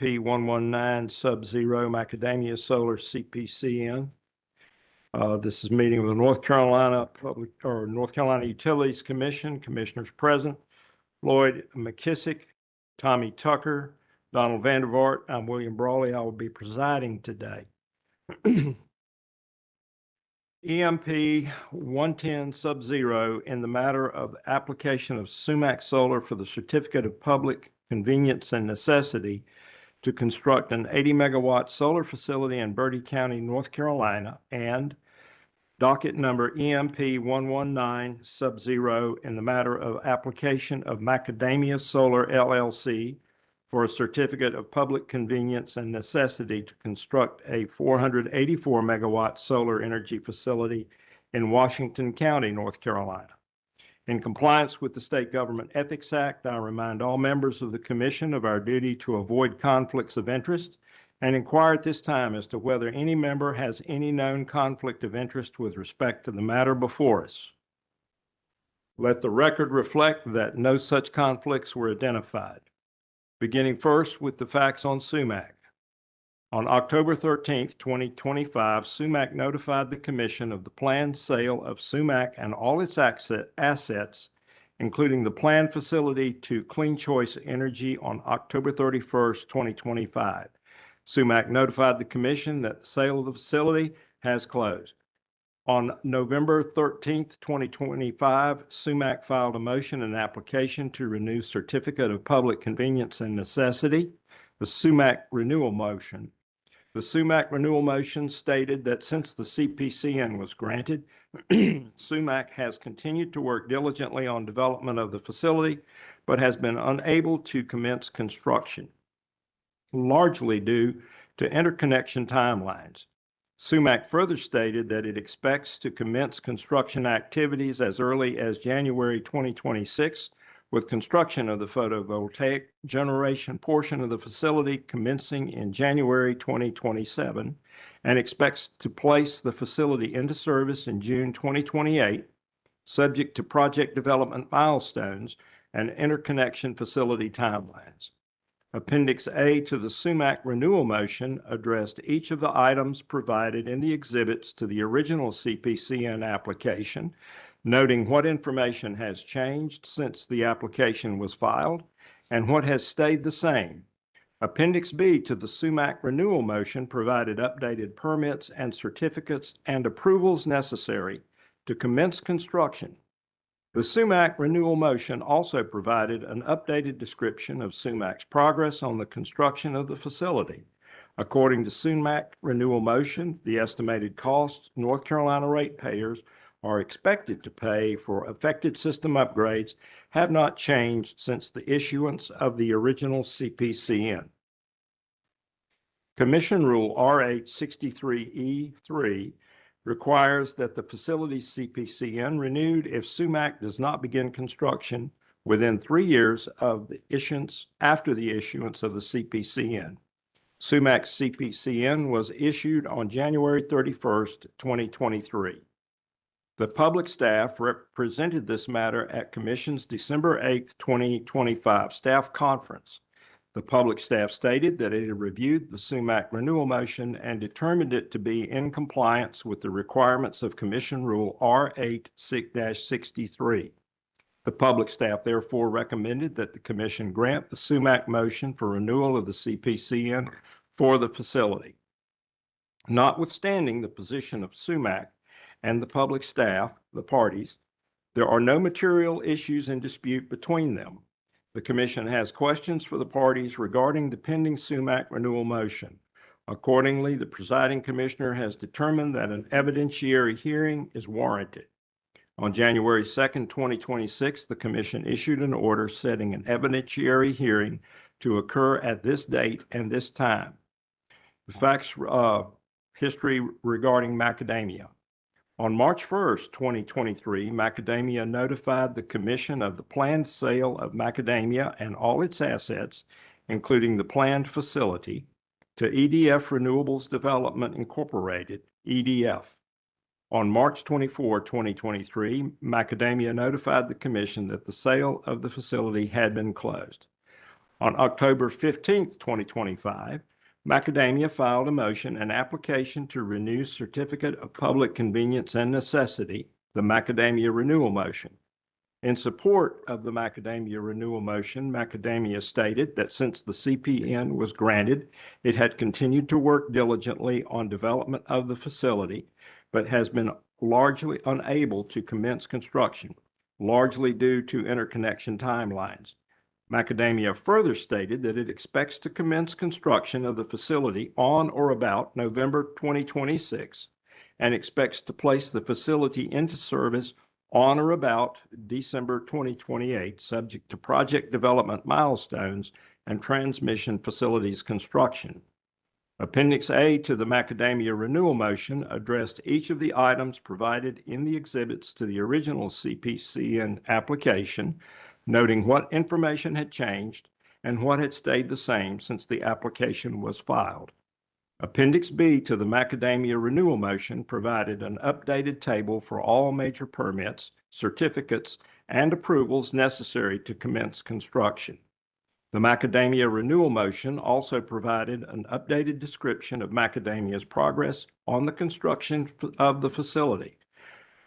EMP-119 Sub-Zero Macadamia Solar CPCN. This is a meeting of the North Carolina Utilities Commission. Commissioners present: Lloyd McKissick, Tommy Tucker, Donald Vandervart. I'm William Brawley. I will be presiding today. EMP-110 Sub-Zero in the matter of the application of SUMAC Solar for the Certificate of Public Convenience and Necessity to construct an 80-megawatt solar facility in Bertie County, North Carolina, and docket number EMP-119 Sub-Zero in the matter of application of Macadamia Solar LLC for a certificate of public convenience and necessity to construct a 484-megawatt solar energy facility in Washington County, North Carolina. In compliance with the State Government Ethics Act, I remind all members of the Commission of our duty to avoid conflicts of interest and inquire at this time as to whether any member has any known conflict of interest with respect to the matter before us. Let the record reflect that no such conflicts were identified. Beginning first with the facts on SUMAC. On October 13th, 2025, SUMAC notified the Commission of the planned sale of SUMAC and all its assets, including the planned facility, to Clean Choice Energy on October 31st, 2025. SUMAC notified the Commission that the sale of the facility has closed. On November 13th, 2025, SUMAC filed a motion and application to renew Certificate of Public Convenience and Necessity, the SUMAC renewal motion. The SUMAC renewal motion stated that since the CPCN was granted, SUMAC has continued to work diligently on development of the facility, but has been unable to commence construction, largely due to interconnection timelines. SUMAC further stated that it expects to commence construction activities as early as January 2026, with construction of the photovoltaic generation portion of the facility commencing in January 2027, and expects to place the facility into service in June 2028, subject to project development milestones and interconnection facility timelines. Appendix A to the SUMAC renewal motion addressed each of the items provided in the exhibits to the original CPCN application, noting what information has changed since the application was filed and what has stayed the same. Appendix B to the SUMAC renewal motion provided updated permits and certificates and approvals necessary to commence construction. The SUMAC renewal motion also provided an updated description of SUMAC's progress on the construction of the facility. According to SUMAC renewal motion, the estimated costs North Carolina ratepayers are expected to pay for affected system upgrades have not changed since the issuance of the original CPCN. Commission Rule R863E3 requires that the facility's CPCN renewed if SUMAC does not begin construction within 3 years of the issuance of the CPCN. SUMAC's CPCN was issued on January 31st, 2023. The public staff represented this matter at Commission's December 8th, 2025 staff conference. The public staff stated that it had reviewed the SUMAC renewal motion and determined it to be in compliance with the requirements of Commission Rule R8-63. The public staff therefore recommended that the Commission grant the SUMAC motion for renewal of the CPCN for the facility. Notwithstanding the position of SUMAC and the public staff, the parties, there are no material issues in dispute between them. The Commission has questions for the parties regarding the pending SUMAC renewal motion. Accordingly, the presiding commissioner has determined that an evidentiary hearing is warranted. On January 2nd, 2026, the Commission issued an order setting an evidentiary hearing to occur at this date and this time. The facts, history regarding Macadamia. On March 1st, 2023, Macadamia notified the Commission of the planned sale of Macadamia and all its assets, including the planned facility, to EDF Renewables Development Incorporated, EDF. On March 24, 2023, Macadamia notified the Commission that the sale of the facility had been closed. On October 15th, 2025, Macadamia filed a motion and application to renew Certificate of Public Convenience and Necessity, the Macadamia Renewal Motion. In support of the Macadamia Renewal Motion, Macadamia stated that since the CPN was granted, it had continued to work diligently on development of the facility, but has been largely unable to commence construction, largely due to interconnection timelines. Macadamia further stated that it expects to commence construction of the facility on or about November 2026 and expects to place the facility into service on or about December 2028, subject to project development milestones and transmission facilities construction. Appendix A to the Macadamia Renewal Motion addressed each of the items provided in the exhibits to the original CPCN application, noting what information had changed and what had stayed the same since the application was filed. Appendix B to the Macadamia Renewal Motion provided an updated table for all major permits, certificates, and approvals necessary to commence construction. The Macadamia Renewal Motion also provided an updated description of Macadamia's progress on the construction of the facility.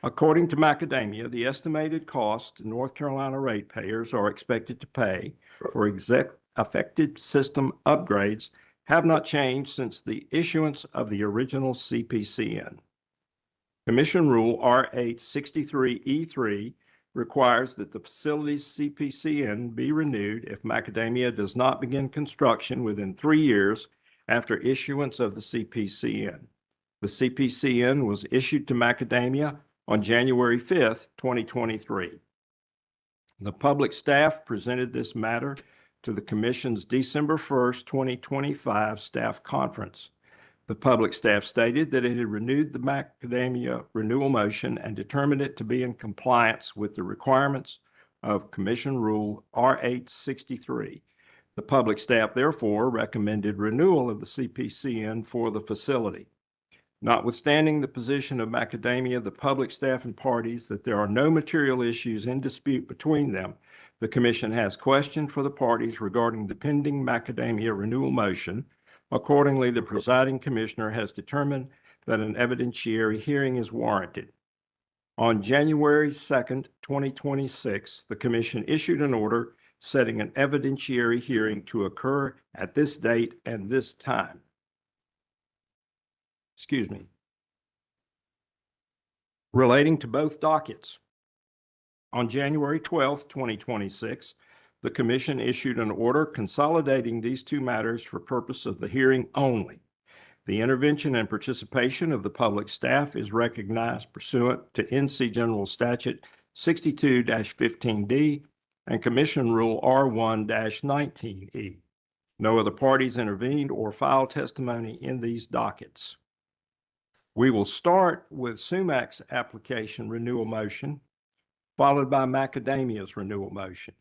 According to Macadamia, the estimated cost North Carolina ratepayers are expected to pay for affected system upgrades have not changed since the issuance of the original CPCN. Commission Rule R863E3 requires that the facility's CPCN be renewed if Macadamia does not begin construction within 3 years after issuance of the CPCN. The CPCN was issued to Macadamia on January 5th, 2023. The public staff presented this matter to the Commission's December 1st, 2025 staff conference. The public staff stated that it had renewed the Macadamia Renewal Motion and determined it to be in compliance with the requirements of Commission Rule R863. The public staff therefore recommended renewal of the CPCN for the facility. Notwithstanding the position of Macadamia, the public staff and parties that there are no material issues in dispute between them, the Commission has questioned for the parties regarding the pending Macadamia Renewal Motion. Accordingly, the presiding commissioner has determined that an evidentiary hearing is warranted. On January 2nd, 2026, the Commission issued an order setting an evidentiary hearing to occur at this date and this time. Relating to both dockets. On January 12th, 2026, the Commission issued an order consolidating these two matters for purpose of the hearing only. The intervention and participation of the public staff is recognized pursuant to NC General Statute 62-15D and Commission Rule R1-19E. No other parties intervened or filed testimony in these dockets. We will start with SUMAC's application renewal motion, followed by Macadamia's renewal motion.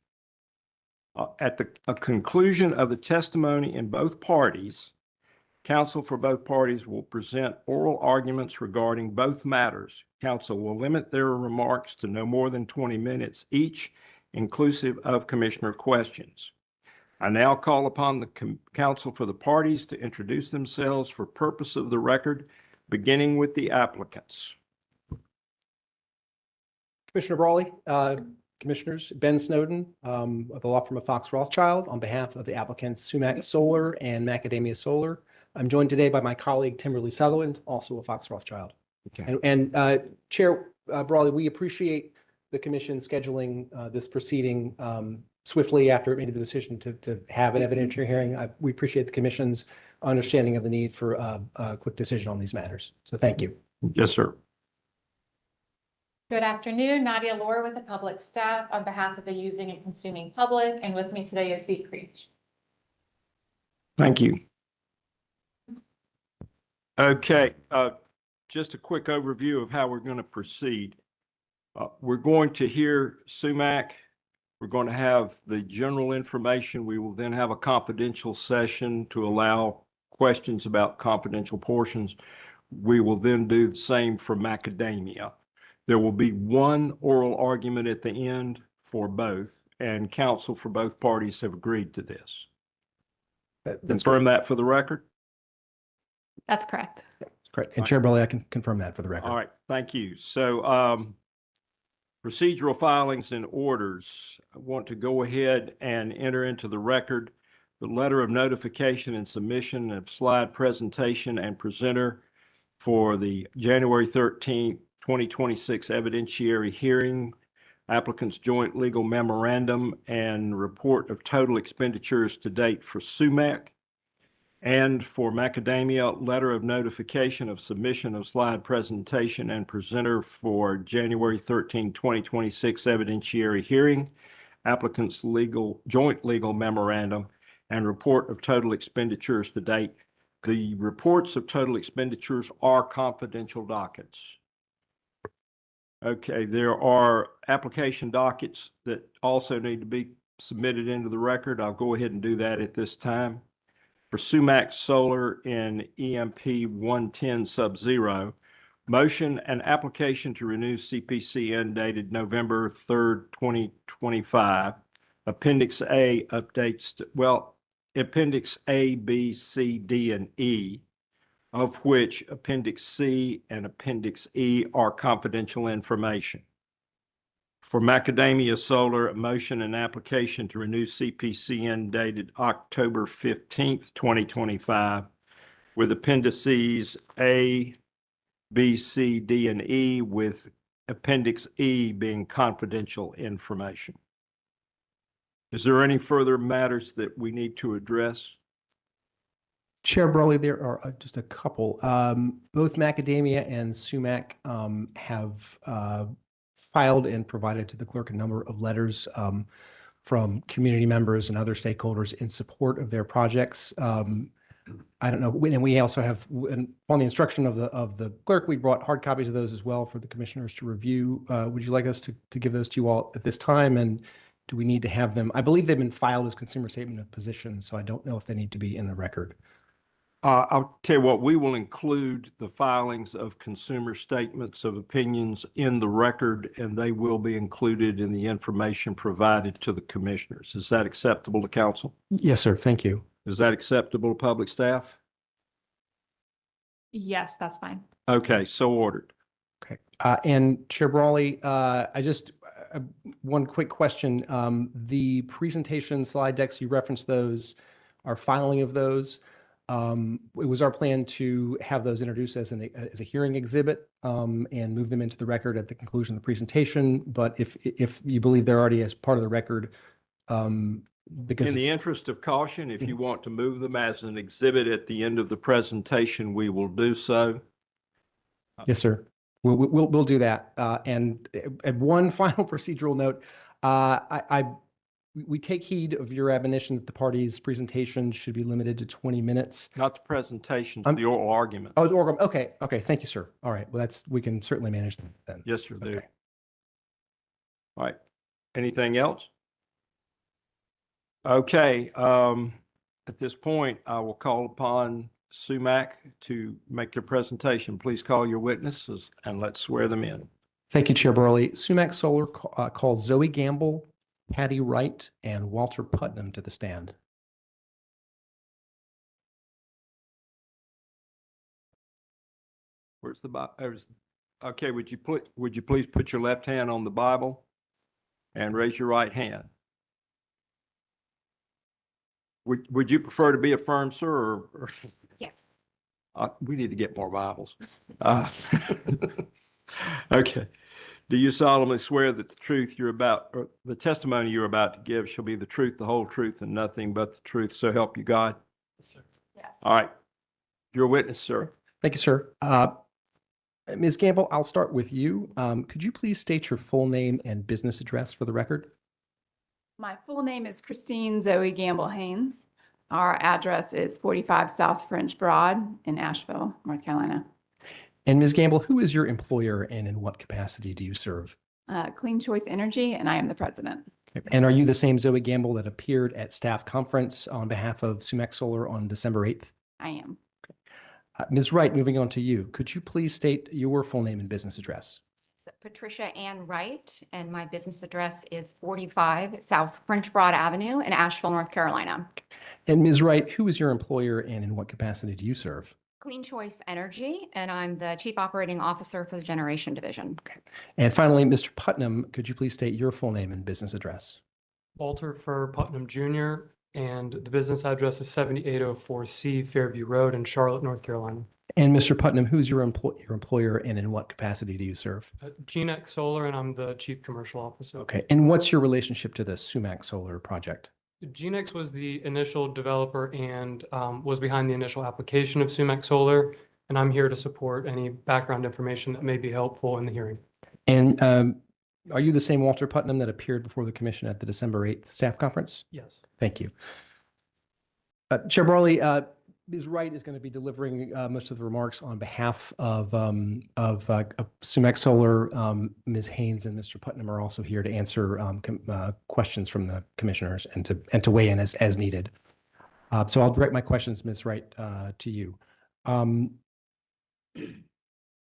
At the conclusion of the testimony in both parties, counsel for both parties will present oral arguments regarding both matters. Counsel will limit their remarks to no more than 20 minutes each, inclusive of commissioner questions. I now call upon the counsel for the parties to introduce themselves for purpose of the record, beginning with the applicants. Commissioner Brawley, Commissioners, Ben Snowden of the law firm of Fox Rothschild on behalf of the applicants SUMAC Solar and Macadamia Solar. I'm joined today by my colleague Timberly Sutherland, also of Fox Rothschild. Okay. And Chair Brawley, we appreciate the Commission scheduling this proceeding swiftly after it made the decision to have an evidentiary hearing. We appreciate the Commission's understanding of the need for a quick decision on these matters. So thank you. Yes, sir. Good afternoon, Nadia Lohr with the public staff on behalf of the using and consuming public, and with me today is Zeke Creech. Thank you. Okay, just a quick overview of how we're going to proceed. We're going to hear SUMAC. We're going to have the general information. We will then have a confidential session to allow questions about confidential portions. We will then do the same for Macadamia. There will be one oral argument at the end for both, and counsel for both parties have agreed to this. That's Confirm that for the record. That's correct. correct. And Chair Brawley, I can confirm that for the record. All right, thank you. So procedural filings and orders. I want to go ahead and enter into the record the letter of notification and submission of slide presentation and presenter for the January 13th, 2026 evidentiary hearing, applicant's joint legal memorandum, and report of total expenditures to date for SUMAC. And for Macadamia, letter of notification of submission of slide presentation and presenter for January 13, 2026 evidentiary hearing, applicant's joint legal memorandum, and report of total expenditures to date. The reports of total expenditures are confidential dockets. Okay, there are application dockets that also need to be submitted into the record. I'll go ahead and do that at this time. For SUMAC Solar in EMP-110 Sub-Zero, motion and application to renew CPCN dated November 3rd, 2025. Appendix A updates, Appendix A, B, C, D, and E, of which Appendix C and Appendix E are confidential information. For Macadamia Solar, a motion and application to renew CPCN dated October 15th, 2025, with appendices A, B, C, D, and E, with Appendix E being confidential information. Is there any further matters that we need to address? Chair Brawley, there are just a couple. Both Macadamia and SUMAC have filed and provided to the clerk a number of letters from community members and other stakeholders in support of their projects. I don't know, and we also have, on the instruction of the clerk, we brought hard copies of those as well for the commissioners to review. Would you like us to give those to you all at this time? And do we need to have them? I believe they've been filed as consumer statement of position, so I don't know if they need to be in the record. I'll tell you what, we will include the filings of consumer statements of opinions in the record, and they will be included in the information provided to the commissioners. Is that acceptable to council? Yes, sir. Thank you. Is that acceptable to public staff? Yes, that's fine. Okay, so ordered. Okay. And Chair Brawley, one quick question. The presentation slide decks, you referenced those, our filing of those. It was our plan to have those introduced as a hearing exhibit and move them into the record at the conclusion of the presentation. But if you believe they're already as part of the record, because In the interest of caution, if you want to move them as an exhibit at the end of the presentation, we will do so. yes, sir, we'll do that. And one final procedural note, we take heed of your admonition that the party's presentation should be limited to 20 minutes. Not the presentation, the oral argument. Oh, okay. Thank you, sir. All right. Well, we can certainly manage that then. Yes, sir. There. Okay. All right. Anything else? Okay. At this point, I will call upon SUMAC to make their presentation. Please call your witnesses and let's swear them in. Thank you, Chair Burley. SUMAC Solar calls Zoe Gamble, Patty Wright, and Walter Putnam to the stand. Where's the Bible? Okay, would you please put your left hand on the Bible and raise your right hand? Would you prefer to be affirmed, sir, or? Yeah. We need to get more Bibles. Okay. Do you solemnly swear that the testimony you're about to give shall be the truth, the whole truth, and nothing but the truth, so help you God? Yes, sir. Yes. All right. You're a witness, sir. Thank you, sir. Ms. Gamble, I'll start with you. Could you please state your full name and business address for the record? My full name is Christine Zoe Gamble Haynes. Our address is 45 South French Broad in Asheville, North Carolina. And Ms. Gamble, who is your employer and in what capacity do you serve? Clean Choice Energy, and I am the president. Okay. And are you the same Zoe Gamble that appeared at staff conference on behalf of SUMAC Solar on December 8th? I am. Ms. Wright, moving on to you. Could you please state your full name and business address? Patricia Ann Wright, and my business address is 45 South French Broad Avenue in Asheville, North Carolina. And Ms. Wright, who is your employer and in what capacity do you serve? Clean Choice Energy, and I'm the Chief Operating Officer for the Generation Division. And finally, Mr. Putnam, could you please state your full name and business address? Walter Fur Putnam Jr., and the business address is 7804C Fairview Road in Charlotte, North Carolina. And Mr. Putnam, who is your employer and in what capacity do you serve? GNEC Solar, and I'm the Chief Commercial Officer. Okay. And what's your relationship to the SUMAC solar project? GNEX was the initial developer and was behind the initial application of SUMAC Solar, and I'm here to support any background information that may be helpful in the hearing. And are you the same Walter Putnam that appeared before the commission at the December 8th staff conference? Yes. Thank you. Chair Brawley, Ms. Wright is going to be delivering most of the remarks on behalf of SUMAC Solar. Ms. Haynes and Mr. Putnam are also here to answer questions from the commissioners and to weigh in as needed. So I'll direct my questions, Ms. Wright, to you.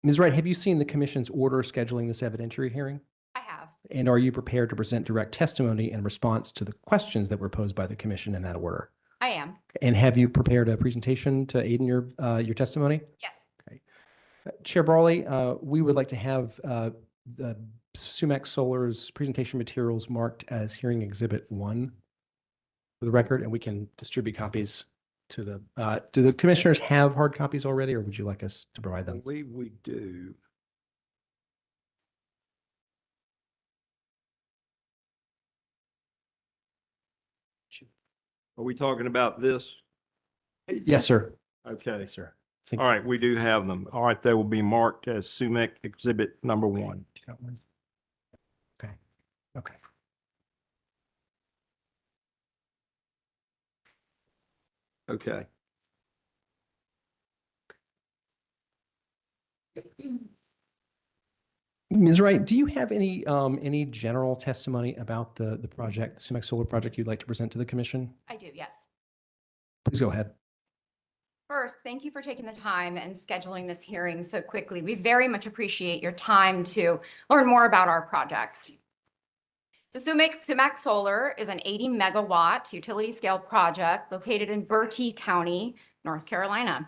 Ms. Wright, have you seen the commission's order scheduling this evidentiary hearing? I have. And are you prepared to present direct testimony in response to the questions that were posed by the commission in that order? I am. And have you prepared a presentation to aid in your testimony? Yes. Okay. Chair Brawley, we would like to have the SUMAC Solar's presentation materials marked as hearing exhibit 1 for the record, and we can distribute copies to the, do the commissioners have hard copies already, or would you like us to provide I them? believe we do. Are we talking about this? Yes, sir. Okay. Yes, sir. Thank All right, we do have them. All right, they will be marked as SUMAC exhibit number 1. Okay. Okay. Okay. Ms. Wright, do you have any general testimony about the project, the SUMAC Solar project you'd like to present to the commission? I do, yes. Please go ahead. First, thank you for taking the time and scheduling this hearing so quickly. We very much appreciate your time to learn more about our project. So SUMAC Solar is an 80 megawatt utility scale project located in Bertie County, North Carolina.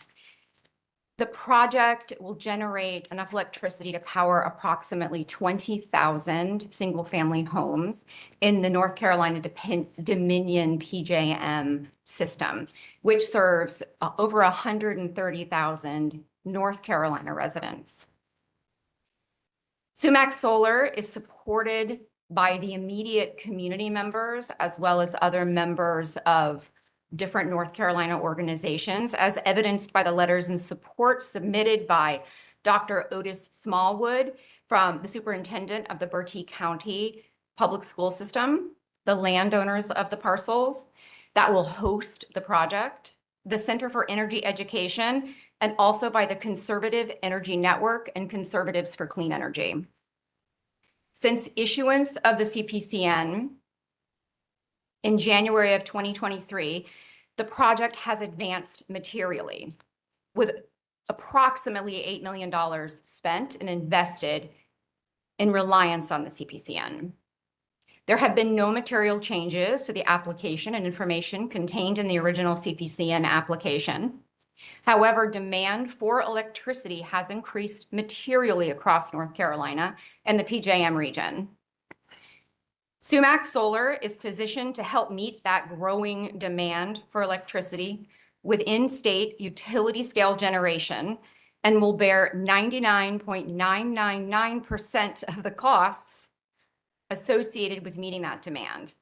The project will generate enough electricity to power approximately 20,000 single-family homes in the North Carolina Dominion PJM system, which serves over 130,000 North Carolina residents. SUMAC Solar is supported by the immediate community members as well as other members of different North Carolina organizations, as evidenced by the letters in support submitted by Dr. Otis Smallwood from the superintendent of the Bertie County Public School System, the landowners of the parcels that will host the project, the Center for Energy Education, and also by the Conservative Energy Network and Conservatives for Clean Energy. Since issuance of the CPCN in January of 2023, the project has advanced materially with approximately $8 million spent and invested in reliance on the CPCN. There have been no material changes to the application and information contained in the original CPCN application. However, demand for electricity has increased materially across North Carolina and the PJM region. SUMAC Solar is positioned to help meet that growing demand for electricity with in-state utility scale generation and will bear 99.999% of the costs associated with meeting that demand,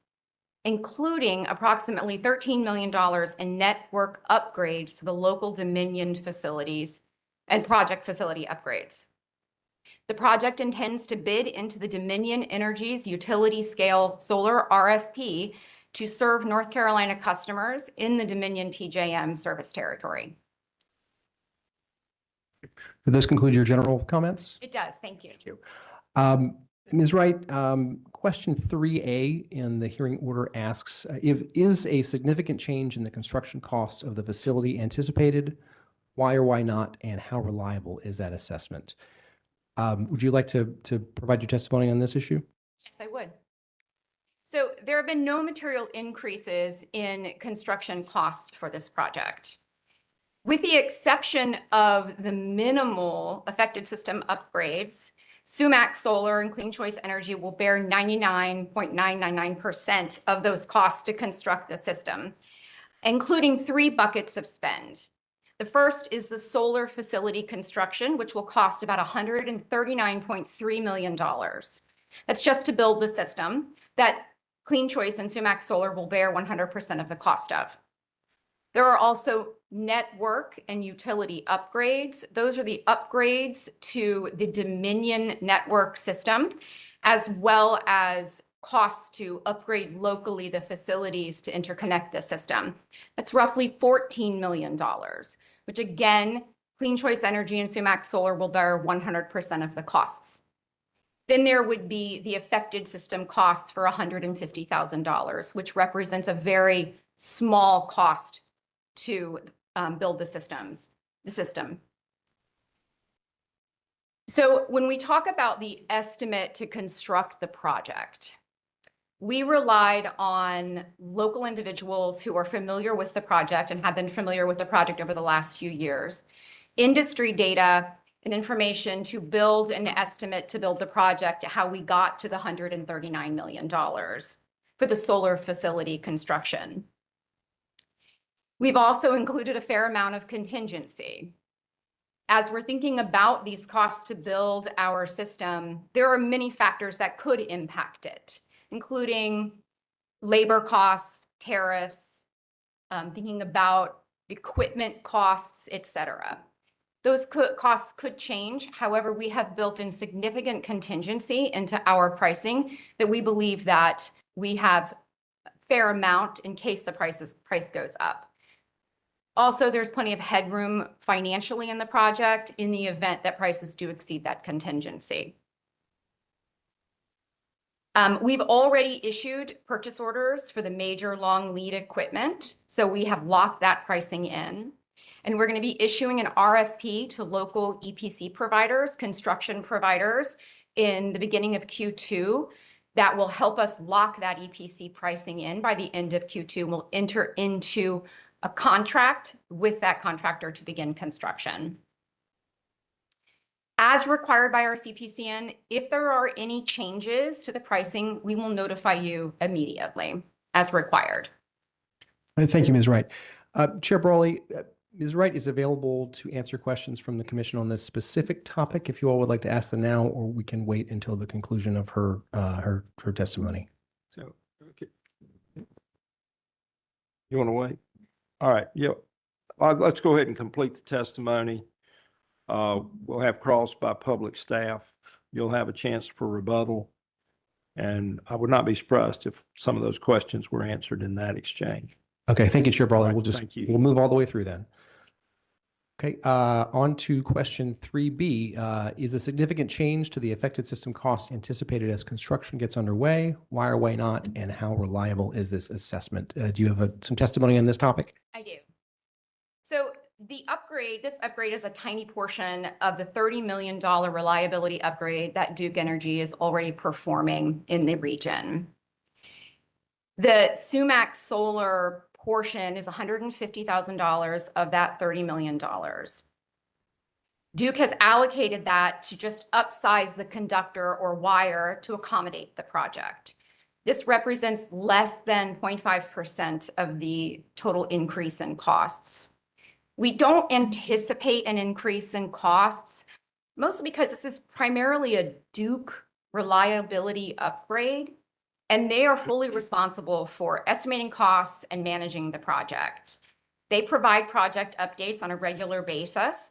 including approximately $13 million in network upgrades to the local Dominion facilities and project facility upgrades. The project intends to bid into the Dominion Energy's utility scale solar RFP to serve North Carolina customers in the Dominion PJM service territory. Did this conclude your general comments? It does, thank you. Thank you. Ms. Wright, question 3A in the hearing order asks, is a significant change in the construction costs of the facility anticipated? Why or why not? And how reliable is that assessment? Would you like to provide your testimony on this issue? Yes, I would. So there have been no material increases in construction cost for this project. With the exception of the minimal affected system upgrades, SUMAC Solar and Clean Choice Energy will bear 99.999% of those costs to construct the system, including 3 buckets of spend. The first is the solar facility construction, which will cost about $139.3 million. That's just to build the system that Clean Choice and SUMAC Solar will bear 100% of the cost of. There are also network and utility upgrades. Those are the upgrades to the Dominion network system, as well as costs to upgrade locally the facilities to interconnect the system. That's roughly $14 million, which again, Clean Choice Energy and SUMAC Solar will bear 100% of the costs. Then there would be the affected system costs for $150,000, which represents a very small cost to build the system. So when we talk about the estimate to construct the project, we relied on local individuals who are familiar with the project and have been familiar with the project over the last few years, industry data and information to build an estimate to build the project, how we got to the $139 million for the solar facility construction. We've also included a fair amount of contingency. As we're thinking about these costs to build our system, there are many factors that could impact it, including labor costs, tariffs, thinking about equipment costs, et cetera. Those costs could change. However, we have built in significant contingency into our pricing that we believe that we have a fair amount in case the price goes up. Also, there's plenty of headroom financially in the project in the event that prices do exceed that contingency. We've already issued purchase orders for the major long lead equipment, so we have locked that pricing in. And we're going to be issuing an RFP to local EPC providers, construction providers, in the beginning of Q2 that will help us lock that EPC pricing in by the end of Q2. We'll enter into a contract with that contractor to begin construction. As required by our CPCN, if there are any changes to the pricing, we will notify you immediately as required. Thank you, Ms. Wright. Chair Brawley, Ms. Wright is available to answer questions from the commission on this specific topic if you all would like to ask them now, or we can wait until the conclusion of her testimony. So, okay. You want to wait? All right. Yeah. Let's go ahead and complete the testimony. We'll have crossed by public staff. You'll have a chance for rebuttal. And I would not be surprised if some of those questions were answered in that exchange. Okay. Thank you, Chair Brawley. All right, We'll move all the way through then. Okay. On to question 3B. Is a significant change to the affected system costs anticipated as construction gets underway? Why or why not? And how reliable is this assessment? Do you have some testimony on this topic? I do. So this upgrade is a tiny portion of the $30 million reliability upgrade that Duke Energy is already performing in the region. The SUMAC Solar portion is $150,000 of that $30 million. Duke has allocated that to just upsize the conductor or wire to accommodate the project. This represents less than 0.5% of the total increase in costs. We don't anticipate an increase in costs, mostly because this is primarily a Duke reliability upgrade, and they are fully responsible for estimating costs and managing the project. They provide project updates on a regular basis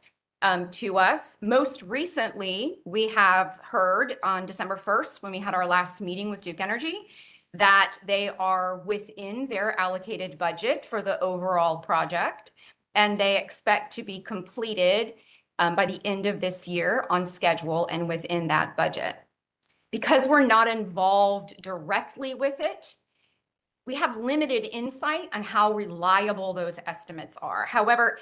to us. Most recently, we have heard on December 1st, when we had our last meeting with Duke Energy, that they are within their allocated budget for the overall project, and they expect to be completed by the end of this year on schedule and within that budget. Because we're not involved directly with it, we have limited insight on how reliable those estimates are. However,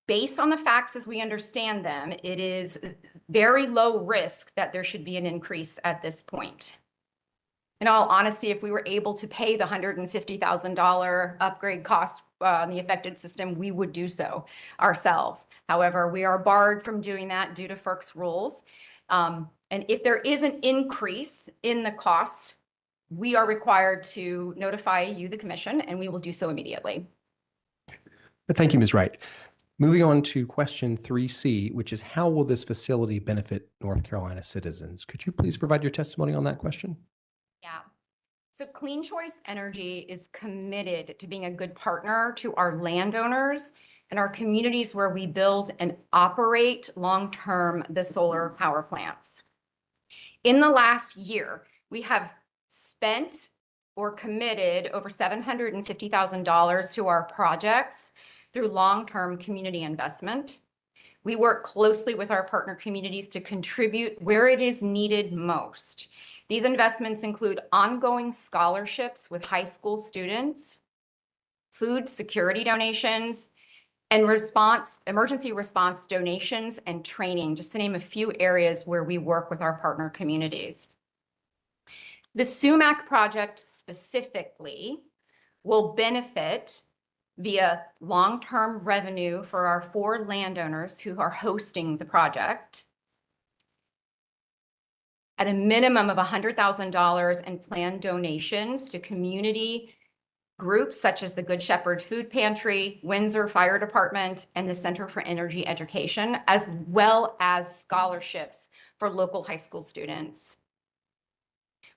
Based on the facts as we understand them, it is very low risk that there should be an increase at this point. In all honesty, if we were able to pay the $150,000 upgrade cost on the affected system, we would do so ourselves. However, we are barred from doing that due to FERC's rules. And if there is an increase in the cost, we are required to notify you, the commission, and we will do so immediately. Thank you, Ms. Wright. Moving on to question 3C, which is how will this facility benefit North Carolina citizens? Could you please provide your testimony on that question? Yeah. So Clean Choice Energy is committed to being a good partner to our landowners and our communities where we build and operate long-term the solar power plants. In the last year, we have spent or committed over $750,000 to our projects through long-term community investment. We work closely with our partner communities to contribute where it is needed most. These investments include ongoing scholarships with high school students, food security donations, and emergency response donations and training, just to name a few areas where we work with our partner communities. The SUMAC project specifically will benefit via long-term revenue for our 4 landowners who are hosting the project, at a minimum of $100,000 in planned donations to community groups such as the Good Shepherd Food Pantry, Windsor Fire Department, and the Center for Energy Education, as well as scholarships for local high school students,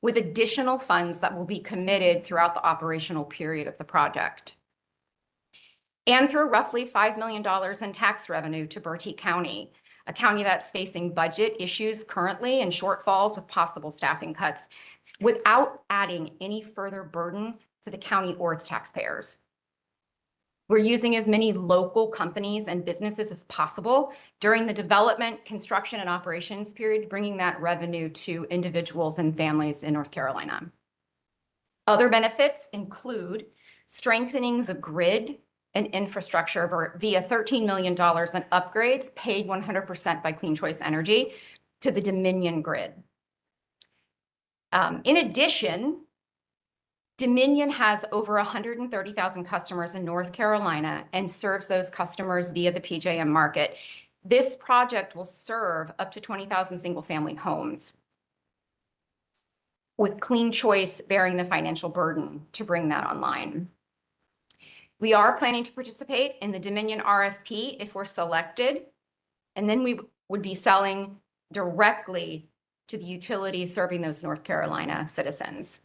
with additional funds that will be committed throughout the operational period of the project. And through roughly $5 million in tax revenue to Bertie County, a county that's facing budget issues currently and shortfalls with possible staffing cuts, without adding any further burden to the county or its taxpayers. We're using as many local companies and businesses as possible during the development, construction, and operations period, bringing that revenue to individuals and families in North Carolina. Other benefits include strengthening the grid and infrastructure via $13 million in upgrades paid 100% by Clean Choice Energy to the Dominion grid. In addition, Dominion has over 130,000 customers in North Carolina and serves those customers via the PJM market. This project will serve up to 20,000 single-family homes, with Clean Choice bearing the financial burden to bring that online. We are planning to participate in the Dominion RFP if we're selected, and then we would be selling directly to the utilities serving those North Carolina citizens.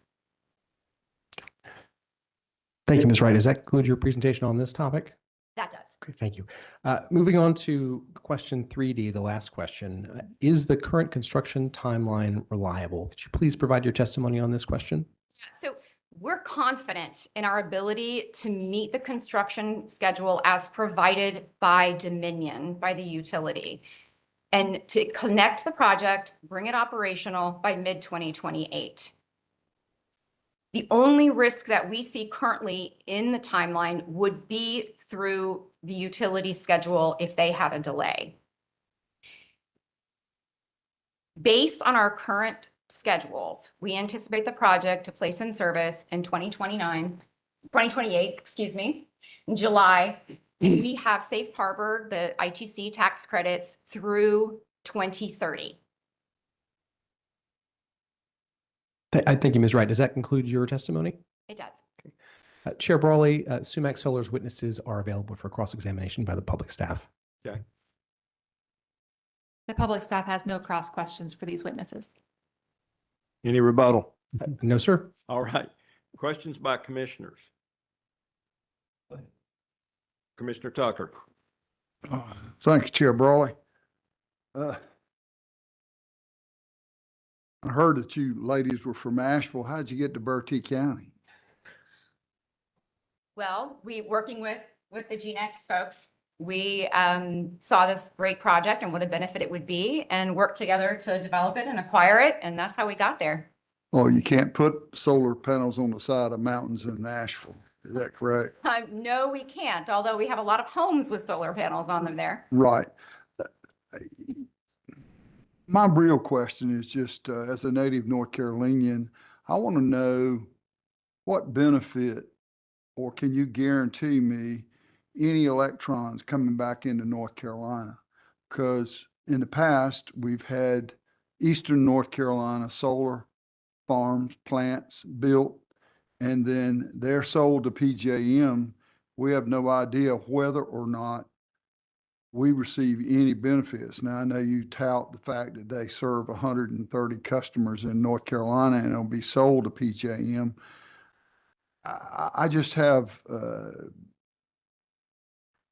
Thank you, Ms. Wright. Does that conclude your presentation on this topic? That does. Okay, thank you. Moving on to question 3D, the last question. Is the current construction timeline reliable? Could you please provide your testimony on this question? So we're confident in our ability to meet the construction schedule as provided by Dominion, by the utility, and to connect the project, bring it operational by mid-2028. The only risk that we see currently in the timeline would be through the utility schedule if they had a delay. Based on our current schedules, we anticipate the project to place in service in 2028, in July. We have safe harbored the ITC tax credits through 2030. I thank you, Ms. Wright. Does that conclude your testimony? It does. Chair Brawley, SUMAC Solar's witnesses are available for cross-examination by the public staff. Okay. The public staff has no cross questions for these witnesses. Any rebuttal? No, sir. All right. Questions by commissioners? Commissioner Tucker. Thank you, Chair Brawley. I heard that you ladies were from Asheville. How'd you get to Bertie County? Well, working with the GNX folks, we saw this great project and what a benefit it would be and worked together to develop it and acquire it. And that's how we got there. Oh, you can't put solar panels on the side of mountains in Asheville. Is that correct? No, we can't, although we have a lot of homes with solar panels on them there. Right. My real question is just, as a native North Carolinian, I want to know what benefit, or can you guarantee me any electrons coming back into North Carolina? Because in the past, we've had Eastern North Carolina solar farms, plants built, and then they're sold to PJM. We have no idea whether or not we receive any benefits. Now, I know you tout the fact that they serve 130 customers in North Carolina and it'll be sold to PJM. I just have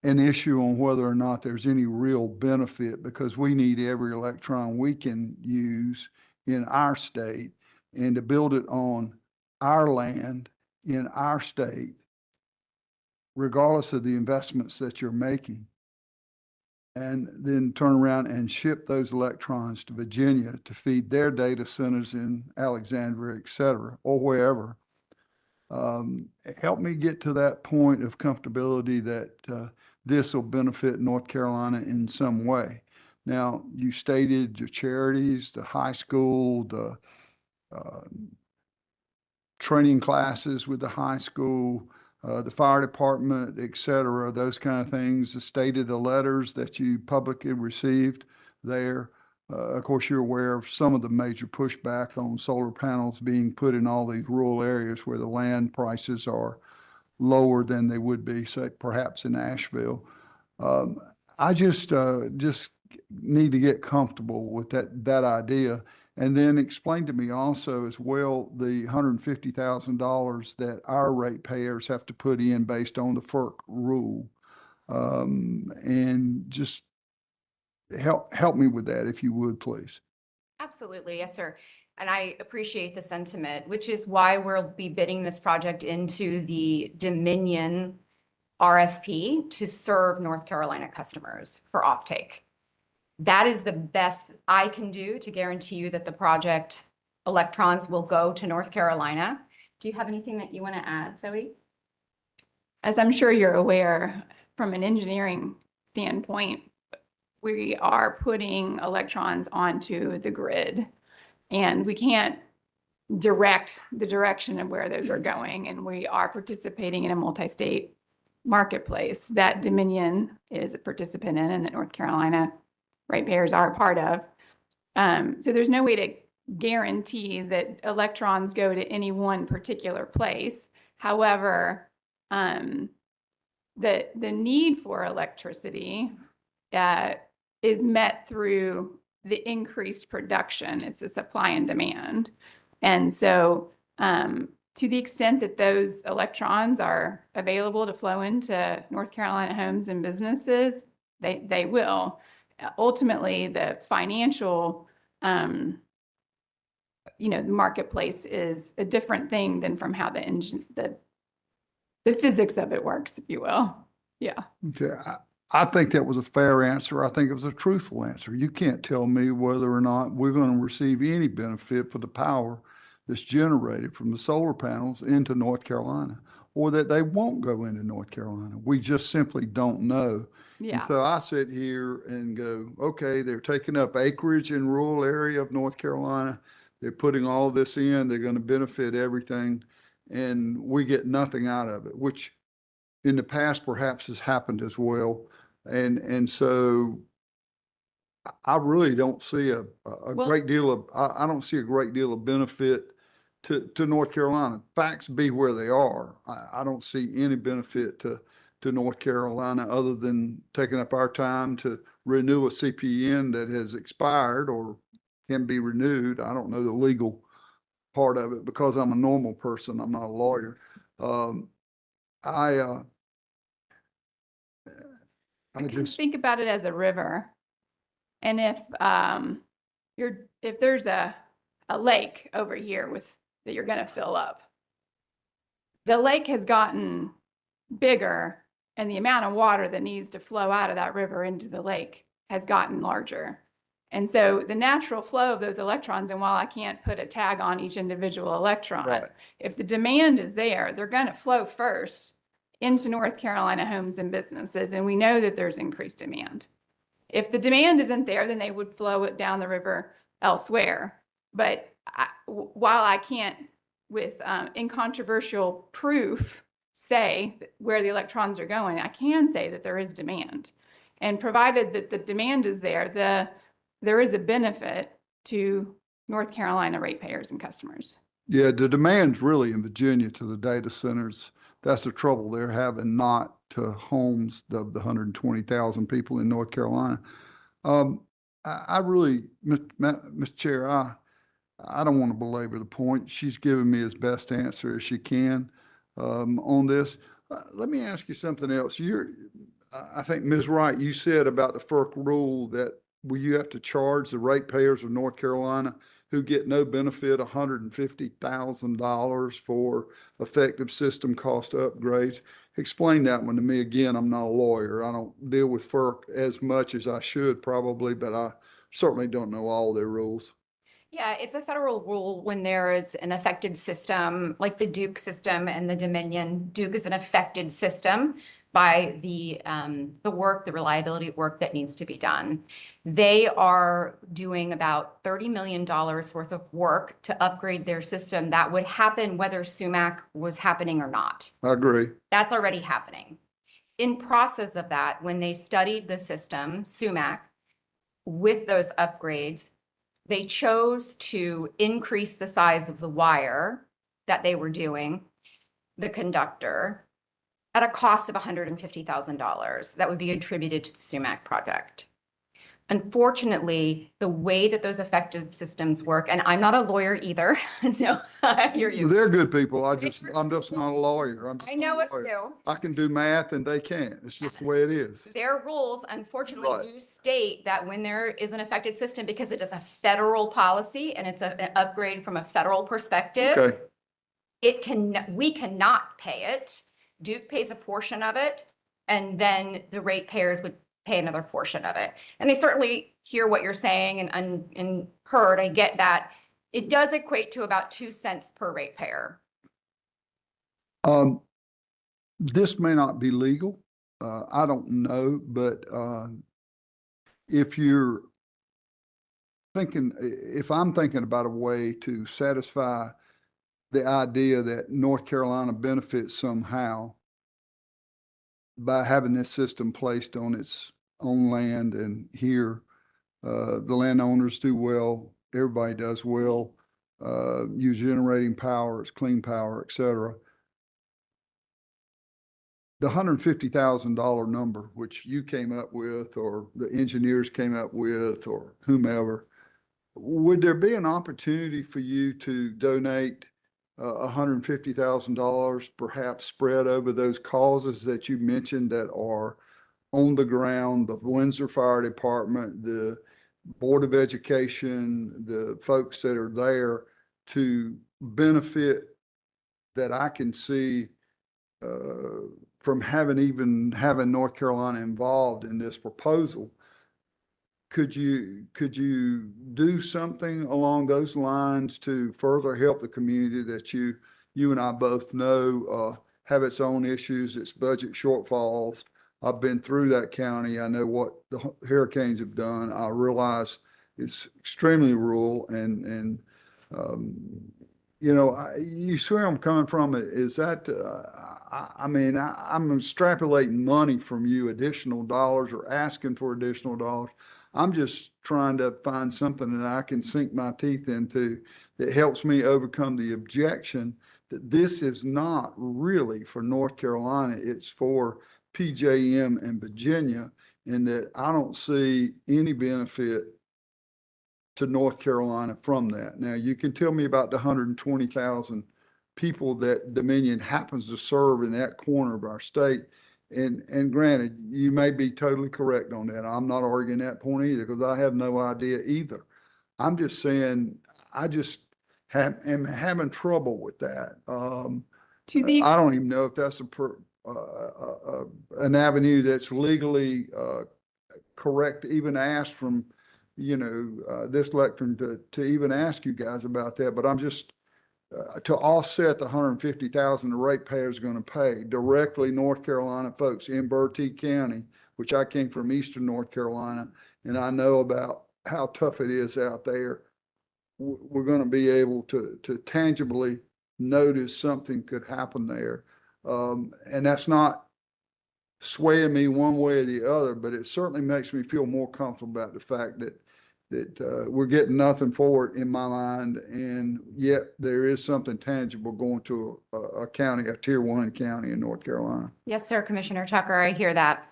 an issue on whether or not there's any real benefit, because we need every electron we can use in our state, and to build it on our land in our state, regardless of the investments that you're making, and then turn around and ship those electrons to Virginia to feed their data centers in Alexandria, et cetera, or wherever. Help me get to that point of comfortability that this will benefit North Carolina in some way. Now, you stated your charities, the high school, the training classes with the high school, the fire department, et cetera, those kind of things, the stated the letters that you publicly received there. Of course, you're aware of some of the major pushback on solar panels being put in all these rural areas where the land prices are lower than they would be, say, perhaps in Asheville. I just need to get comfortable with that idea. And then explain to me also as well the $150,000 that our ratepayers have to put in based on the FERC rule. And just help me with that, if you would, please. Absolutely, yes, sir. And I appreciate the sentiment, which is why we'll be bidding this project into the Dominion RFP to serve North Carolina customers for offtake. That is the best I can do to guarantee you that the project electrons will go to North Carolina. Do you have anything that you want to add, Zoe? As I'm sure you're aware, from an engineering standpoint, we are putting electrons onto the grid, and we can't direct the direction of where those are going. And we are participating in a multi-state marketplace that Dominion is a participant in, and that North Carolina ratepayers are a part of. So there's no way to guarantee that electrons go to any one particular place. However, the need for electricity is met through the increased production. It's a supply and demand. And so to the extent that those electrons are available to flow into North Carolina homes and businesses, they will. Ultimately, the financial, the marketplace is a different thing than from how the physics of it works, if you will. Yeah. Okay. I think that was a fair answer. I think it was a truthful answer. You can't tell me whether or not we're going to receive any benefit for the power that's generated from the solar panels into North Carolina, or that they won't go into North Carolina. We just simply don't know. Yeah. And so I sit here and go, okay, they're taking up acreage in rural area of North Carolina. They're putting all this in. They're going to benefit everything, and we get nothing out of it, which in the past perhaps has happened as well. And so I really don't see a Well- great deal of, I don't see a great deal of benefit to North Carolina. Facts be where they are. I don't see any benefit to North Carolina other than taking up our time to renew a CPN that has expired or can be renewed. I don't know the legal part of it because I'm a normal person. I'm not a lawyer. I Just just, think about it as a river. And if there's a lake over here that you're going to fill up, the lake has gotten bigger, and the amount of water that needs to flow out of that river into the lake has gotten larger. And so the natural flow of those electrons, and while I can't put a tag on each individual electron, Right. if the demand is there, they're going to flow first into North Carolina homes and businesses. And we know that there's increased demand. If the demand isn't there, then they would flow it down the river elsewhere. But while I can't, with incontrovertible proof, say where the electrons are going, I can say that there is demand. And provided that the demand is there, there is a benefit to North Carolina ratepayers and customers. Yeah, the demand's really in Virginia to the data centers. That's the trouble they're having, not to homes of the 120,000 people in North Carolina. I really, Mr. Chair, I don't want to belabor the point. She's given me as best answer as she can on this. Let me ask you something else. I think, Ms. Wright, you said about the FERC rule that you have to charge the ratepayers of North Carolina who get no benefit $150,000 for effective system cost upgrades. Explain that one to me again. I'm not a lawyer. I don't deal with FERC as much as I should probably, but I certainly don't know all their rules. Yeah, it's a federal rule when there is an affected system, like the Duke system and the Dominion. Duke is an affected system by the work, the reliability work that needs to be done. They are doing about $30 million worth of work to upgrade their system. That would happen whether SUMAC was happening or not. I agree. That's already happening. In process of that, when they studied the system, SUMAC, with those upgrades, they chose to increase the size of the wire that they were doing, the conductor, at a cost of $150,000 that would be attributed to the SUMAC project. Unfortunately, the way that those effective systems work, and I'm not a lawyer either, so I hear you. They're good people. I'm just not a lawyer. I know a lawyer. few. I can do math and they can't. It's just the way it is. Their rules, unfortunately, Right. do state that when there is an affected system, because it is a federal policy and it's an upgrade from a federal perspective, Okay. we cannot pay it. Duke pays a portion of it, and then the ratepayers would pay another portion of it. And they certainly hear what you're saying and heard. I get that. It does equate to about 2 cents per ratepayer. This may not be legal. I don't know, but if I'm thinking about a way to satisfy the idea that North Carolina benefits somehow by having this system placed on its own land, and here the landowners do well, everybody does well, use generating power, it's clean power, et cetera. The $150,000 number, which you came up with, or the engineers came up with, or whomever, would there be an opportunity for you to donate $150,000, perhaps spread over those causes that you mentioned that are on the ground, the Windsor Fire Department, the Board of Education, the folks that are there, to benefit that I can see from having North Carolina involved in this proposal? Could you do something along those lines to further help the community that you and I both know have its own issues, its budget shortfalls? I've been through that county. I know what the hurricanes have done. I realize it's extremely rural and you see where I'm coming from. Is that, I'm extrapolating money from you, additional dollars, or asking for additional dollars. I'm just trying to find something that I can sink my teeth into that helps me overcome the objection that this is not really for North Carolina. It's for PJM and Virginia, and that I don't see any benefit to North Carolina from that. Now, you can tell me about the 120,000 people that Dominion happens to serve in that corner of our state. And granted, you may be totally correct on that. I'm not arguing that point either, because I have no idea either. I'm just saying, I just am having trouble with that. I don't even know if that's an avenue that's legally correct to even ask from this lectern to even ask you guys about that, but I'm just, to offset the 150,000 the ratepayers going to pay directly North Carolina folks in Bertie County, which I came from Eastern North Carolina, and I know about how tough it is out there. We're going to be able to tangibly notice something could happen there. And that's not swaying me one way or the other, but it certainly makes me feel more comfortable about the fact that we're getting nothing for it in my mind, and yet there is something tangible going to a county, a tier 1 county in North Carolina. Yes, sir, Commissioner Tucker, I hear that.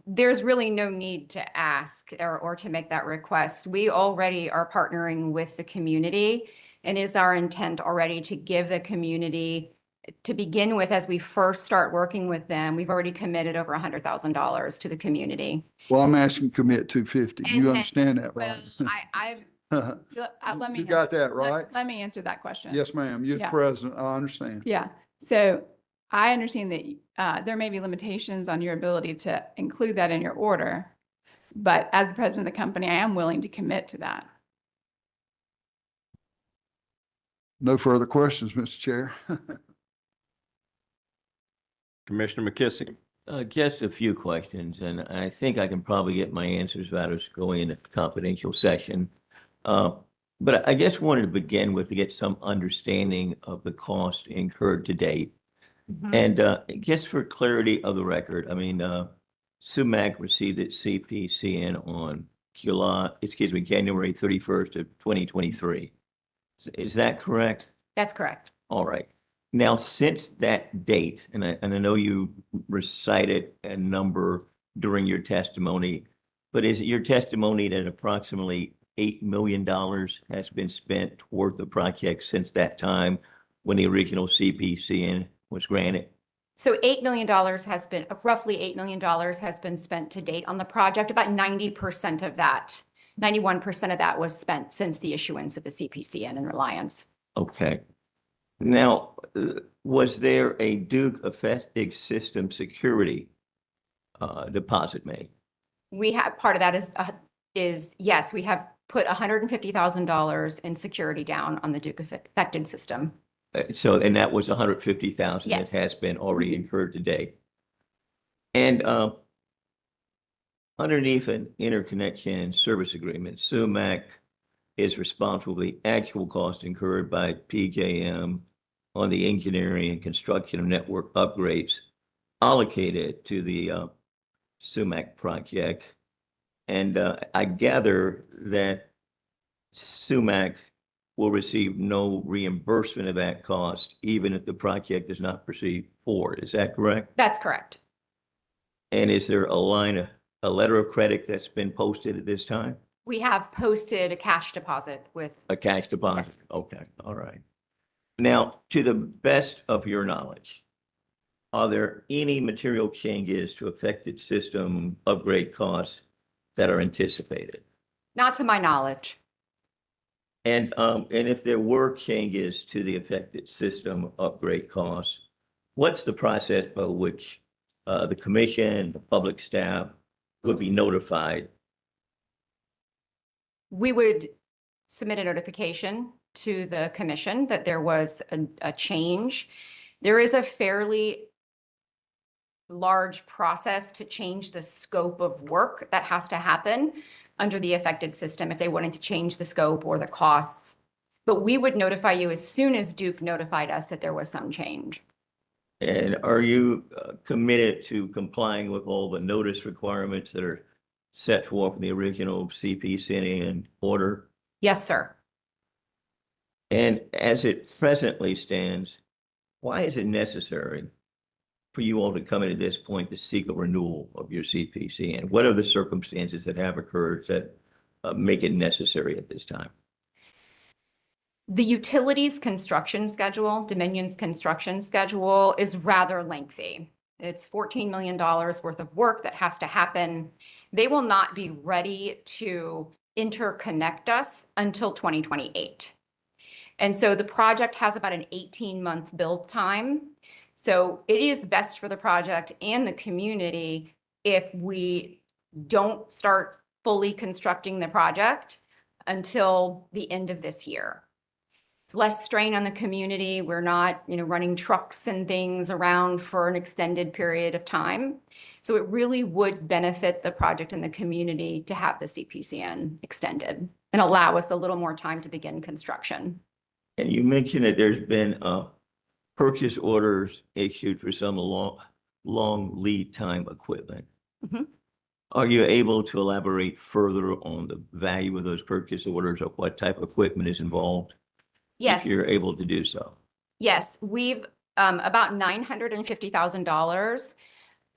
There's really no need to ask or to make that request. We already are partnering with the community, and it is our intent already to give the community, to begin with, as we first start working with them, we've already committed over $100,000 to the community. Well, I'm asking to commit 250. And You then- understand that, Well, right? Let me You got that, let- right? Let me answer that question. Yes, ma'am. You're the Yeah. president. I understand. Yeah, so I understand that there may be limitations on your ability to include that in your order, but as the president of the company, I am willing to commit to that. No further questions, Mr. Chair. Commissioner McKissick. Just a few questions, and I think I can probably get my answers without us going into confidential session. But I just wanted to begin with to get some understanding of the cost incurred to date. And just for clarity of the record, I mean, SUMAC received its CPCN on January 31st of 2023. Is that correct? That's correct. All right. Now, since that date, and I know you recited a number during your testimony, but is it your testimony that approximately $8 million has been spent toward the project since that time when the original CPCN was granted? So $8 million has been, roughly $8 million has been spent to date on the project. About 90% of that, 91% of that was spent since the issuance of the CPCN and Reliance. Okay. Now, was there a Duke effective system security deposit made? We have, part of that is yes, we have put $150,000 in security down on the Duke affected system. So, and that was 150,000 that Yes. has been already incurred today. And underneath an interconnection service agreement, SUMAC is responsible for the actual cost incurred by PJM on the engineering and construction of network upgrades allocated to the SUMAC project. And I gather that SUMAC will receive no reimbursement of that cost, even if the project does not proceed forward. Is that correct? That's correct. And is there a letter of credit that's been posted at this time? We have posted a cash deposit with, A cash deposit? Okay, all right. Now, to the best of your knowledge, are there any material changes to affected system upgrade costs that are anticipated? not to my knowledge. And if there were changes to the affected system upgrade costs, what's the process by which the commission, the public staff would be notified? We would submit a notification to the commission that there was a change. There is a fairly large process to change the scope of work that has to happen under the affected system if they wanted to change the scope or the costs. But we would notify you as soon as Duke notified us that there was some change. And are you committed to complying with all the notice requirements that are set forth in the original CPCN order? Yes, sir. And as it presently stands, why is it necessary for you all to come into this point to seek a renewal of your CPCN? What are the circumstances that have occurred that make it necessary at this time? The utilities construction schedule, Dominion's construction schedule, is rather lengthy. It's $14 million worth of work that has to happen. They will not be ready to interconnect us until 2028. And so the project has about an 18-month build time. So it is best for the project and the community if we don't start fully constructing the project until the end of this year. It's less strain on the community. We're not, running trucks and things around for an extended period of time. So it really would benefit the project and the community to have the CPCN extended and allow us a little more time to begin construction. And you mentioned that there's been purchase orders issued for some long lead time equipment. Mhm. Are you able to elaborate further on the value of those purchase orders or what type of equipment is involved? Yes. If you're able to do so. Yes, we've about $950,000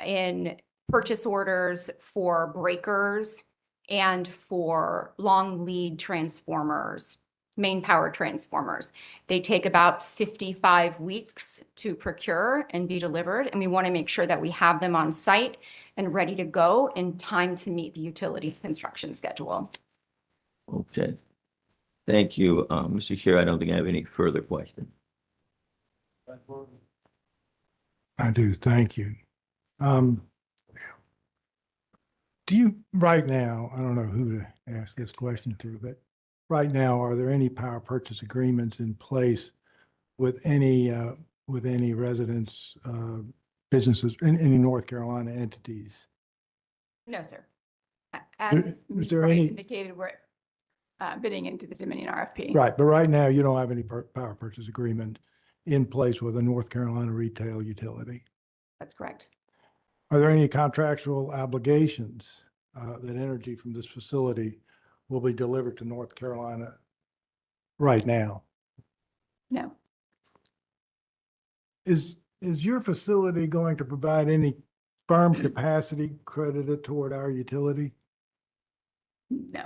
in purchase orders for breakers and for long lead transformers, main power transformers. They take about 55 weeks to procure and be delivered, and we want to make sure that we have them on site and ready to go in time to meet the utilities construction schedule. Okay. Thank you, Mr. Chair. I don't think I have any further questions. I do, thank you. Do you, right now, I don't know who to ask this question to, but right now, are there any power purchase agreements in place with any residents, businesses, any North Carolina entities? No, sir. Is As there Right, any, indicated we're bidding into the Dominion RFP. right, but right now, you don't have any power purchase agreement in place with a North Carolina retail utility. That's correct. Are there any contractual obligations that energy from this facility will be delivered to North Carolina right now? No, Is your facility going to provide any firm capacity credited toward our utility? no,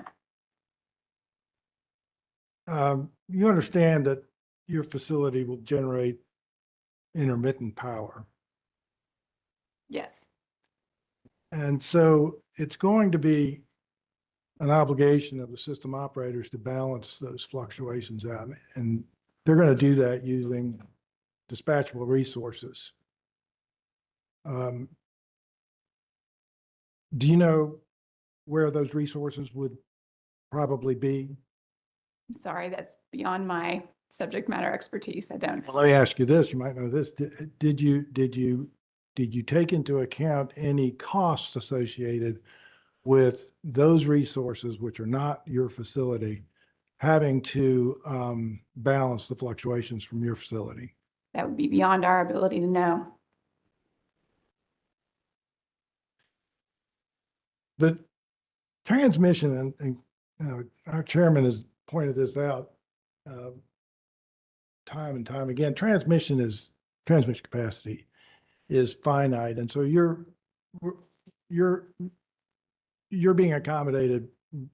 You understand that your facility will generate intermittent power. yes, And so it's going to be an obligation of the system operators to balance those fluctuations out. And they're going to do that using dispatchable resources. Do you know where those resources would probably be? I'm sorry, that's beyond my subject matter expertise. I don't. Well, let me ask you this, you might know this. Did you take into account any costs associated with those resources, which are not your facility, having to balance the fluctuations from your facility? That would be beyond our ability to know. The transmission, and our chairman has pointed this out time and time again, transmission capacity is finite. And so you're being accommodated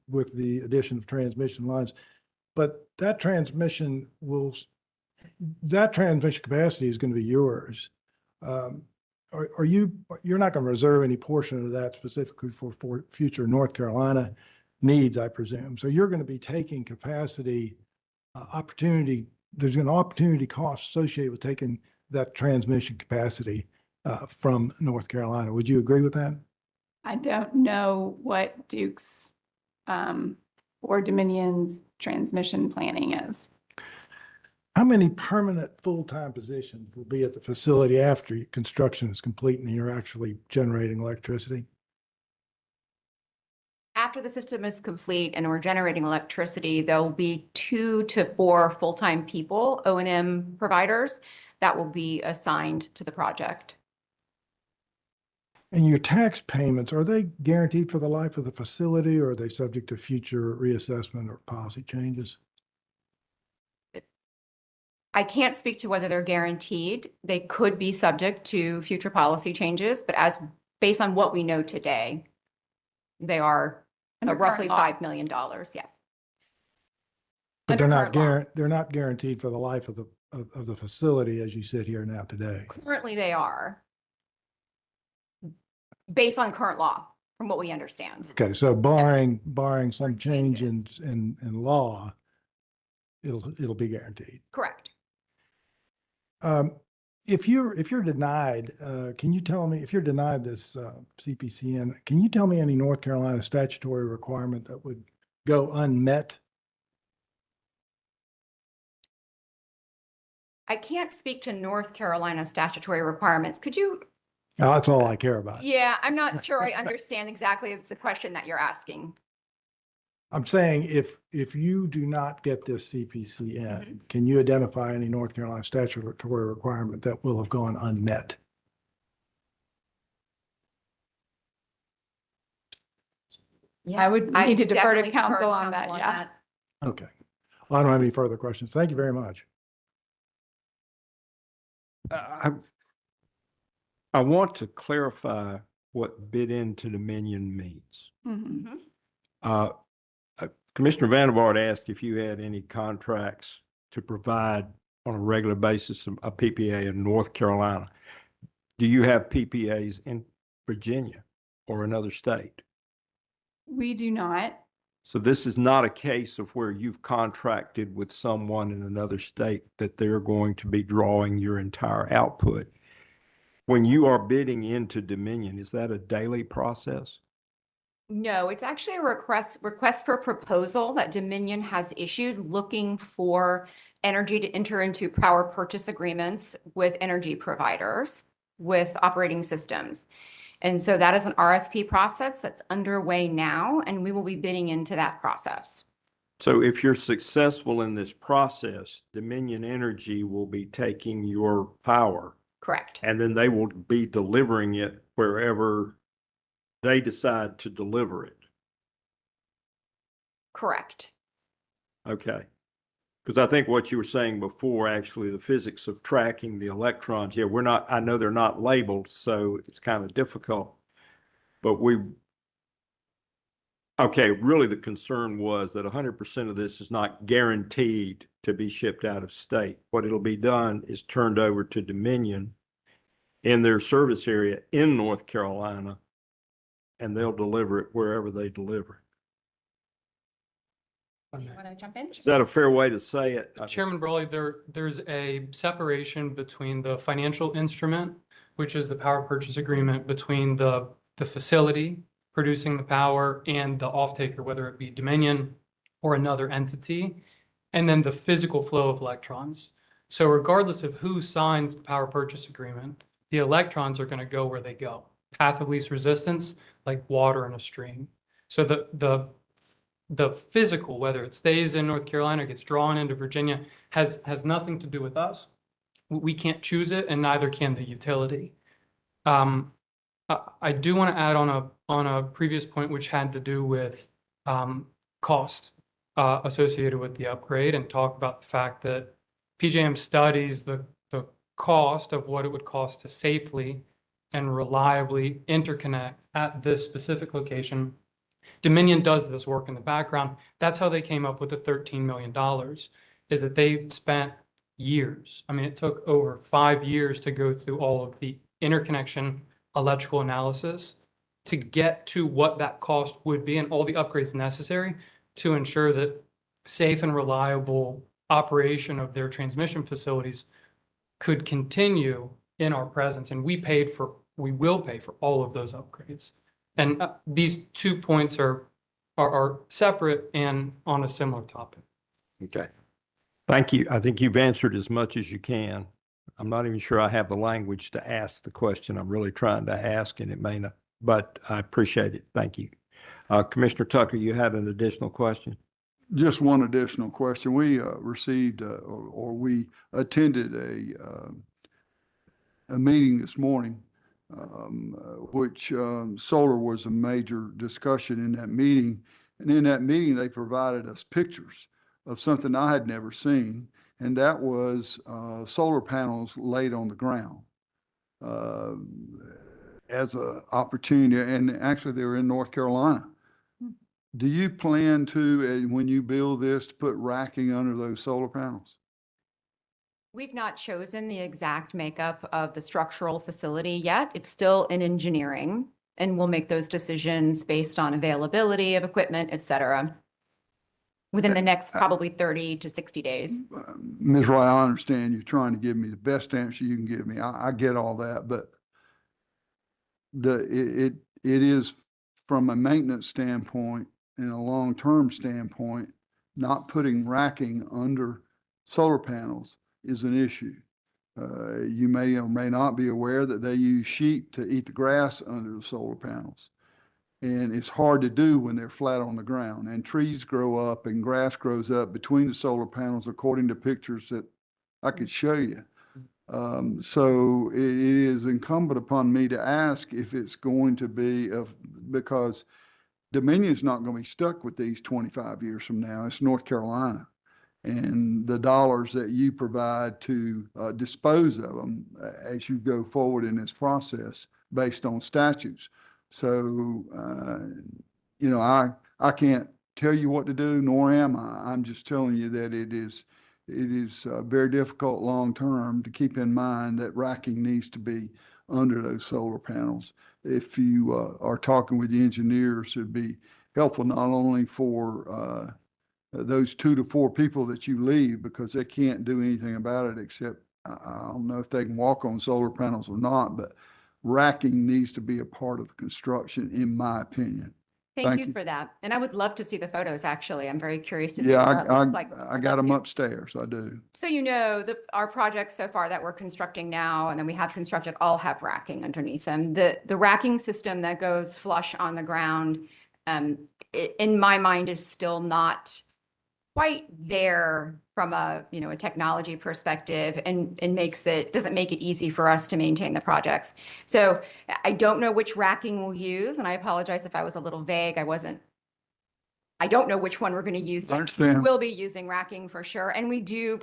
with the addition of transmission lines, but that transmission capacity is going to be yours. You're not going to reserve any portion of that specifically for future North Carolina needs, I presume. So you're going to be taking capacity opportunity. There's an opportunity cost associated with taking that transmission capacity from North Carolina. Would you agree with that? I don't know what Duke's or Dominion's transmission planning is. How many permanent full-time positions will be at the facility after construction is complete and you're actually generating electricity? After the system is complete and we're generating electricity, there will be 2 to 4 full-time people, O&M providers, that will be assigned to the project. And your tax payments, are they guaranteed for the life of the facility, or are they subject to future reassessment or policy changes? I can't speak to whether they're guaranteed. They could be subject to future policy changes, but based on what we know today, they are Under roughly current law. $5 million, yes. But Under current law. they're not guaranteed for the life of the facility as you sit here now today. Currently, they are. Based on current law, from what we understand. Okay, so barring some change Changes. in law, it'll be guaranteed. Correct. if you're denied, can you tell me, if you're denied this CPCN, can you tell me any North Carolina statutory requirement that would go unmet? I can't speak to North Carolina statutory requirements. Could you? Oh, that's all I care about. Yeah, I'm not sure I understand exactly the question that you're asking. I'm saying if you do not get this CPCN, can you identify any North Carolina statutory requirement that will have gone unmet? I would I need to defer to definitely council on that, yeah. Okay. Well, I don't have any further questions. Thank you very much. I want to clarify what bid into Dominion means. Mhm. Commissioner Vandervaart asked if you had any contracts to provide on a regular basis a PPA in North Carolina. Do you have PPAs in Virginia or another state? We do not. So this is not a case of where you've contracted with someone in another state that they're going to be drawing your entire output. When you are bidding into Dominion, is that a daily process? No, it's actually a request for proposal that Dominion has issued looking for energy to enter into power purchase agreements with energy providers with operating systems. And so that is an RFP process that's underway now, and we will be bidding into that process. So if you're successful in this process, Dominion Energy will be taking your power Correct. and then they will be delivering it wherever they decide to deliver it. Correct. Okay. Because I think what you were saying before, actually, the physics of tracking the electrons, yeah, I know they're not labeled, so it's kind of difficult. But okay, really the concern was that 100% of this is not guaranteed to be shipped out of state. What it'll be done is turned over to Dominion in their service area in North Carolina, and they'll deliver it wherever they deliver. You want to jump in? Is that a fair way to say it? Chairman Brawley, there's a separation between the financial instrument, which is the power purchase agreement between the facility producing the power and the off-taker, whether it be Dominion or another entity, and then the physical flow of electrons. So regardless of who signs the power purchase agreement, the electrons are going to go where they go. Path of least resistance, like water in a stream. So the physical, whether it stays in North Carolina, gets drawn into Virginia, has nothing to do with us. We can't choose it, and neither can the utility. I do want to add on a previous point, which had to do with cost associated with the upgrade, and talk about the fact that PJM studies the cost of what it would cost to safely and reliably interconnect at this specific location. Dominion does this work in the background. That's how they came up with the $13 million, is that they spent years. I mean, it took over 5 years to go through all of the interconnection electrical analysis to get to what that cost would be and all the upgrades necessary to ensure that safe and reliable operation of their transmission facilities could continue in our presence. And we will pay for all of those upgrades. And these 2 points are separate and on a similar topic. Okay. Thank you. I think you've answered as much as you can. I'm not even sure I have the language to ask the question I'm really trying to ask, and it may not, but I appreciate it. Thank you. Commissioner Tucker, you had an additional question? Just one additional question. We received or we attended a meeting this morning, which solar was a major discussion in that meeting. And in that meeting, they provided us pictures of something I had never seen, and that was solar panels laid on the ground as an opportunity. And actually, they were in North Carolina. Do you plan to, when you build this, to put racking under those solar panels? We've not chosen the exact makeup of the structural facility yet. It's still in engineering, and we'll make those decisions based on availability of equipment, et cetera. within the next probably 30 to 60 days. Ms. Wright, I understand you're trying to give me the best answer you can give me. I get all that, but it is from a maintenance standpoint and a long-term standpoint, not putting racking under solar panels is an issue. You may or may not be aware that they use sheep to eat the grass under the solar panels. And it's hard to do when they're flat on the ground, and trees grow up and grass grows up between the solar panels, according to pictures that I could show you. So it is incumbent upon me to ask if it's going to be because Dominion's not going to be stuck with these 25 years from now. It's North Carolina. And the dollars that you provide to dispose of them as you go forward in this process based on statutes. So, I can't tell you what to do, nor am I. I'm just telling you that it is very difficult long-term to keep in mind that racking needs to be under those solar panels. If you are talking with the engineers, it'd be helpful not only for those 2 to 4 people that you leave, because they can't do anything about it except, I don't know if they can walk on solar panels or not, but racking needs to be a part of the construction, in my opinion. Thank you for that. And I would love to see the photos, actually. I'm very curious to see Yeah, what it looks like. I got them upstairs, I do. So our projects so far that we're constructing now, and then we have constructed, all have racking underneath them. The racking system that goes flush on the ground, in my mind, is still not quite there from a technology perspective, and doesn't make it easy for us to maintain the projects. So I don't know which racking we'll use, and I apologize if I was a little vague. I don't know which one we're going to use. I understand. We'll be using racking for sure. And we do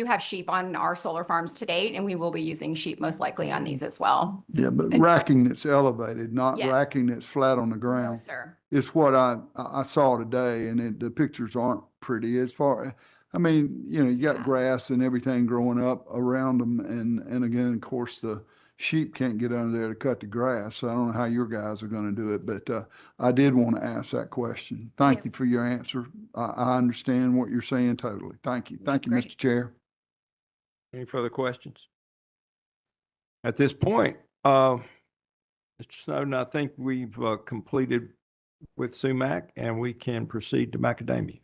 have sheep on our solar farms to date, and we will be using sheep most likely on these as well. Yeah, but racking that's elevated, not Yes. racking that's flat on the No, ground. sir. It's what I saw today, and the pictures aren't pretty as far. I mean, you got Yeah. grass and everything growing up around them, and again, of course, the sheep can't get under there to cut the grass. So I don't know how your guys are going to do it, but I did want to ask that question. Thank you for your answer. I understand what you're saying totally. Thank you. Thank you, Great. Mr. Chair. Any further questions? At this point, Mr. Snowden, I think we've completed with SUMAC, and we can proceed to Macadamia.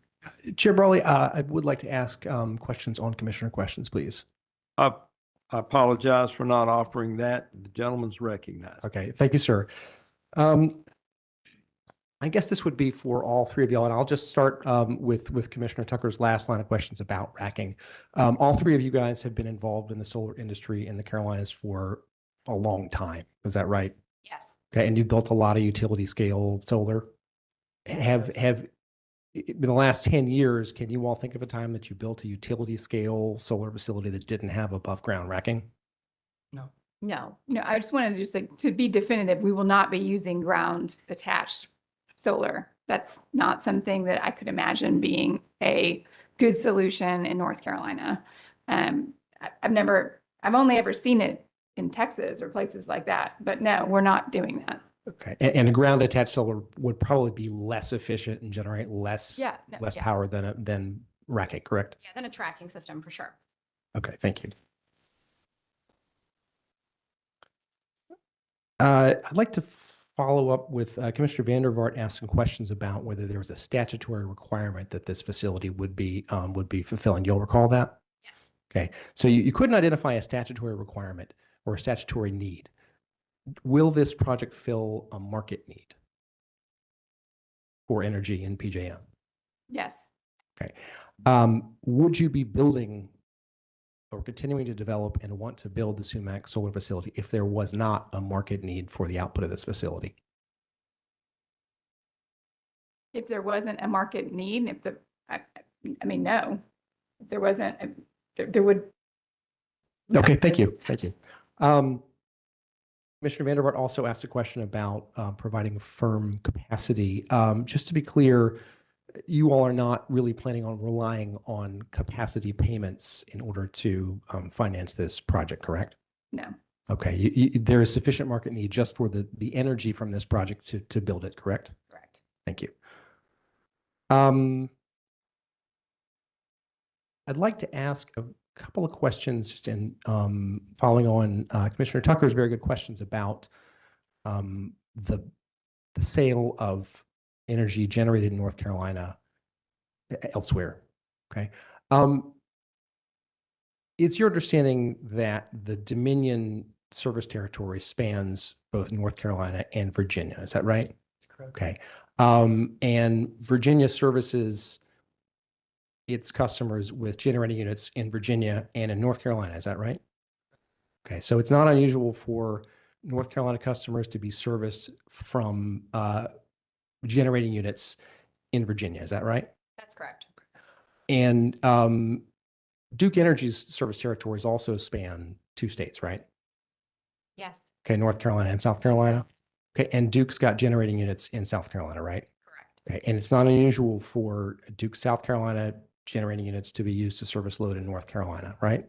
Chair Brawley, I would like to ask questions on commissioner questions, please. I apologize for not offering that. The gentleman's recognized. Okay, thank you, sir. I guess this would be for all 3 of y'all, and I'll just start with Commissioner Tucker's last line of questions about racking. All 3 of you guys have been involved in the solar industry in the Carolinas for a long time. Is that right? Yes. Okay, and you've built a lot of utility scale solar. Have in the last 10 years, can you all think of a time that you built a utility scale solar facility that didn't have above ground racking? No. No. I just wanted to just to be definitive, we will not be using ground attached solar. That's not something that I could imagine being a good solution in North Carolina. I've only ever seen it in Texas or places like that, but no, we're not doing that. Okay, and a ground attached solar would probably be less efficient and generate less power than racking, correct? Yeah, then a tracking system for sure. Okay, thank you. I'd like to follow up with Commissioner Vandervaart asked some questions about whether there was a statutory requirement that this facility would be fulfilling. You'll recall that? Yes. Okay, so you couldn't identify a statutory requirement or a statutory need. Will this project fill a market need for energy in PJM? Yes. Okay. Would you be building or continuing to develop and want to build the SUMAC solar facility if there was not a market need for the output of this facility? If there wasn't a market need, no. If there wasn't, there would. Okay, thank you. Thank you. Commissioner Vandervaart also asked a question about providing firm capacity. Just to be clear, you all are not really planning on relying on capacity payments in order to finance this project, correct? No. Okay, there is sufficient market need just for the energy from this project to build it, correct? Correct. Thank you. I'd like to ask a couple of questions just in following on Commissioner Tucker's very good questions about the sale of energy generated in North Carolina elsewhere. Okay. It's your understanding that the Dominion service territory spans both North Carolina and Virginia. Is that right? That's correct. Okay. And Virginia services its customers with generating units in Virginia and in North Carolina. Is that right? Okay. So it's not unusual for North Carolina customers to be serviced from generating units in Virginia. Is that right? That's correct. And Duke Energy's service territories also span 2 states, right? Yes, Okay, North Carolina and South Carolina. Okay, and Duke's got generating units in South Carolina, right? correct. Okay, and it's not unusual for Duke, South Carolina generating units to be used to service load in North Carolina, right?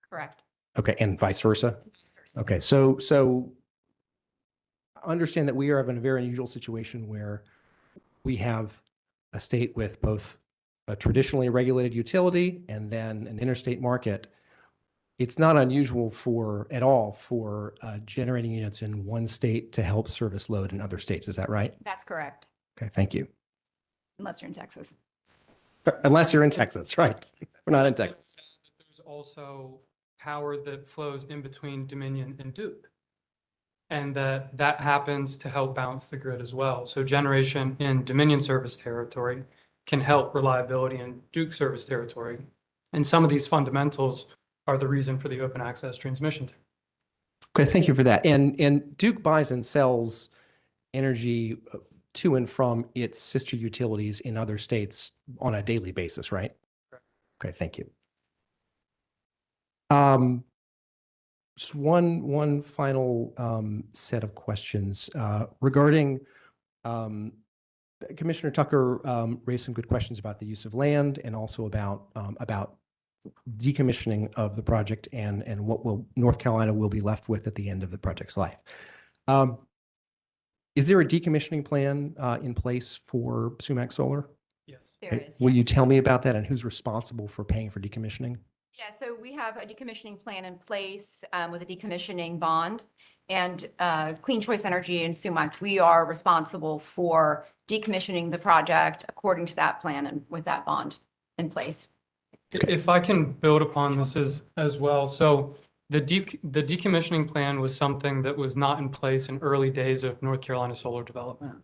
Correct. Okay, and vice versa. Okay, so understand that we are in a very unusual situation where we have a state with both a traditionally regulated utility and then an interstate market. It's not unusual at all for generating units in one state to help service load in other states. Is that right? That's correct. Okay, thank you. Unless you're in Texas. Unless you're in Texas, right? We're not in Texas. There's also power that flows in between Dominion and Duke. And that happens to help balance the grid as well. So generation in Dominion service territory can help reliability in Duke service territory. And some of these fundamentals are the reason for the open access transmission. Okay, thank you for that. And Duke buys and sells energy to and from its sister utilities in other states on a daily basis, right? Correct. Okay, thank you. Just one final set of questions regarding Commissioner Tucker raised some good questions about the use of land and also about decommissioning of the project and what North Carolina will be left with at the end of the project's life. Is there a decommissioning plan in place for SUMAC Solar? Yes. There is. Will you yes. tell me about that and who's responsible for paying for decommissioning? Yeah, so we have a decommissioning plan in place with a decommissioning bond. And Clean Choice Energy and SUMAC, we are responsible for decommissioning the project according to that plan and with that bond in place. If I can build upon this as well. So the decommissioning plan was something that was not in place in early days of North Carolina solar development.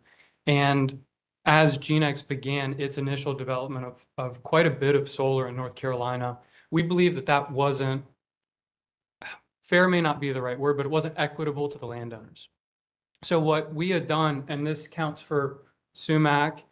And as GeneX began its initial development of quite a bit of solar in North Carolina, we believe that wasn't, fair may not be the right word, but it wasn't equitable to the landowners. So what we had done, and this counts for SUMAC,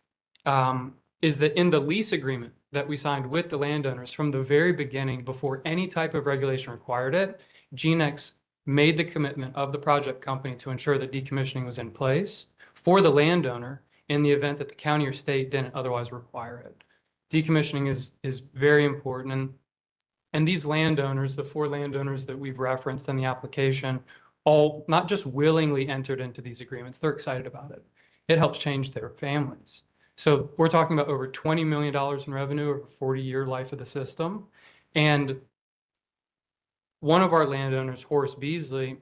is that in the lease agreement that we signed with the landowners from the very beginning, before any type of regulation required it, GeneX made the commitment of the project company to ensure that decommissioning was in place for the landowner in the event that the county or state didn't otherwise require it. Decommissioning is very important. And these landowners, the 4 landowners that we've referenced in the application, all not just willingly entered into these agreements, they're excited about it. It helps change their families. So we're talking about over $20 million in revenue over a 40-year life of the system. And one of our landowners, Horace Beasley,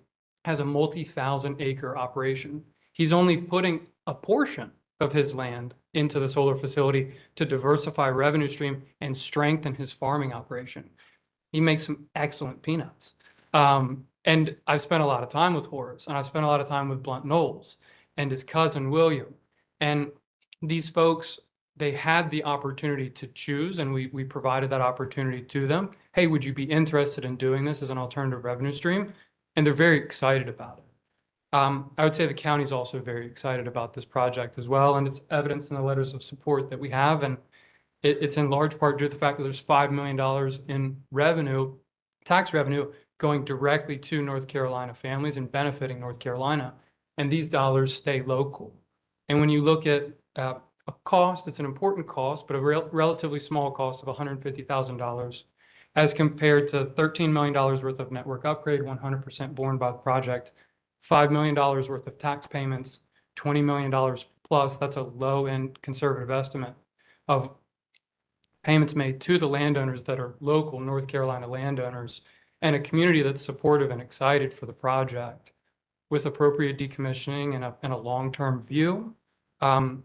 has a multi-thousand acre operation. He's only putting a portion of his land into the solar facility to diversify revenue stream and strengthen his farming operation. He makes some excellent peanuts. And I've spent a lot of time with Horace, and I've spent a lot of time with Blunt Knowles and his cousin William. And these folks, they had the opportunity to choose, and we provided that opportunity to them. Hey, would you be interested in doing this as an alternative revenue stream? And they're very excited about it. I would say the county's also very excited about this project as well, and it's evidenced in the letters of support that we have. And it's in large part due to the fact that there's $5 million in revenue, tax revenue, going directly to North Carolina families and benefiting North Carolina. And these dollars stay local. And when you look at a cost, it's an important cost, but a relatively small cost of $150,000 as compared to $13 million worth of network upgrade, 100% borne by the project, $5 million worth of tax payments, $20 million plus. That's a low end conservative estimate of payments made to the landowners that are local North Carolina landowners and a community that's supportive and excited for the project with appropriate decommissioning and a long-term view. I'm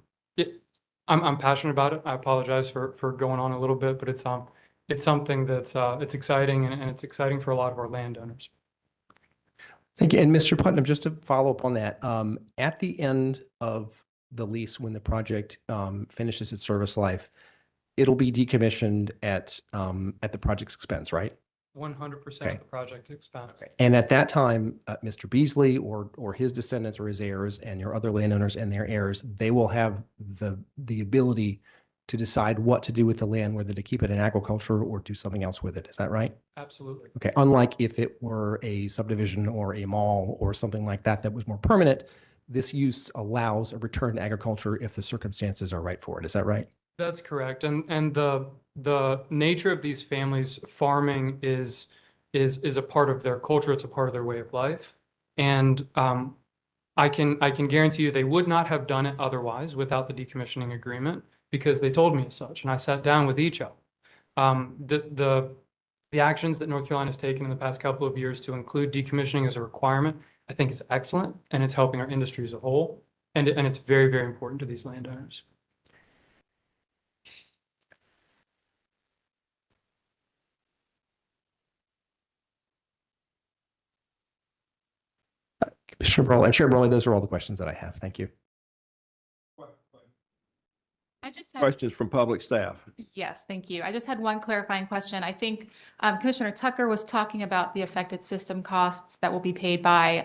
passionate about it. I apologize for going on a little bit, but it's something that's it's exciting and it's exciting for a lot of our landowners. Thank you. And Mr. Putnam, just to follow up on that, at the end of the lease, when the project finishes its service life, it'll be decommissioned at the project's expense, right? 100% Okay. of the project expense. And at that time, Mr. Beasley or his descendants or his heirs and your other landowners and their heirs, they will have the ability to decide what to do with the land, whether to keep it in agriculture or do something else with it. Is that right? Absolutely. Okay. Unlike if it were a subdivision or a mall or something like that was more permanent, this use allows a return to agriculture if the circumstances are right for it. Is that right? That's correct. And the nature of these families, farming is a part of their culture. It's a part of their way of life. And I can guarantee you they would not have done it otherwise without the decommissioning agreement, because they told me as such. And I sat down with each of them. The actions that North Carolina has taken in the past couple of years to include decommissioning as a requirement, I think is excellent, and it's helping our industry as a whole. And it's very, very important to these landowners. Chair Brawley, and Chair Brawley, those are all the questions that I have. Thank you. I just have, Questions from public staff? yes, thank you. I just had one clarifying question. I think Commissioner Tucker was talking about the affected system costs that will be paid by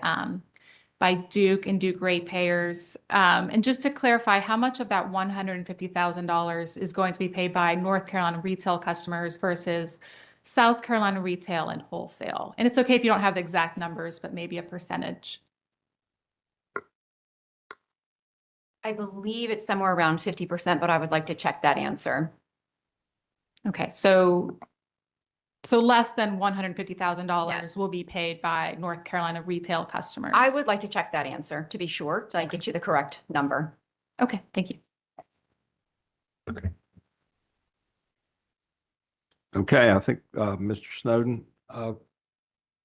Duke and Duke ratepayers. And just to clarify, how much of that $150,000 is going to be paid by North Carolina retail customers versus South Carolina retail and wholesale? And it's okay if you don't have the exact numbers, but maybe a percentage. I believe it's somewhere around 50%, but I would like to check that answer. Okay, so less than $150,000 Yes. will be paid by North Carolina retail customers. I would like to check that answer to be sure, that I get you the correct number. Okay, thank you. Okay, I think, Mr. Snowden,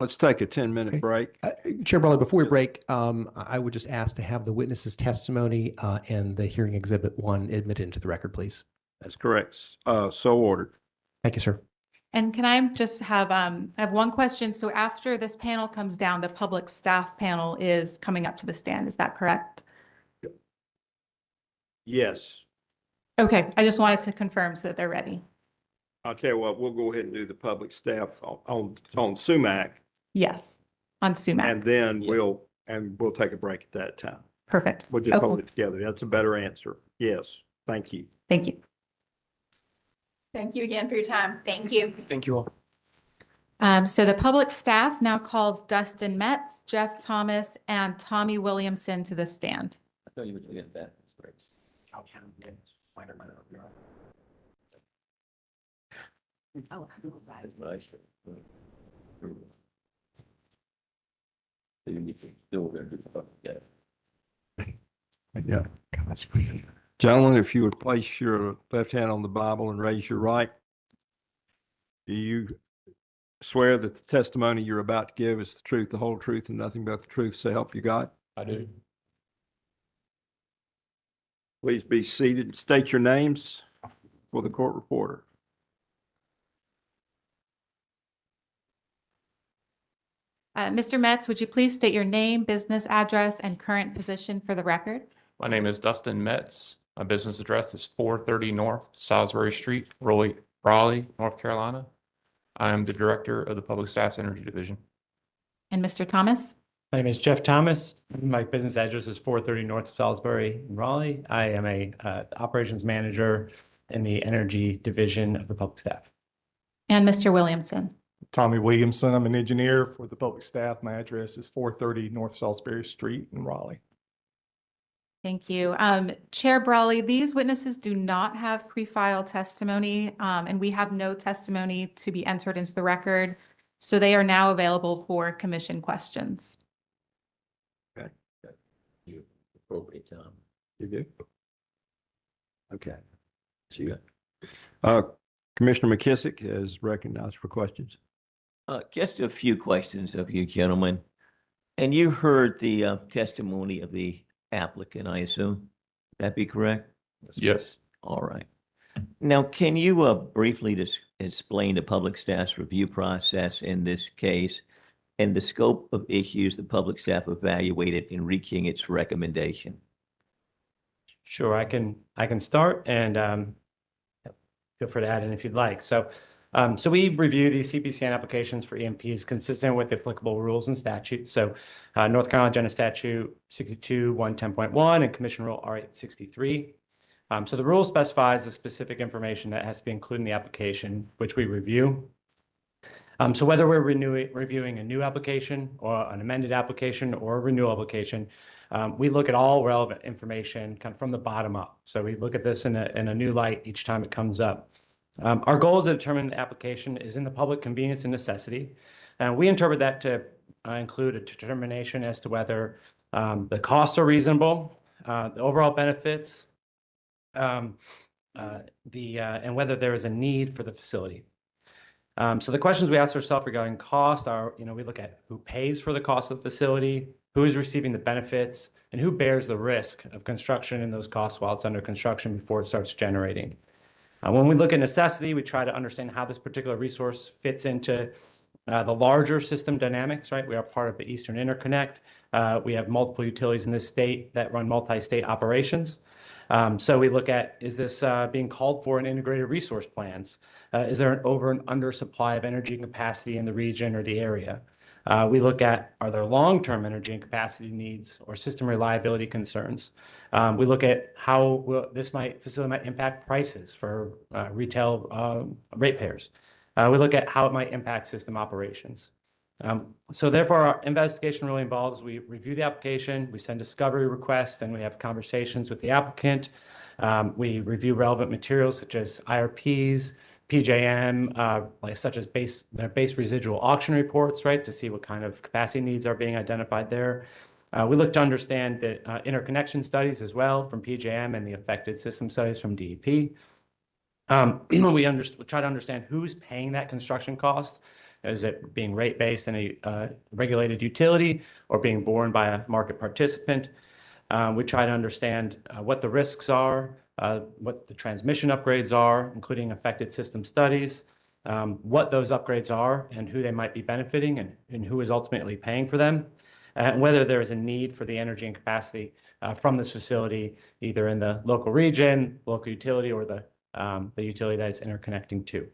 let's take a 10-minute Okay. break. Chair Brawley, before we break, I would just ask to have the witness's testimony and the hearing exhibit 1 admitted into the record, please. That's correct. So ordered. Thank you, sir. And can I just have, I have one question. So after this panel comes down, the public staff panel is coming up to the stand. Is that correct? Yes. Okay, I just wanted to confirm so that they're ready. I'll tell you what, we'll go ahead and do the public staff on SUMAC, Yes, on SUMAC. and then we'll take a break at that time. Perfect. We'll just Okay, hold it together. That's a better answer. Yes, thank you. thank you. Thank you again for your time. Thank you. Thank you all. So the public staff now calls Dustin Metz, Jeff Thomas, and Tommy Williamson to the stand. I thought you were doing that. Oh. That's what I said. So you need to still gonna do the public, yeah. Yeah. Gentlemen, if you would place your left hand on the Bible and raise your right. Do you swear that the testimony you're about to give is the truth, the whole truth, and nothing but the truth, so help you God? I do. Please be seated and state your names for the court reporter. Mr. Metz, would you please state your name, business address, and current position for the record? My name is Dustin Metz. My business address is 430 North Salisbury Street, Raleigh, North Carolina. I am the director of the Public Staff's Energy Division. And Mr. Thomas? My name is Jeff Thomas. My business address is 430 North Salisbury in Raleigh. I am a operations manager in the energy division of the public staff. And Mr. Williamson? Tommy Williamson. I'm an engineer for the public staff. My address is 430 North Salisbury Street in Raleigh. Thank you. Chair Brawley, these witnesses do not have pre-filed testimony, and we have no testimony to be entered into the record. So they are now available for commission questions. You appropriate time. You do? Okay. So you Commissioner McKissick is recognized for questions. Just a few questions of you gentlemen. And you heard the testimony of the applicant, I assume? That be correct? Yes. All right. Now, can you briefly explain the public staff's review process in this case and the scope of issues the public staff evaluated in reaching its recommendation? Sure, I can start and feel free to add in if you'd like. So we review these CPCN applications for EMPs consistent with applicable rules and statutes. So North Carolina General Statute 62-110.1 and Commission Rule R863. So the rule specifies the specific information that has to be included in the application, which we review. So whether we're reviewing a new application or an amended application or a renewal application, we look at all relevant information kind of from the bottom up. So we look at this in a new light each time it comes up. Our goal is to determine the application is in the public convenience and necessity. And we interpret that to include a determination as to whether the costs are reasonable, the overall benefits, and whether there is a need for the facility. So the questions we ask ourselves regarding cost are, we look at who pays for the cost of the facility, who is receiving the benefits, and who bears the risk of construction and those costs while it's under construction before it starts generating. When we look at necessity, we try to understand how this particular resource fits into the larger system dynamics, right? We are part of the Eastern Interconnect. We have multiple utilities in this state that run multi-state operations. So we look at, is this being called for in integrated resource plans? Is there an over and under supply of energy capacity in the region or the area? We look at, are there long-term energy and capacity needs or system reliability concerns? We look at how this facility might impact prices for retail ratepayers. We look at how it might impact system operations. So therefore, our investigation really involves, we review the application, we send discovery requests, and we have conversations with the applicant. We review relevant materials such as IRPs, PJM, such as their base residual auction reports, right, to see what kind of capacity needs are being identified there. We look to understand the interconnection studies as well from PJM and the affected system studies from DEP. We try to understand who's paying that construction cost. Is it being rate-based in a regulated utility or being borne by a market participant? We try to understand what the risks are, what the transmission upgrades are, including affected system studies, what those upgrades are and who they might be benefiting and who is ultimately paying for them, and whether there is a need for the energy and capacity from this facility, either in the local region, local utility, or the utility that it's interconnecting to.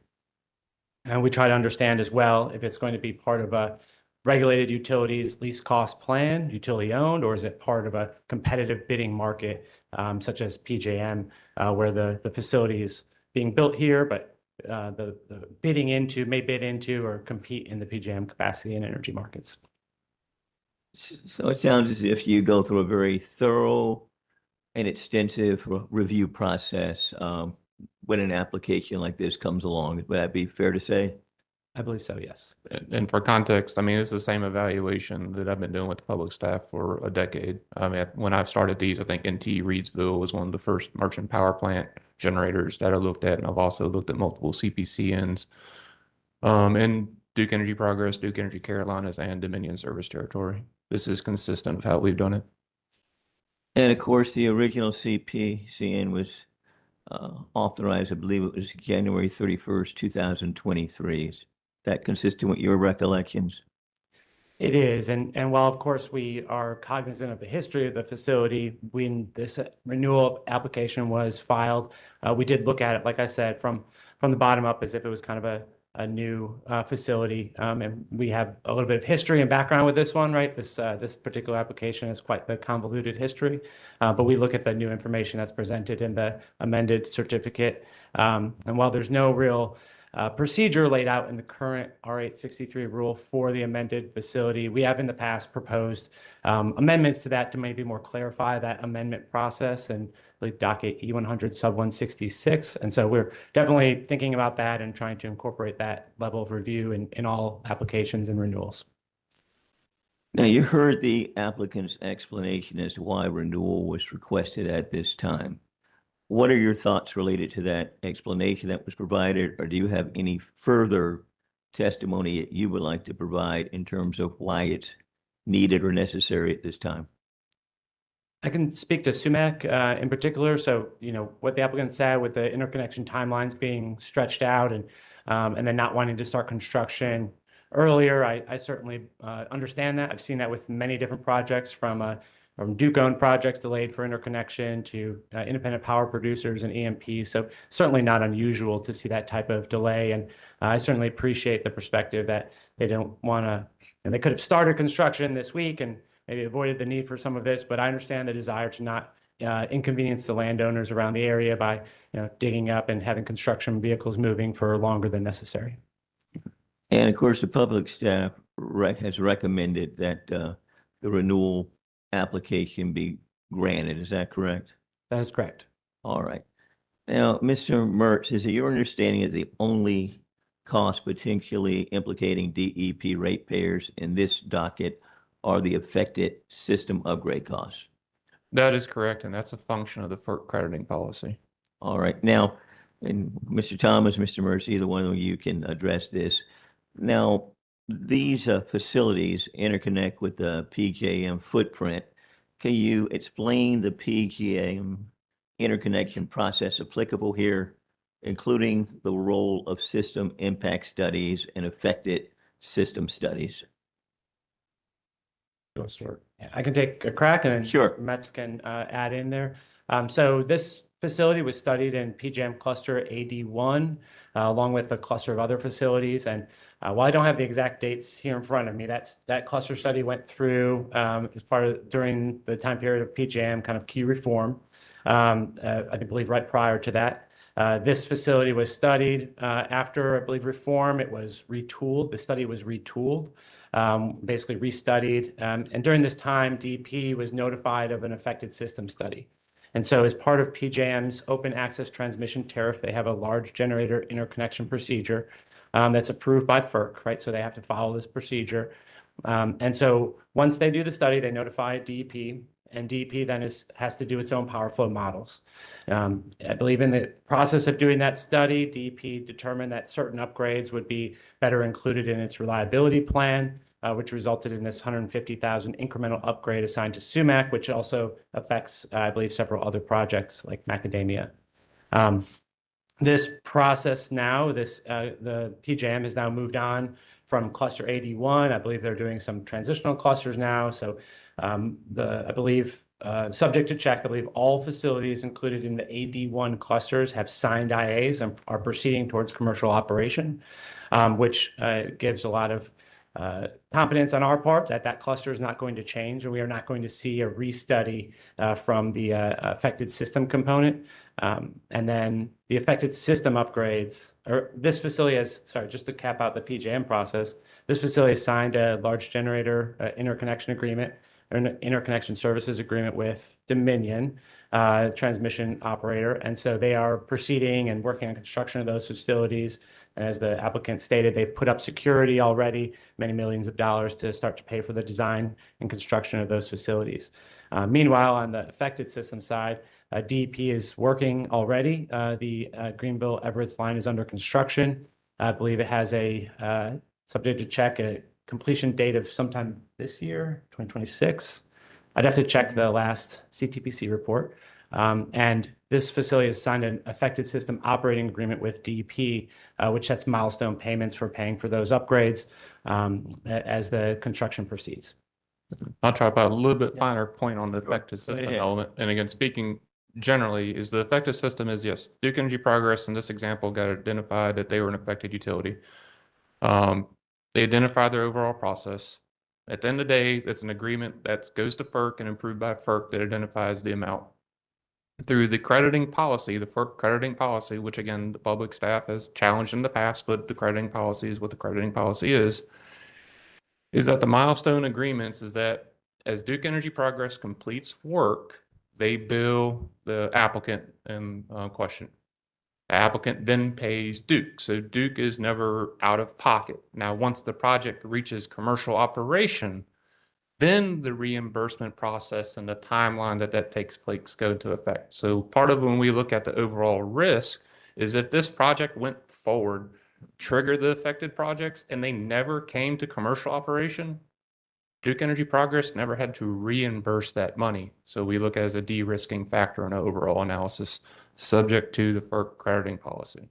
And we try to understand as well if it's going to be part of a regulated utilities least cost plan, utility owned, or is it part of a competitive bidding market, such as PJM, where the facility is being built here, but the may bid into or compete in the PJM capacity and energy markets. So it sounds as if you go through a very thorough and extensive review process when an application like this comes along. Would that be fair to say? I believe so, yes. And for context, I mean, it's the same evaluation that I've been doing with the public staff for a decade. I mean, when I've started these, I think NT Reedsville was one of the first merchant power plant generators that I looked at, and I've also looked at multiple CPCNs in Duke Energy Progress, Duke Energy Carolinas, and Dominion Service Territory. This is consistent with how we've done it. And of course, the original CPCN was authorized, I believe it was January 31st, 2023. Is that consistent with your recollections? It is. And while, of course, we are cognizant of the history of the facility, when this renewal application was filed, we did look at it, like I said, from the bottom up as if it was kind of a new facility. And we have a little bit of history and background with this one, right? This particular application has quite the convoluted history. But we look at the new information that's presented in the amended certificate. And while there's no real procedure laid out in the current R863 rule for the amended facility, we have in the past proposed amendments to that to maybe more clarify that amendment process, and like docket E100 sub 166. And so we're definitely thinking about that and trying to incorporate that level of review in all applications and renewals. Now, you heard the applicant's explanation as to why renewal was requested at this time. what are your thoughts related to that explanation that was provided, or do you have any further testimony that you would like to provide in terms of why it's needed or necessary at this time? I can speak to SUMAC in particular. So, what the applicant said with the interconnection timelines being stretched out and then not wanting to start construction earlier, I certainly understand that. I've seen that with many different projects from Duke-owned projects delayed for interconnection to independent power producers and EMP. So certainly not unusual to see that type of delay. And I certainly appreciate the perspective that they don't want to, and they could have started construction this week and maybe avoided the need for some of this, but I understand the desire to not inconvenience the landowners around the area by digging up and having construction vehicles moving for longer than necessary. And of course, the public staff has recommended that the renewal application be granted. Is that correct? That is correct. All right. Now, Mr. Mertz, is it your understanding that the only cost potentially implicating DEP ratepayers in this docket are the affected system upgrade costs? That is correct, and that's a function of the FERC crediting policy. All right. Now, and Mr. Thomas, Mr. Mertz, either one of you can address this. Now, these facilities interconnect with the PJM footprint. Can you explain the PJM interconnection process applicable here, including the role of system impact studies and affected system studies? Go start. I can take a crack and then Sure. Metz can add in there. So this facility was studied in PJM cluster AD1, along with a cluster of other facilities. And while I don't have the exact dates here in front of me, that cluster study went through as part of during the time period of PJM kind of key reform. I believe right prior to that. This facility was studied after, I believe, reform. It was retooled. The study was retooled, basically restudied. And during this time, DEP was notified of an affected system study. And so as part of PJM's open access transmission tariff, they have a large generator interconnection procedure that's approved by FERC, right? So they have to follow this procedure. And so once they do the study, they notify DEP, and DEP then has to do its own power flow models. I believe in the process of doing that study, DEP determined that certain upgrades would be better included in its reliability plan, which resulted in this 150,000 incremental upgrade assigned to SUMAC, which also affects, I believe, several other projects like Macadamia. This process now, the PJM has now moved on from cluster AD1. I believe they're doing some transitional clusters now. So I believe, subject to check, I believe all facilities included in the AD1 clusters have signed IAs and are proceeding towards commercial operation, which gives a lot of confidence on our part that that cluster is not going to change, and we are not going to see a restudy from the affected system component. And then the affected system upgrades, or this facility has, sorry, just to cap out the PJM process, this facility has signed a large generator interconnection agreement, or an interconnection services agreement with Dominion, transmission operator. And so they are proceeding and working on construction of those facilities. And as the applicant stated, they've put up security already, many millions of dollars to start to pay for the design and construction of those facilities. Meanwhile, on the affected system side, DEP is working already. The Greenville-Everett line is under construction. I believe it has a, subject to check, a completion date of sometime this year, 2026. I'd have to check the last CTPC report. And this facility has signed an affected system operating agreement with DEP, which sets milestone payments for paying for those upgrades as the construction proceeds. I'll try to put a little bit finer point on the affected system ahead. element. And again, speaking generally, is the affected system is, yes, Duke Energy Progress in this example got identified that they were an affected utility. They identified their overall process. At the end of the day, that's an agreement that goes to FERC and approved by FERC that identifies the amount. Through the crediting policy, the FERC crediting policy, which again, the public staff has challenged in the past, but the crediting policy is what the crediting policy is that the milestone agreements is that as Duke Energy Progress completes work, they bill the applicant in question. The applicant then pays Duke. So Duke is never out of pocket. Now, once the project reaches commercial operation, then the reimbursement process and the timeline that takes place go into effect. So part of when we look at the overall risk is if this project went forward, triggered the affected projects, and they never came to commercial operation, Duke Energy Progress never had to reimburse that money. So we look as a de-risking factor in our overall analysis, subject to the FERC crediting policy.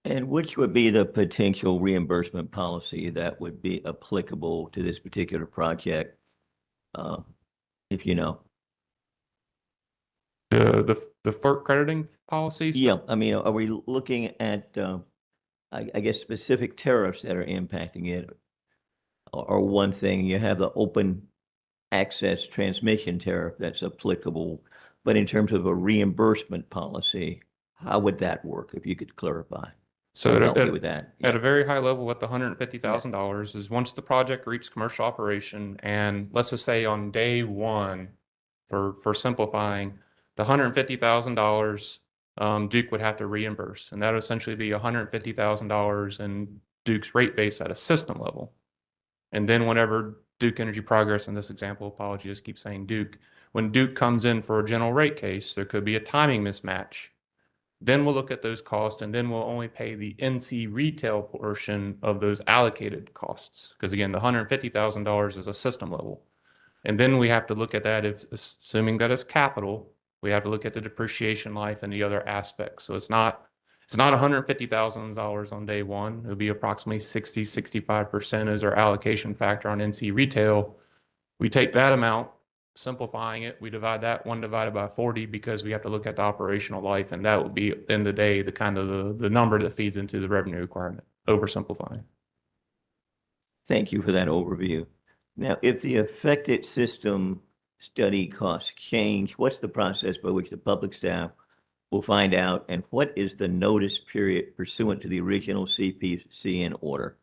And which would be the potential reimbursement policy that would be applicable to this particular project, if you know? The FERC crediting policies? Yeah, I mean, are we looking at, I guess, specific tariffs that are impacting it? Or one thing, you have the open access transmission tariff that's applicable, but in terms of a reimbursement policy, how would that work, if you could clarify? So Help me with that. at a very high level, what the $150,000 is, once the project reaches commercial operation, and let's just say on day one, for simplifying, the $150,000 Duke would have to reimburse, and that would essentially be $150,000 in Duke's rate base at a system level. And then whenever Duke Energy Progress, in this example, apologies, keep saying Duke, when Duke comes in for a general rate case, there could be a timing mismatch. Then we'll look at those costs, and then we'll only pay the NC retail portion of those allocated costs. Because again, the $150,000 is a system level. And then we have to look at that, if assuming that it's capital, we have to look at the depreciation life and the other aspects. So it's not $150,000 on day one. It'll be approximately 65% as our allocation factor on NC retail. We take that amount, simplifying it, we divide that 1 divided by 40 because we have to look at the operational life, and that would be in the day the kind of the number that feeds into the revenue requirement, oversimplifying. Thank you for that overview. Now, if the affected system study costs change, what's the process by which the public staff will find out, and what is the notice period pursuant to the original CPCN order?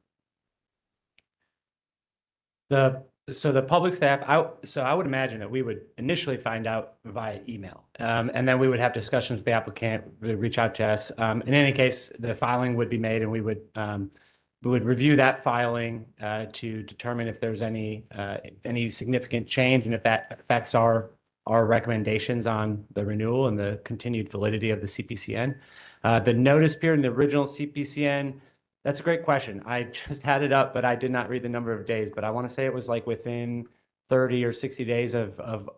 So the public staff, I would imagine that we would initially find out via email. And then we would have discussions with the applicant, reach out to us. In any case, the filing would be made, and we would review that filing to determine if there's any significant change and if that affects our recommendations on the renewal and the continued validity of the CPCN. The notice period in the original CPCN, that's a great question. I just had it up, but I did not read the number of days. But I want to say it was like within 30 or 60 days of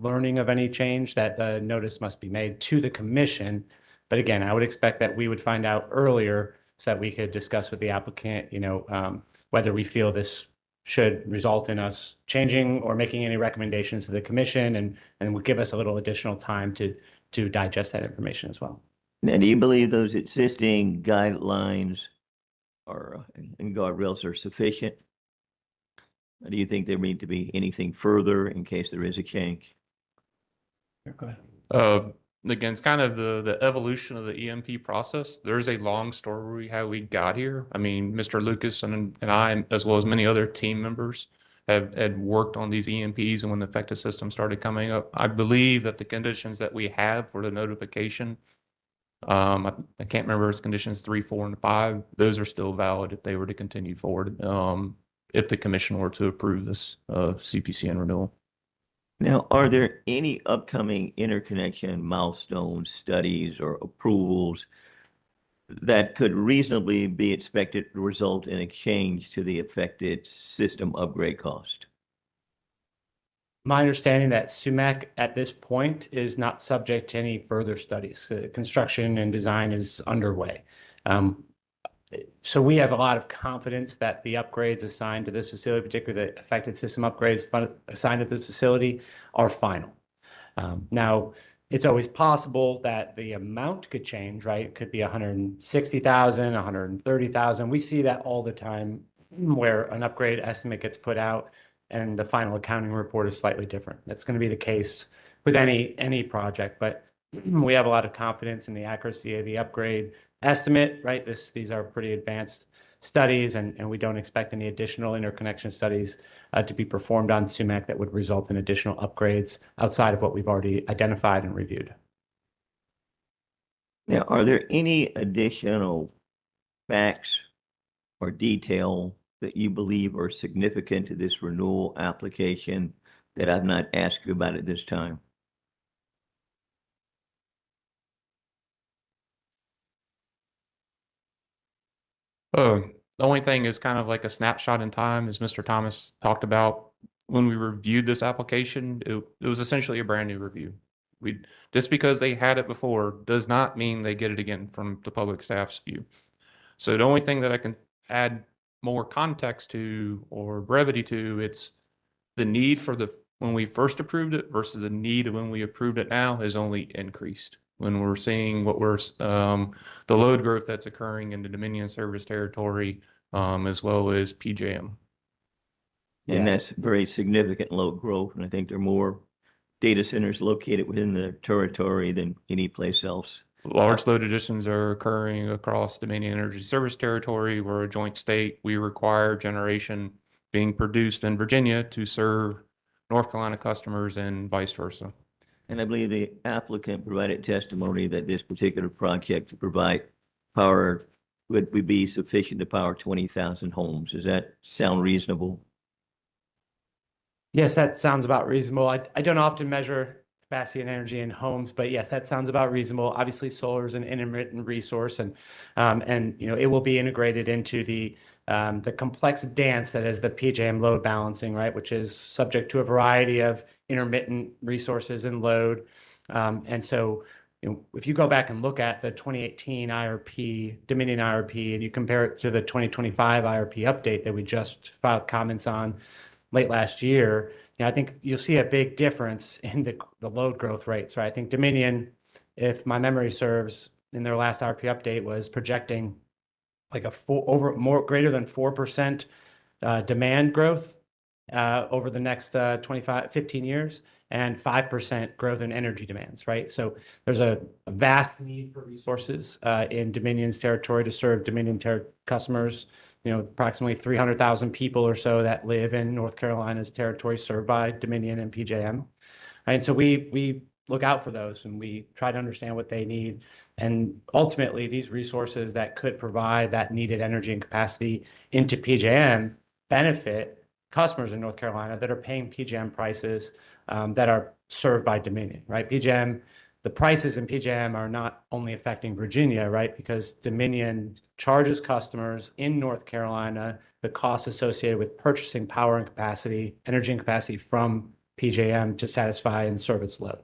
learning of any change that the notice must be made to the commission. But again, I would expect that we would find out earlier so that we could discuss with the applicant, whether we feel this should result in us changing or making any recommendations to the commission, and would give us a little additional time to digest that information as well. Now, do you believe those existing guidelines and guardrails are sufficient? Or do you think there need to be anything further in case there is a change? Go ahead. Again, it's kind of the evolution of the EMP process. There's a long story how we got here. I mean, Mr. Lucas and I, as well as many other team members, had worked on these EMPs, and when the affected system started coming up, I believe that the conditions that we have for the notification, I can't remember, it's conditions 3, 4, and 5. Those are still valid if they were to continue forward, if the commission were to approve this CPCN renewal. Now, are there any upcoming interconnection milestone studies or approvals that could reasonably be expected to result in a change to the affected system upgrade cost? My understanding that SUMAC at this point is not subject to any further studies. Construction and design is underway. So we have a lot of confidence that the upgrades assigned to this facility, particularly the affected system upgrades assigned to this facility, are final. Now, it's always possible that the amount could change, right? It could be 160,000, 130,000. We see that all the time where an upgrade estimate gets put out and the final accounting report is slightly different. That's going to be the case with any project, but we have a lot of confidence in the accuracy of the upgrade estimate, right? These are pretty advanced studies, and we don't expect any additional interconnection studies to be performed on SUMAC that would result in additional upgrades outside of what we've already identified and reviewed. Now, are there any additional facts or detail that you believe are significant to this renewal application that I've not asked you about at this time? The only thing is kind of like a snapshot in time, as Mr. Thomas talked about. When we reviewed this application, it was essentially a brand new review. Just because they had it before does not mean they get it again from the public staff's view. So the only thing that I can add more context to or brevity to, it's the need for when we first approved it versus the need of when we approved it now has only increased. When we're seeing the load growth that's occurring in the Dominion service territory, as well as PJM. And that's very significant load growth. And I think there are more data centers located within the territory than any place else. Large load additions are occurring across Dominion Energy Service Territory. We're a joint state. We require generation being produced in Virginia to serve North Carolina customers and vice versa. And I believe the applicant provided testimony that this particular project to provide power would be sufficient to power 20,000 homes. Does that sound reasonable? Yes, that sounds about reasonable. I don't often measure capacity and energy in homes, but yes, that sounds about reasonable. Obviously, solar is an intermittent resource, and it will be integrated into the complex dance that is the PJM load balancing, right, which is subject to a variety of intermittent resources and load. And so, if you go back and look at the 2018 IRP, Dominion IRP, and you compare it to the 2025 IRP update that we just filed comments on late last year, I think you'll see a big difference in the load growth rates, right? I think Dominion, if my memory serves, in their last IRP update was projecting like greater than 4% demand growth over the next 15 years, and 5% growth in energy demands, right? So there's a vast need for resources in Dominion's territory to serve Dominion customers. Approximately 300,000 people or so that live in North Carolina's territory served by Dominion and PJM. And so we look out for those and we try to understand what they need. And ultimately, these resources that could provide that needed energy and capacity into PJM benefit customers in North Carolina that are paying PJM prices that are served by Dominion, right? The prices in PJM are not only affecting Virginia, right? Because Dominion charges customers in North Carolina the costs associated with purchasing power and capacity, energy and capacity from PJM to satisfy and serve its load.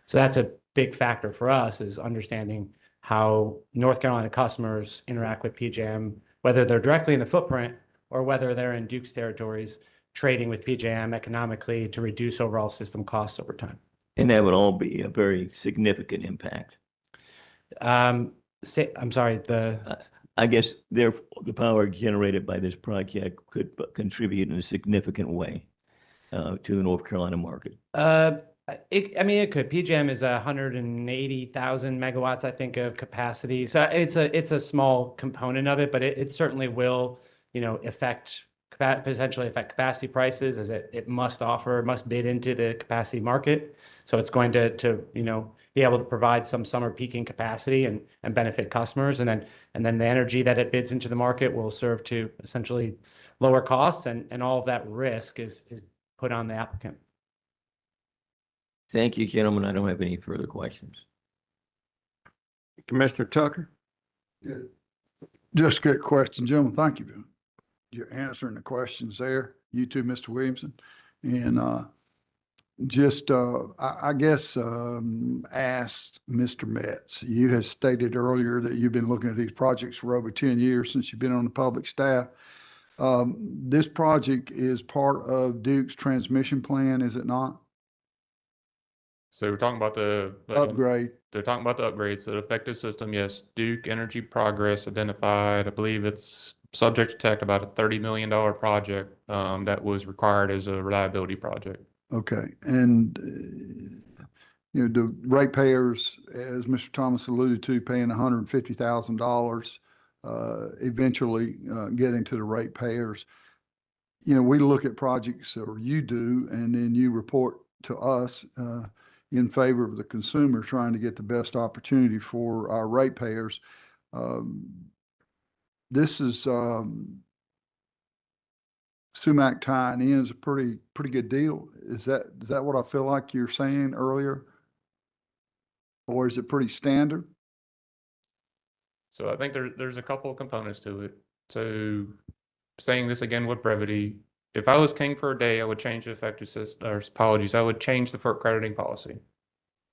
So that's a big factor for us, is understanding how North Carolina customers interact with PJM, whether they're directly in the footprint or whether they're in Duke's territories trading with PJM economically to reduce overall system costs over time. And that would all be a very significant impact. I'm sorry, I guess the power generated by this project could contribute in a significant way to the North Carolina market. It could. PJM is 180,000 megawatts, I think, of capacity. So it's a small component of it, but it certainly will, potentially affect capacity prices, as it must bid into the capacity market. So it's going to be able to provide some summer peaking capacity and benefit customers. And then the energy that it bids into the market will serve to essentially lower costs, and all of that risk is put on the applicant. Thank you, gentlemen. I don't have any further questions. Commissioner Tucker? Just a good question, gentlemen. Thank you. You're answering the questions there. You too, Mr. Williamson. And I guess asked Mr. Metz, you had stated earlier that you've been looking at these projects for over 10 years since you've been on the public staff. This project is part of Duke's transmission plan, is it not? So we're talking about the Upgrade. They're talking about the upgrades. So the effective system, yes, Duke Energy Progress identified, I believe it's subject to tech, about a $30 million project that was required as a reliability project. Okay. And, the ratepayers, as Mr. Thomas alluded to, paying $150,000 eventually getting to the ratepayers. We look at projects, or you do, and then you report to us in favor of the consumer, trying to get the best opportunity for our ratepayers. This is SUMAC tying in is a pretty good deal. Is that what I feel like you're saying earlier? Or is it pretty standard? So I think there's a couple of components to it. So saying this again with brevity, if I was king for a day, I would change the effective system, or apologies, I would change the FERC crediting policy.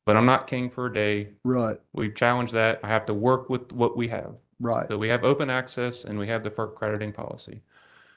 But I'm not king for a day. Right, We've challenged that. I have to work with what we have. right. So we have open access and we have the FERC crediting policy.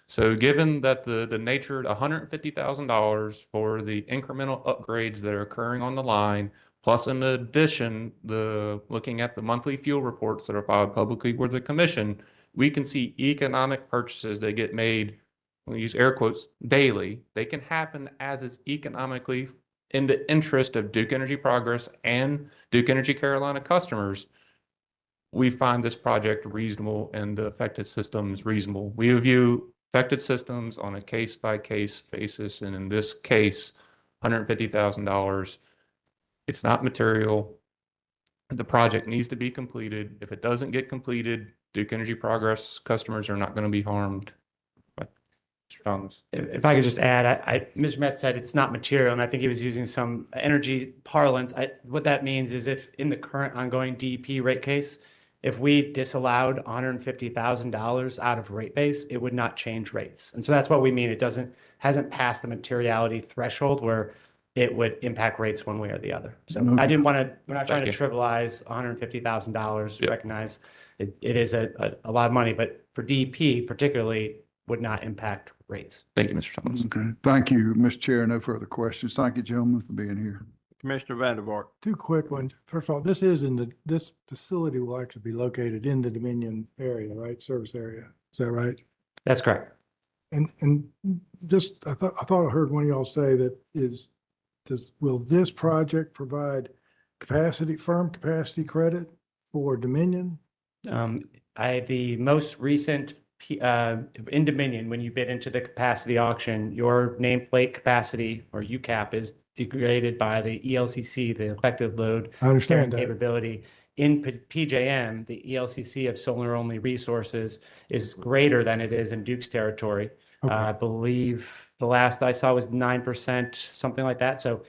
So given that the nature, $150,000 for the incremental upgrades that are occurring on the line, plus in addition, looking at the monthly fuel reports that are filed publicly with the commission, we can see economic purchases that get made, we use air quotes, daily. They can happen as is economically in the interest of Duke Energy Progress and Duke Energy Carolina customers. We find this project reasonable and the affected systems reasonable. We review affected systems on a case-by-case basis, and in this case, $150,000. It's not material. The project needs to be completed. If it doesn't get completed, Duke Energy Progress customers are not going to be harmed. Mr. Thomas. If I could just add, Mr. Metz said it's not material, and I think he was using some energy parlance. What that means is if in the current ongoing DEP rate case, if we disallowed $150,000 out of rate base, it would not change rates. And so that's what we mean. It hasn't passed the materiality threshold where it would impact rates one way or the other. So Okay. we're not trying to trivialize $150,000, Yep. recognize it is a lot of money, but for DEP particularly would not impact rates. Thank you, Mr. Thomas. Okay. Thank you, Mr. Chair. No further questions. Thank you, gentlemen, for being here. Commissioner Vandermark. Two quick ones. First of all, this facility will actually be located in the Dominion area, right? Service area. Is that right? That's correct. And just, I thought I heard one of y'all say that will this project provide firm capacity credit for Dominion? The most recent in Dominion, when you bid into the capacity auction, your nameplate capacity or UCAP is degraded by the ELCC, the effective load I understand carrying that. capability. In PJM, the ELCC of solar only resources is greater than it is in Duke's territory. Okay. I believe the last I saw was 9%, something like that. So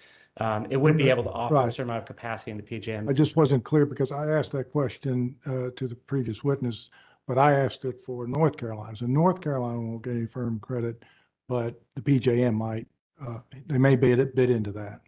it would be able to offer a Right. certain amount of capacity in the PJM. I just wasn't clear because I asked that question to the previous witness, but I asked it for North Carolina. So North Carolina won't get any firm credit, but the PJM might. They may bid into that.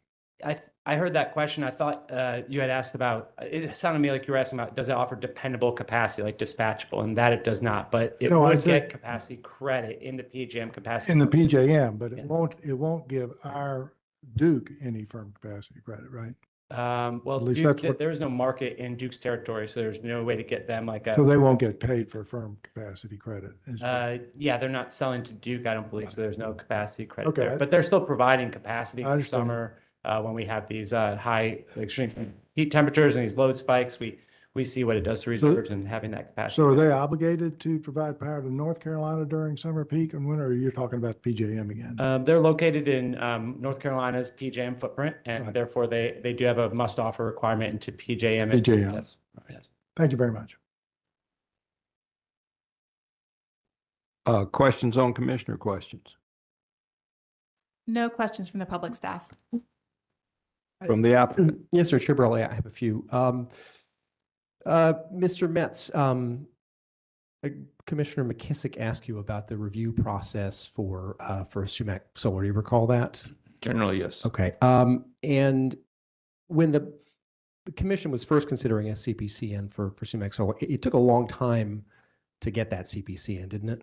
I heard that question. I thought you had asked about, it sounded to me like you were asking about, does it offer dependable capacity, like dispatchable? And that it does not, but it No, I would said- get capacity credit in the PJM capacity. In the PJM, but Yeah. it won't give our Duke any firm capacity credit, right? Well, At least Duke, that's what- there's no market in Duke's territory, so there's no way to get them like So a, they won't get paid for firm capacity credit. yeah, they're not selling to Duke, I don't believe, so there's no capacity credit Okay. there. But they're still providing capacity I for understand. summer, when we have these high extreme heat temperatures and these load spikes, we see what it does to reserves and having that capacity. So are they obligated to provide power to North Carolina during summer peak and winter, or you're talking about PJM again? They're located in North Carolina's PJM footprint, and Right. therefore they do have a must-offer requirement into PJM. and- PJM. Yes, yes. Thank you very much. Questions on commissioner questions No questions from the public staff. from the applicant? Yes, sir. Chair Brawley, I have a few. Mr. Metz, Commissioner McKissick asked you about the review process for SUMAC Solar. Do you recall that? Generally, yes. Okay. And when the commission was first considering a CPCN for SUMAC Solar, it took a long time to get that CPCN, didn't it?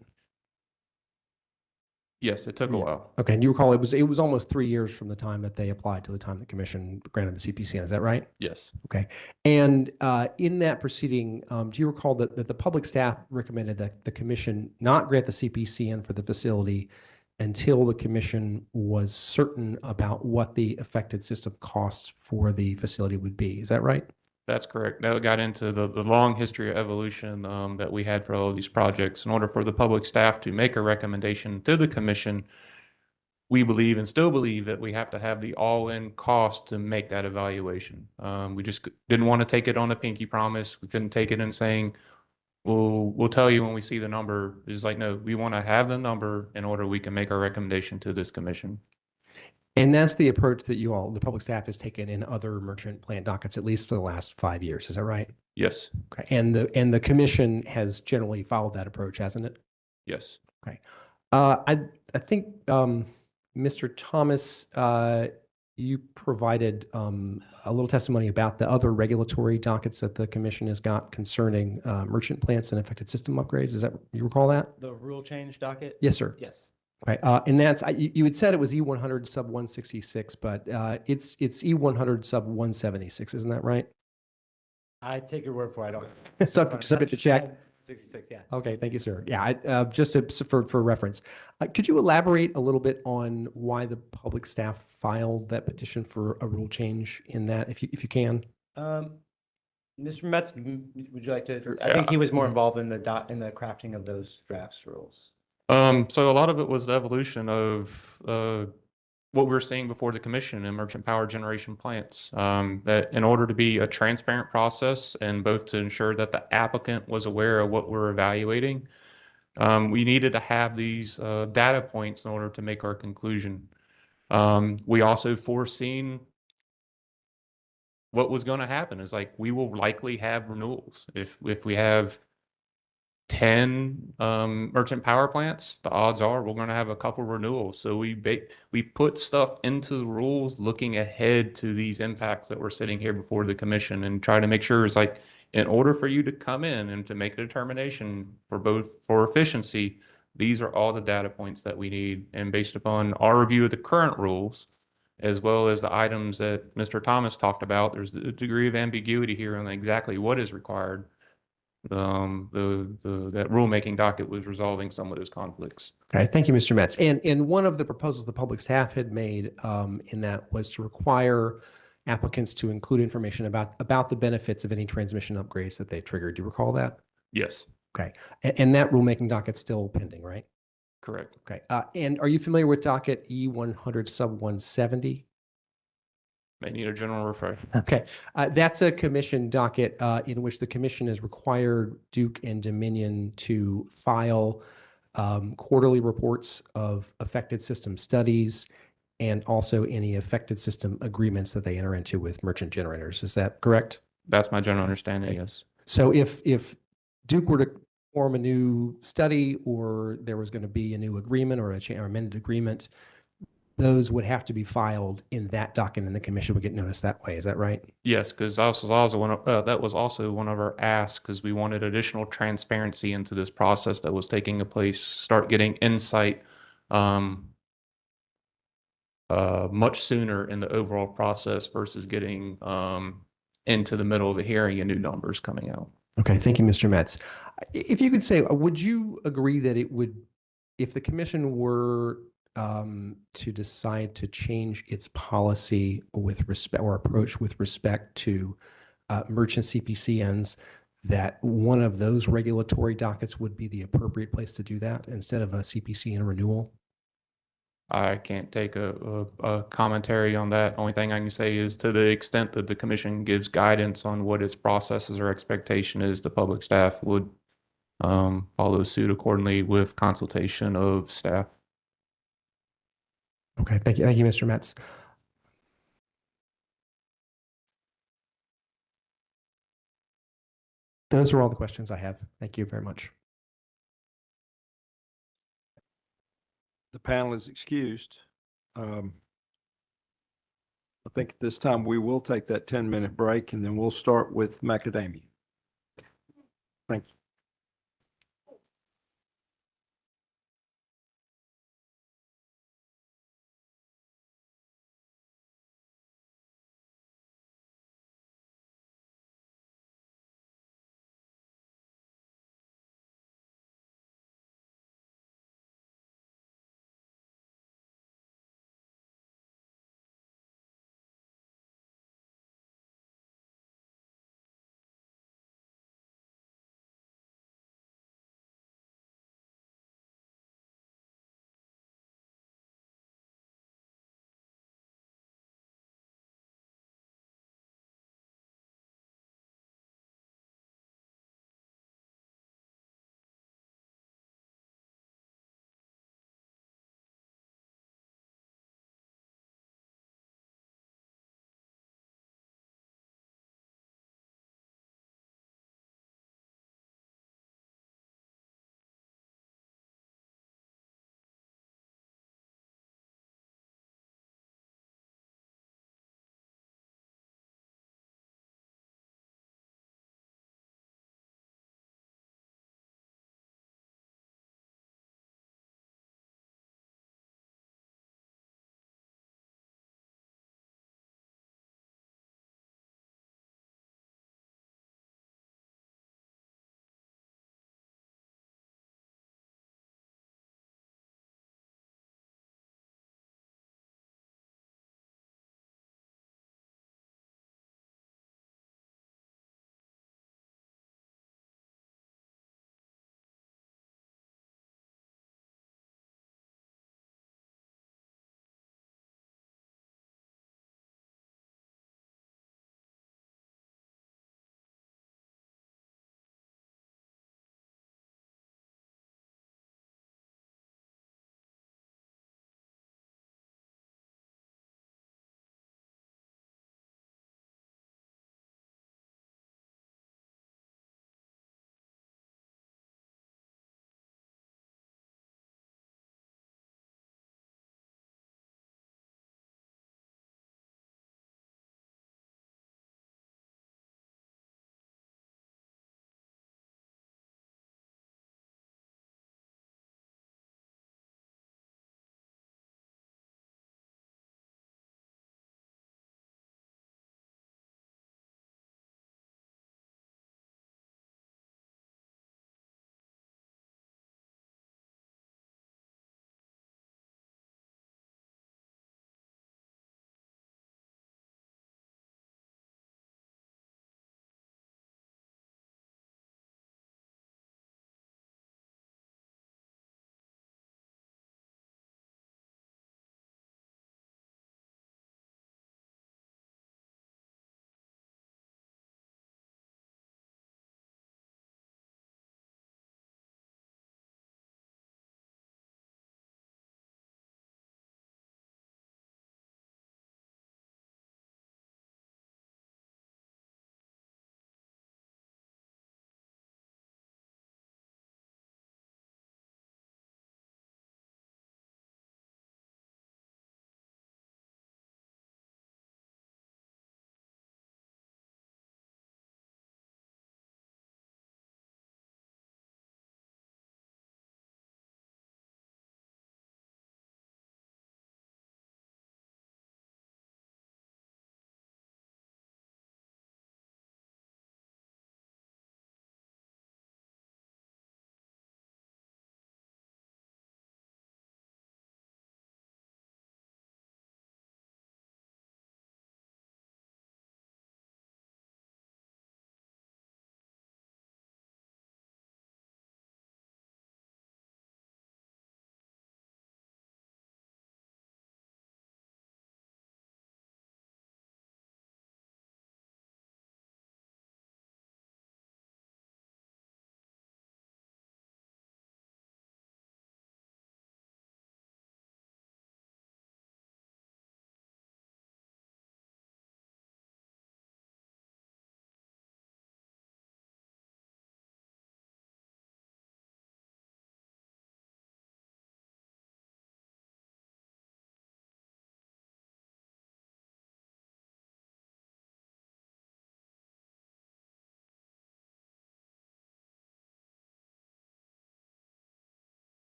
Yes, it took a Yeah. while. Okay. And you recall it was almost 3 years from the time that they applied to the time the commission granted the CPCN. Is that right? Yes. Okay. And in that proceeding, do you recall that the public staff recommended that the commission not grant the CPCN for the facility until the commission was certain about what the affected system costs for the facility would be? Is that right? That's correct. That got into the long history of evolution that we had for all of these projects. In order for the public staff to make a recommendation to the commission, we believe and still believe that we have to have the all-in cost to make that evaluation. We just didn't want to take it on a pinky promise. We couldn't take it in saying, we'll tell you when we see the number. It's like, no, we want to have the number in order we can make our recommendation to this commission. And that's the approach that you all, the public staff has taken in other merchant plant dockets, at least for the last 5 years. Is that right? Yes, Okay. And the commission has generally followed that approach, hasn't it? yes. Okay. I think, Mr. Thomas, you provided a little testimony about the other regulatory dockets that the commission has got concerning merchant plants and affected system upgrades. Is that, you recall that? The rule change docket? Yes, sir. Yes. Okay. And that's, you had said it was E100 sub 166, but it's E100 sub 176. Isn't that right? I take your word for it. I don't. Subject to check. 66, yeah. Okay, thank you, sir. Yeah, just for reference, could you elaborate a little bit on why the public staff filed that petition for a rule change in that, if you can? Mr. Metz, would you like to? I think he was more involved in the crafting of those drafts rules. So a lot of it was the evolution of what we're seeing before the commission in merchant power generation plants. That in order to be a transparent process and both to ensure that the applicant was aware of what we're evaluating, we needed to have these data points in order to make our conclusion. We also foreseen what was going to happen is like we will likely have renewals. If we have 10 merchant power plants, the odds are we're going to have a couple renewals. So we put stuff into the rules looking ahead to these impacts that we're sitting here before the commission and try to make sure it's like, in order for you to come in and to make a determination for efficiency, these are all the data points that we need. And based upon our review of the current rules, as well as the items that Mr. Thomas talked about, there's a degree of ambiguity here on exactly what is required. That rulemaking docket was resolving some of those conflicts. Okay, thank you, Mr. Metz. And one of the proposals the public staff had made in that was to require applicants to include information about the benefits of any transmission upgrades that they triggered. Do you recall that? Yes, Okay, and that rulemaking docket's still pending, right? correct. Okay, and are you familiar with docket E100 sub 170? May need a general refresh. Okay, that's a commission docket in which the commission has required Duke and Dominion to file quarterly reports of affected system studies and also any affected system agreements that they enter into with merchant generators. Is that correct? That's my general understanding, yes. So if Duke were to form a new study or there was going to be a new agreement or or amended agreement, those would have to be filed in that document and the commission would get notice that way. Is that right? Yes, because that was also one of our asks, because we wanted additional transparency into this process that was taking place, start getting insight much sooner in the overall process versus getting into the middle of a hearing and new numbers coming out. Okay, thank you, Mr. Metz. If you could say, would you agree that it would, if the commission were to decide to change its policy with respect or approach with respect to merchant CPCNs, that one of those regulatory dockets would be the appropriate place to do that instead of a CPCN renewal? I can't take a commentary on that. Only thing I can say is to the extent that the commission gives guidance on what its processes or expectation is, the public staff would follow suit accordingly with consultation of staff. Okay, thank you, Mr. Metz. Those are all the questions I have. Thank you very much. The panel is excused. I think at this time we will take that 10-minute break and then we'll start with Macadamia. Thank you.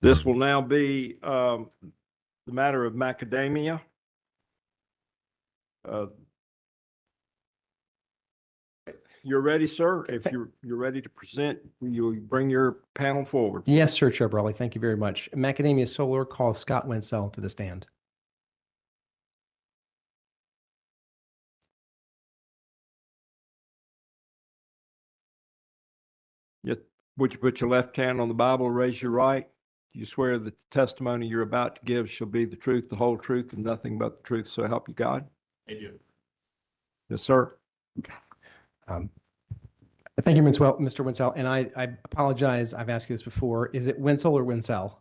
This will now be the matter of Macadamia. You're ready, sir? If you're ready to present, you'll bring your panel forward. Yes, sir, Chair Brawley. Thank you very much. Macadamia Solar calls Scott Wenzel to the stand. Yes. Would you put your left hand on the Bible, raise your right? Do you swear that the testimony you're about to give shall be the truth, the whole truth, and nothing but the truth, so help you God? I do. Yes, sir. Thank you, Mr. Wenzel. And I apologize. I've asked you this before. Is it Wenzel or Wenzel?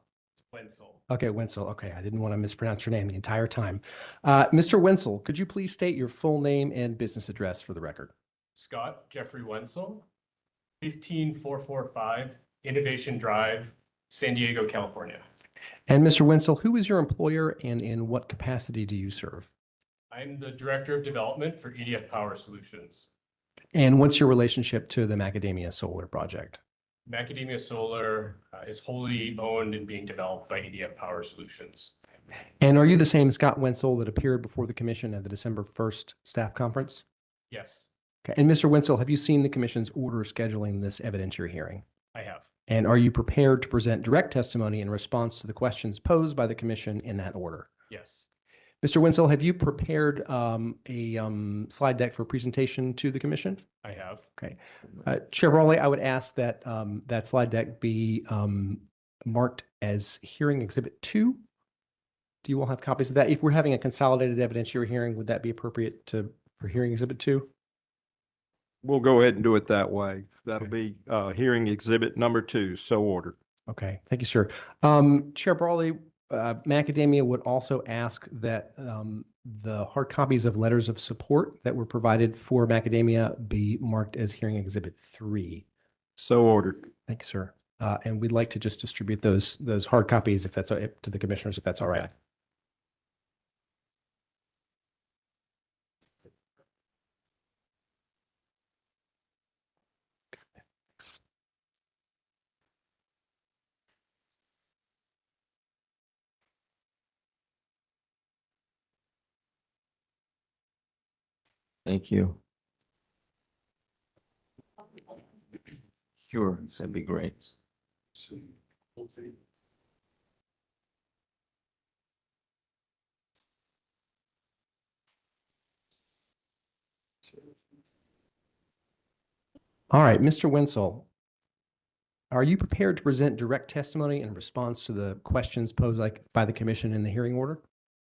Wenzel. Okay, Wenzel. Okay, I didn't want to mispronounce your name the entire time. Mr. Wenzel, could you please state your full name and business address for the record? Scott Jeffrey Wenzel, 15445 Innovation Drive, San Diego, California. And Mr. Wenzel, who is your employer and in what capacity do you serve? I'm the Director of Development for EDF Power Solutions. And what's your relationship to the Macadamia Solar project? Macadamia Solar is wholly owned and being developed by EDF Power Solutions. And are you the same Scott Wenzel that appeared before the commission at the December 1st staff conference? Yes, Okay. And Mr. Wenzel, have you seen the commission's order scheduling this evidentiary hearing? I have. And are you prepared to present direct testimony in response to the questions posed by the commission in that order? Yes, Mr. Wenzel, have you prepared a slide deck for presentation to the commission? I have. Okay. Chair Brawley, I would ask that that slide deck be marked as hearing exhibit 2. Do you all have copies of that? If we're having a consolidated evidentiary hearing, would that be appropriate for hearing exhibit 2? We'll go ahead and do it that way. That'll be hearing exhibit number 2, so ordered. Okay, thank you, sir. Chair Brawley, Macadamia would also ask that the hard copies of letters of support that were provided for Macadamia be marked as hearing exhibit 3. So ordered. Thank you, sir. And we'd like to just distribute those hard copies if that's to the commissioners, if that's all right. Thank you. Sure, that'd be great. All right, Mr. Wenzel, are you prepared to present direct testimony in response to the questions posed by the commission in the hearing order?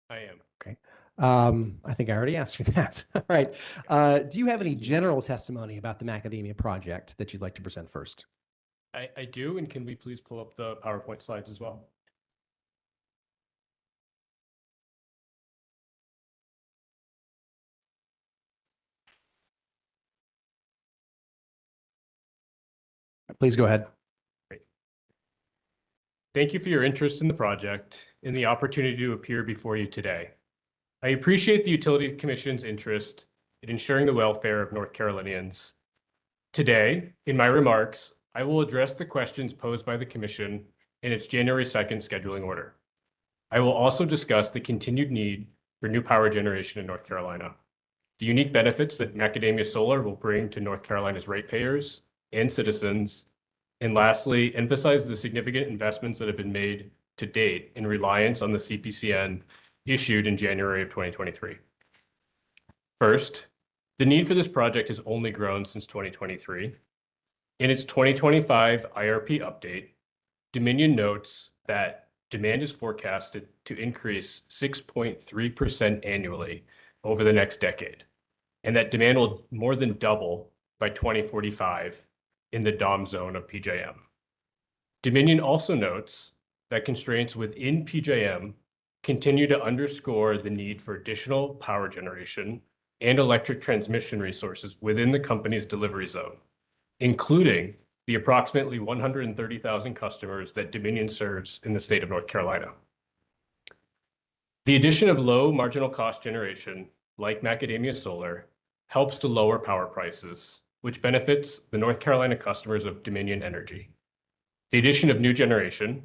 I am. Okay. I think I already asked you that. All right. Do you have any general testimony about the Macadamia project that you'd like to present first? I do, and can we please pull up the PowerPoint slides as well? Please go ahead. Great. Thank you for your interest in the project and the opportunity to appear before you today. I appreciate the Utility Commission's interest in ensuring the welfare of North Carolinians. Today, in my remarks, I will address the questions posed by the Commission in its January 2nd scheduling order. I will also discuss the continued need for new power generation in North Carolina, the unique benefits that Macadamia Solar will bring to North Carolina's ratepayers and citizens, and lastly, emphasize the significant investments that have been made to date in reliance on the CPCN issued in January of 2023. First, the need for this project has only grown since 2023. In its 2025 IRP update, Dominion notes that demand is forecasted to increase 6.3% annually over the next decade, and that demand will more than double by 2045 in the DOM zone of PJM. Dominion also notes that constraints within PJM continue to underscore the need for additional power generation and electric transmission resources within the company's delivery zone, including the approximately 130,000 customers that Dominion serves in the state of North Carolina. The addition of low marginal cost generation, like Macadamia Solar, helps to lower power prices, which benefits the North Carolina customers of Dominion Energy. The addition of new generation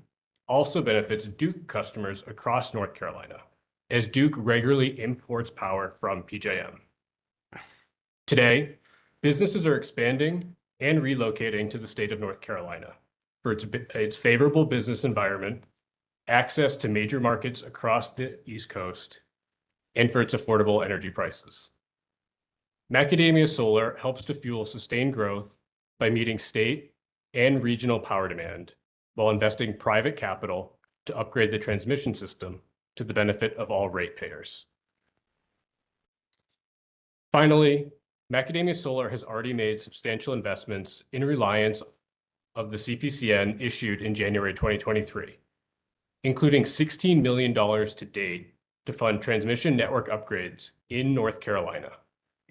also benefits Duke customers across North Carolina, as Duke regularly imports power from PJM. Today, businesses are expanding and relocating to the state of North Carolina for its favorable business environment, access to major markets across the East Coast, and for its affordable energy prices. Macadamia Solar helps to fuel sustained growth by meeting state and regional power demand while investing private capital to upgrade the transmission system to the benefit of all ratepayers. Finally, Macadamia Solar has already made substantial investments in reliance of the CPCN issued in January 2023, including $16 million to date to fund transmission network upgrades in North Carolina,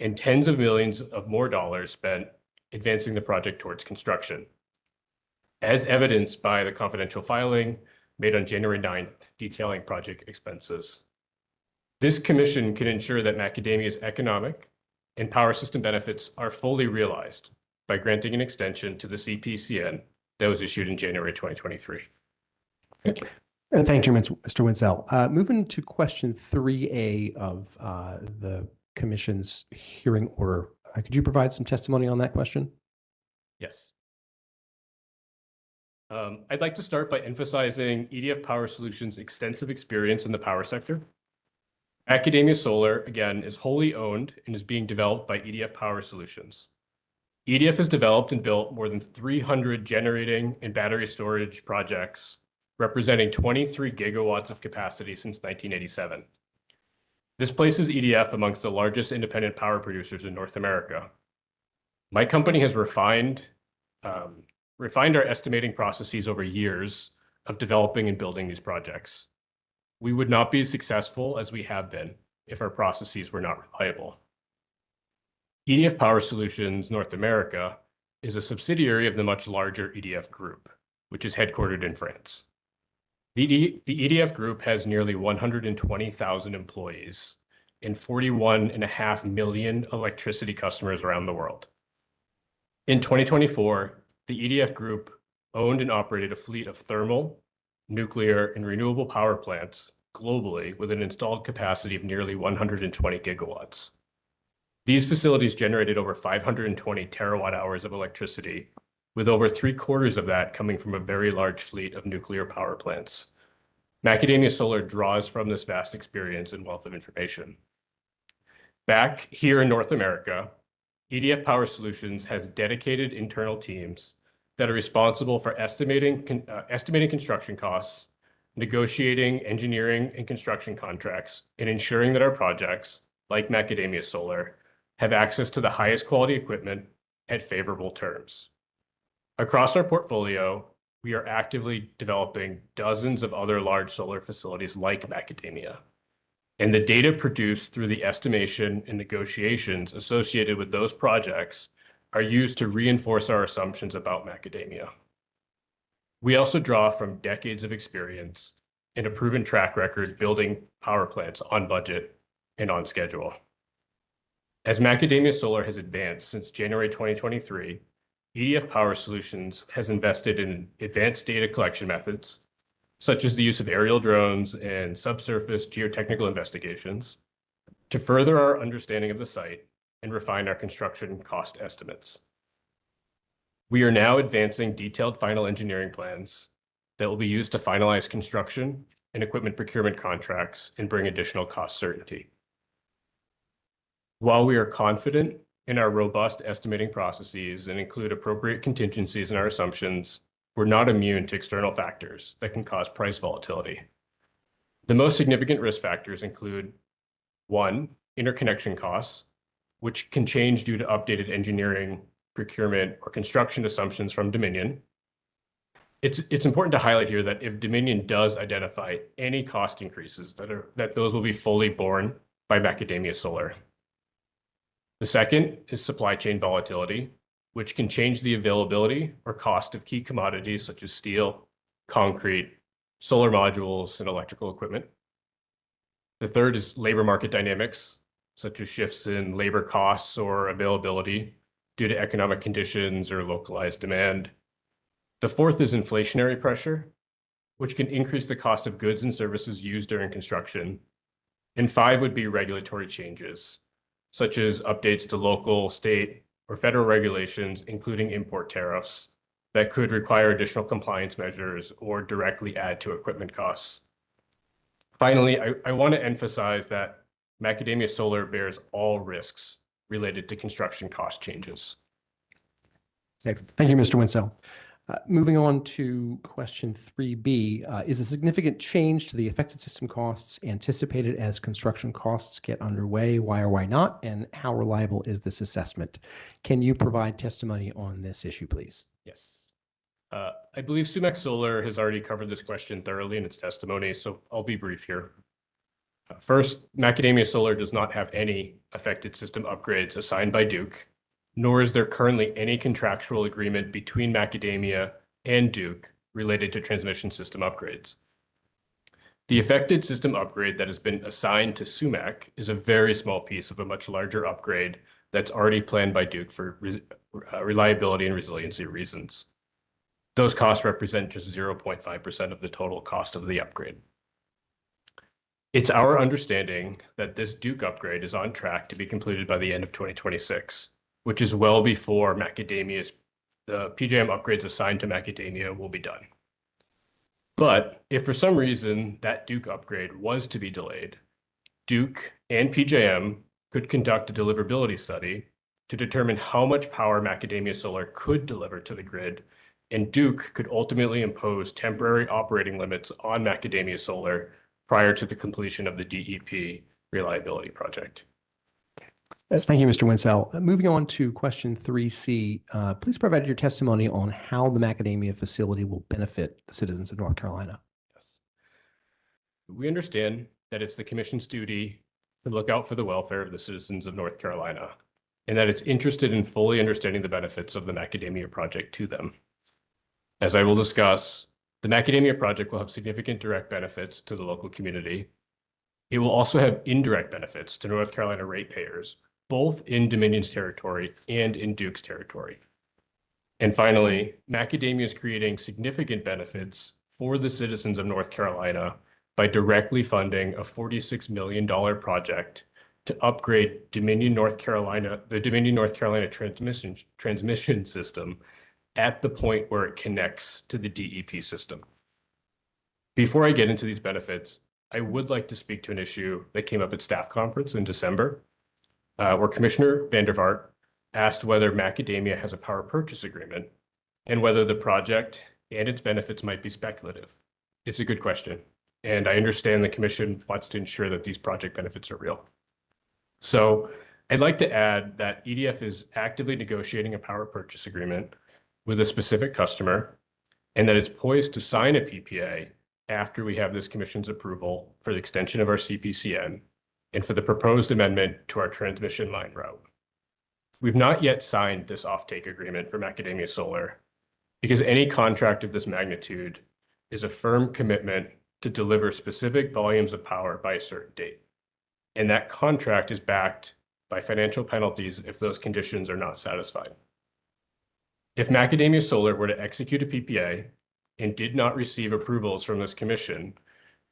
and tens of millions of more dollars spent advancing the project towards construction, as evidenced by the confidential filing made on January 9th detailing project expenses. This commission can ensure that Macadamia's economic and power system benefits are fully realized by granting an extension to the CPCN that was issued in January 2023. Thank you. And thank you, Mr. Winsell. Moving to question 3A of the commission's hearing order. Could you provide some testimony on that question? Yes. I'd like to start by emphasizing EDF Power Solutions' extensive experience in the power sector. Macadamia Solar, again, is wholly owned and is being developed by EDF Power Solutions. EDF has developed and built more than 300 generating and battery storage projects, representing 23 gigawatts of capacity since 1987. This places EDF amongst the largest independent power producers in North America. My company has refined our estimating processes over years of developing and building these projects. We would not be as successful as we have been if our processes were not reliable. EDF Power Solutions North America is a subsidiary of the much larger EDF Group, which is headquartered in France. The EDF Group has nearly 120,000 employees and 41.5 million electricity customers around the world. In 2024, the EDF Group owned and operated a fleet of thermal, nuclear, and renewable power plants globally with an installed capacity of nearly 120 gigawatts. These facilities generated over 520 terawatt hours of electricity, with over 3/4 of that coming from a very large fleet of nuclear power plants. Macadamia Solar draws from this vast experience and wealth of information. Back here in North America, EDF Power Solutions has dedicated internal teams that are responsible for estimating construction costs, negotiating engineering and construction contracts, and ensuring that our projects, like Macadamia Solar, have access to the highest quality equipment at favorable terms. Across our portfolio, we are actively developing dozens of other large solar facilities like Macadamia, and the data produced through the estimation and negotiations associated with those projects are used to reinforce our assumptions about Macadamia. We also draw from decades of experience and a proven track record building power plants on budget and on schedule. As Macadamia Solar has advanced since January 2023, EDF Power Solutions has invested in advanced data collection methods, such as the use of aerial drones and subsurface geotechnical investigations, to further our understanding of the site and refine our construction cost estimates. We are now advancing detailed final engineering plans that will be used to finalize construction and equipment procurement contracts and bring additional cost certainty. While we are confident in our robust estimating processes and include appropriate contingencies in our assumptions, we're not immune to external factors that can cause price volatility. The most significant risk factors include: 1, interconnection costs, which can change due to updated engineering, procurement, or construction assumptions from Dominion. It's important to highlight here that if Dominion does identify any cost increases, that those will be fully borne by Macadamia Solar. The second is supply chain volatility, which can change the availability or cost of key commodities such as steel, concrete, solar modules, and electrical equipment. The third is labor market dynamics, such as shifts in labor costs or availability due to economic conditions or localized demand. The fourth is inflationary pressure, which can increase the cost of goods and services used during construction. And five would be regulatory changes, such as updates to local, state, or federal regulations, including import tariffs, that could require additional compliance measures or directly add to equipment costs. Finally, I want to emphasize that Macadamia Solar bears all risks related to construction cost changes. Okay. Thank you, Mr. Winsell. Moving on to question 3B, is a significant change to the affected system costs anticipated as construction costs get underway? Why or why not? And how reliable is this assessment? Can you provide testimony on this issue, please? Yes. I believe SUMAC Solar has already covered this question thoroughly in its testimony, so I'll be brief here. First, Macadamia Solar does not have any affected system upgrades assigned by Duke, nor is there currently any contractual agreement between Macadamia and Duke related to transmission system upgrades. The affected system upgrade that has been assigned to SUMAC is a very small piece of a much larger upgrade that's already planned by Duke for reliability and resiliency reasons. Those costs represent just 0.5% of the total cost of the upgrade. It's our understanding that this Duke upgrade is on track to be completed by the end of 2026, which is well before the PJM upgrades assigned to Macadamia will be done. But if for some reason that Duke upgrade was to be delayed, Duke and PJM could conduct a deliverability study to determine how much power Macadamia Solar could deliver to the grid, and Duke could ultimately impose temporary operating limits on Macadamia Solar prior to the completion of the DEP reliability project. Thank you, Mr. Winsell. Moving on to question 3C, please provide your testimony on how the Macadamia facility will benefit the citizens of North Carolina. Yes. We understand that it's the Commission's duty to look out for the welfare of the citizens of North Carolina, and that it's interested in fully understanding the benefits of the Macadamia project to them. As I will discuss, the Macadamia project will have significant direct benefits to the local community. It will also have indirect benefits to North Carolina ratepayers, both in Dominion's territory and in Duke's territory. And finally, Macadamia is creating significant benefits for the citizens of North Carolina by directly funding a $46 million project to upgrade the Dominion North Carolina transmission system at the point where it connects to the DEP system. Before I get into these benefits, I would like to speak to an issue that came up at staff conference in December, where Commissioner Vandervaart asked whether Macadamia has a power purchase agreement and whether the project and its benefits might be speculative. It's a good question, and I understand the Commission wants to ensure that these project benefits are real. So I'd like to add that EDF is actively negotiating a power purchase agreement with a specific customer, and that it's poised to sign a PPA after we have this Commission's approval for the extension of our CPCN and for the proposed amendment to our transmission line route. We've not yet signed this offtake agreement for Macadamia Solar because any contract of this magnitude is a firm commitment to deliver specific volumes of power by a certain date. And that contract is backed by financial penalties if those conditions are not satisfied. If Macadamia Solar were to execute a PPA and did not receive approvals from this Commission,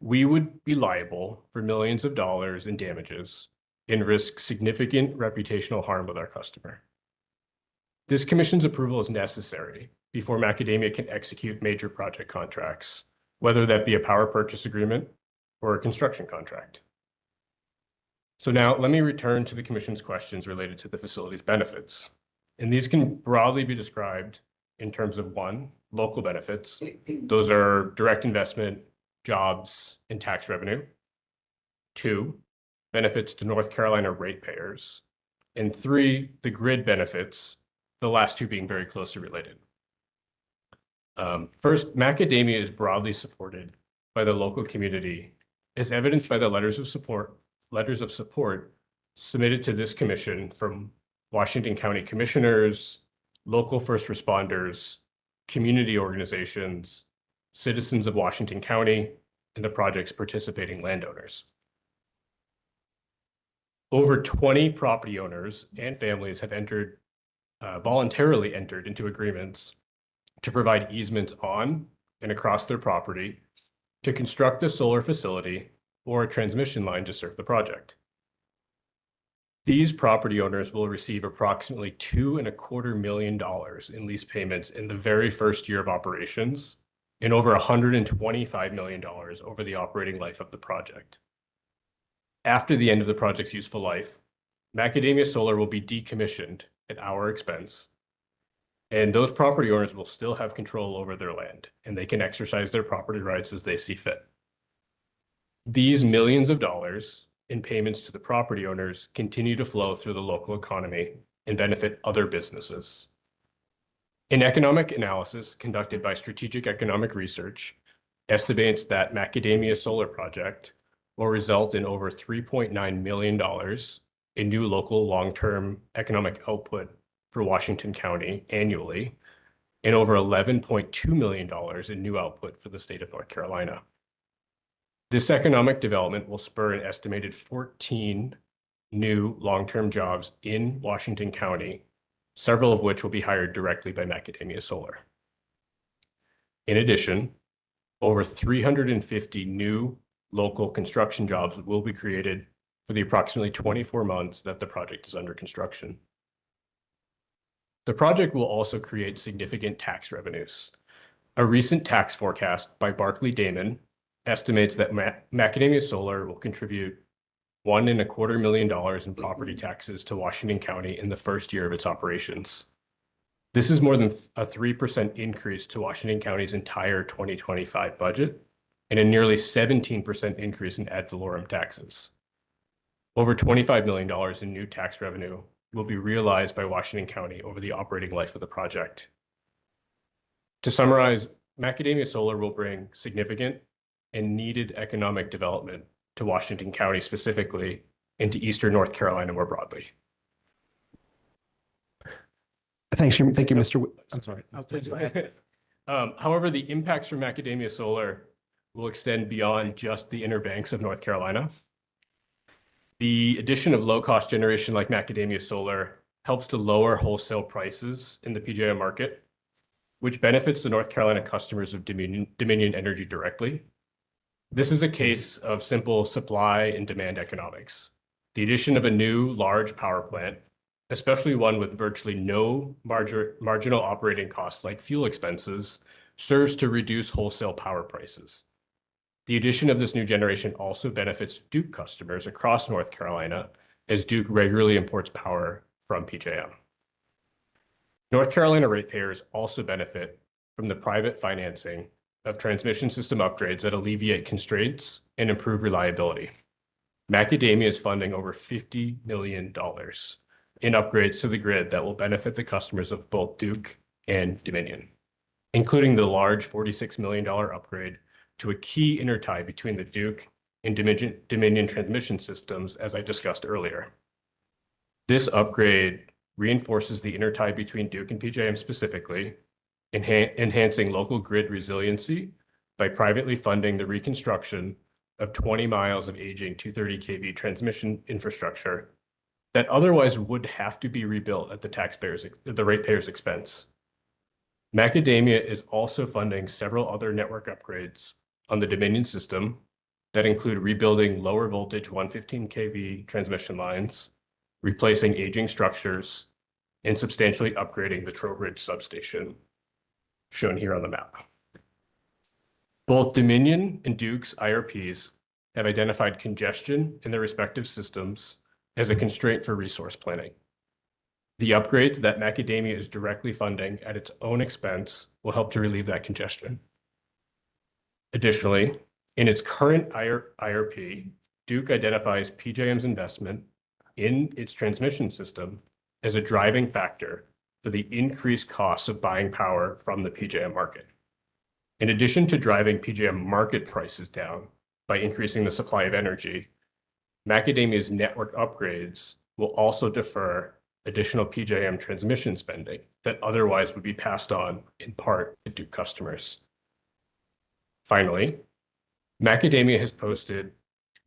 we would be liable for millions of dollars in damages and risk significant reputational harm with our customer. This Commission's approval is necessary before Macadamia can execute major project contracts, whether that be a power purchase agreement or a construction contract. So now let me return to the Commission's questions related to the facility's benefits. And these can broadly be described in terms of one, local benefits. Those are direct investment, jobs, and tax revenue. Two, benefits to North Carolina ratepayers. And three, the grid benefits, the last two being very closely related. First, Macadamia is broadly supported by the local community, as evidenced by the letters of support submitted to this Commission from Washington County commissioners, local first responders, community organizations, citizens of Washington County, and the project's participating landowners. Over 20 property owners and families have entered voluntarily entered into agreements to provide easements on and across their property to construct a solar facility or a transmission line to serve the project. These property owners will receive approximately $2.25 million in lease payments in the very first year of operations and over $125 million over the operating life of the project. After the end of the project's useful life, Macadamia Solar will be decommissioned at our expense, and those property owners will still have control over their land, and they can exercise their property rights as they see fit. These millions of dollars in payments to the property owners continue to flow through the local economy and benefit other businesses. An economic analysis conducted by Strategic Economic Research estimates that Macadamia Solar Project will result in over $3.9 million in new local long-term economic output for Washington County annually, and over $11.2 million in new output for the state of North Carolina. This economic development will spur an estimated 14 new long-term jobs in Washington County, several of which will be hired directly by Macadamia Solar. In addition, over 350 new local construction jobs will be created for the approximately 24 months that the project is under construction. The project will also create significant tax revenues. A recent tax forecast by Barclay Damon estimates that Macadamia Solar will contribute $1.25 million in property taxes to Washington County in the first year of its operations. This is more than a 3% increase to Washington County's entire 2025 budget and a nearly 17% increase in ad valorem taxes. Over $25 million in new tax revenue will be realized by Washington County over the operating life of the project. To summarize, Macadamia Solar will bring significant and needed economic development to Washington County specifically, and to Eastern North Carolina more broadly. Thank you, Mr. I'm sorry. Please go ahead. However, the impacts from Macadamia Solar will extend beyond just the inner banks of North Carolina. The addition of low-cost generation like Macadamia Solar helps to lower wholesale prices in the PJM market, which benefits the North Carolina customers of Dominion Energy directly. This is a case of simple supply and demand economics. The addition of a new large power plant, especially one with virtually no marginal operating costs like fuel expenses, serves to reduce wholesale power prices. The addition of this new generation also benefits Duke customers across North Carolina, as Duke regularly imports power from PJM. North Carolina ratepayers also benefit from the private financing of transmission system upgrades that alleviate constraints and improve reliability. Macadamia is funding over $50 million in upgrades to the grid that will benefit the customers of both Duke and Dominion, including the large $46 million upgrade to a key intertie between the Duke and Dominion transmission systems, as I discussed earlier. This upgrade reinforces the intertie between Duke and PJM specifically, enhancing local grid resiliency by privately funding the reconstruction of 20 miles of aging 230 kV transmission infrastructure that otherwise would have to be rebuilt at the ratepayers' expense. Macadamia is also funding several other network upgrades on the Dominion system that include rebuilding lower voltage 115 kV transmission lines, replacing aging structures, and substantially upgrading the Trowbridge substation, shown here on the map. Both Dominion and Duke's IRPs have identified congestion in their respective systems as a constraint for resource planning. The upgrades that Macadamia is directly funding at its own expense will help to relieve that congestion. Additionally, in its current IRP, Duke identifies PJM's investment in its transmission system as a driving factor for the increased costs of buying power from the PJM market. In addition to driving PJM market prices down by increasing the supply of energy, Macadamia's network upgrades will also defer additional PJM transmission spending that otherwise would be passed on in part to Duke customers. Finally, Macadamia has posted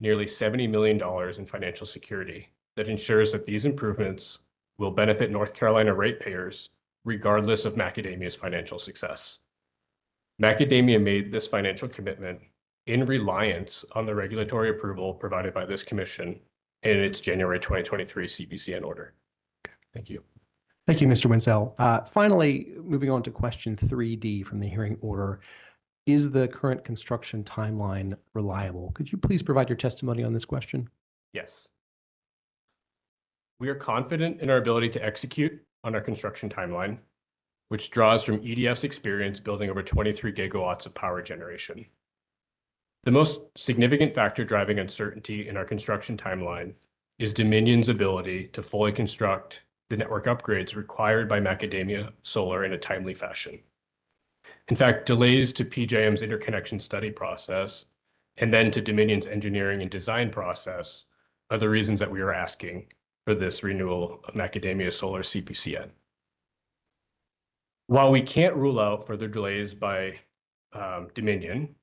nearly $70 million in financial security that ensures that these improvements will benefit North Carolina ratepayers regardless of Macadamia's financial success. Macadamia made this financial commitment in reliance on the regulatory approval provided by this commission in its January 2023 CPCN order. Thank you. Thank you, Mr. Winsell. Finally, moving on to question 3D from the hearing order. Is the current construction timeline reliable? Could you please provide your testimony on this question? Yes. We are confident in our ability to execute on our construction timeline, which draws from EDF's experience building over 23 gigawatts of power generation. The most significant factor driving uncertainty in our construction timeline is Dominion's ability to fully construct the network upgrades required by Macadamia Solar in a timely fashion. In fact, delays to PJM's interconnection study process and then to Dominion's engineering and design process are the reasons that we are asking for this renewal of Macadamia Solar CPCN. While we can't rule out further delays by Dominion,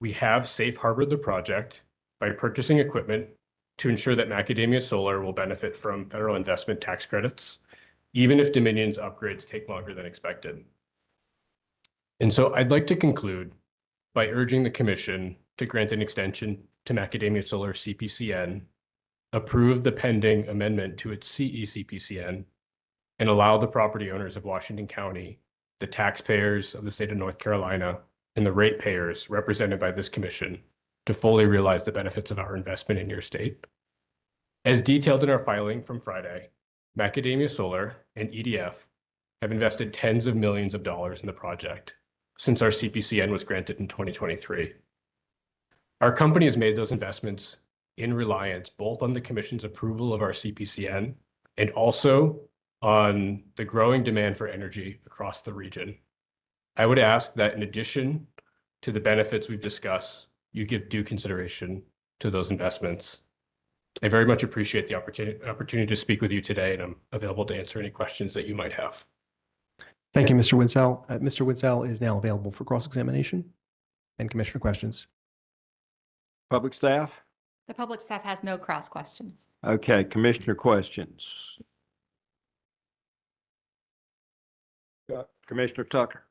we have safe harbored the project by purchasing equipment to ensure that Macadamia Solar will benefit from federal investment tax credits, even if Dominion's upgrades take longer than expected. And so I'd like to conclude by urging the Commission to grant an extension to Macadamia Solar CPCN, approve the pending amendment to its CE-CPCN, and allow the property owners of Washington County, the taxpayers of the state of North Carolina, and the ratepayers represented by this commission to fully realize the benefits of our investment in your state. As detailed in our filing from Friday, Macadamia Solar and EDF have invested tens of millions of dollars in the project since our CPCN was granted in 2023. Our company has made those investments in reliance both on the Commission's approval of our CPCN and also on the growing demand for energy across the region. I would ask that in addition to the benefits we've discussed, you give due consideration to those investments. I very much appreciate the opportunity to speak with you today, and I'm available to answer any questions that you might have. Thank you, Mr. Winsell. Mr. Winsell is now available for cross-examination and commissioner questions. Public staff? The public staff has no cross questions. Okay, commissioner questions. Commissioner Tucker.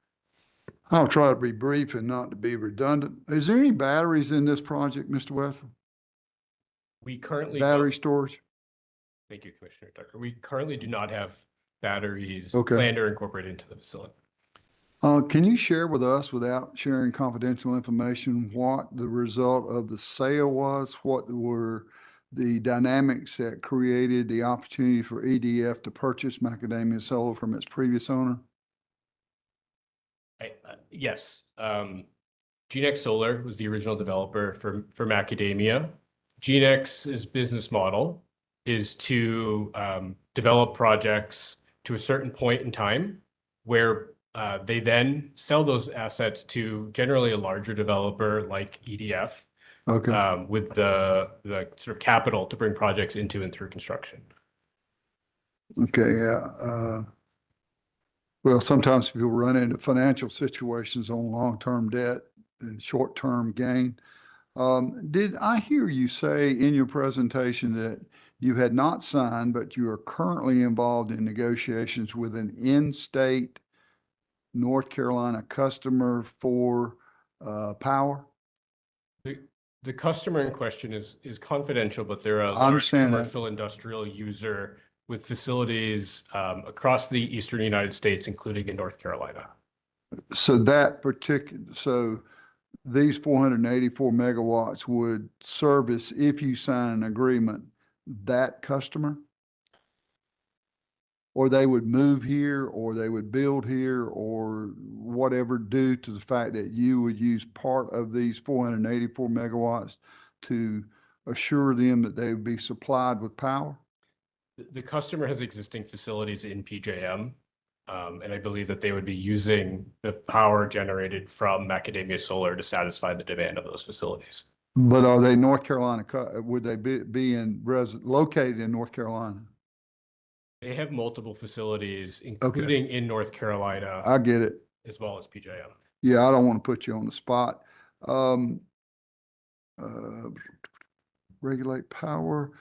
I'll try to be brief and not to be redundant. Is there any batteries in this project, Mr. Wessel? We currently Battery storage? Thank you, Commissioner Tucker. We currently do not have batteries Okay. planned or incorporated into the facility. Can you share with us, without sharing confidential information, what the result of the sale was? What were the dynamics that created the opportunity for EDF to purchase Macadamia Solar from its previous owner? Yes. GeneX Solar was the original developer for Macadamia. GeneX's business model is to develop projects to a certain point in time where they then sell those assets to generally a larger developer like EDF, Okay. with the sort of capital to bring projects into and through construction. Okay, yeah. Well, sometimes people run into financial situations on long-term debt and short-term gain. Did I hear you say in your presentation that you had not signed, but you are currently involved in negotiations with an in-state North Carolina customer for power? The customer in question is confidential, but they're a I large understand that. commercial industrial user with facilities across the eastern United States, including in North Carolina. So these 484 megawatts would service, if you sign an agreement, that customer? Or they would move here, or they would build here, or whatever, due to the fact that you would use part of these 484 megawatts to assure them that they would be supplied with power? The customer has existing facilities in PJM, and I believe that they would be using the power generated from Macadamia Solar to satisfy the demand of those facilities. But are they North Carolina, would they be located in North Carolina? They have multiple facilities, including in North Carolina. I get it. As well as PJM. Yeah, I don't want to put you on the spot. Regulate power.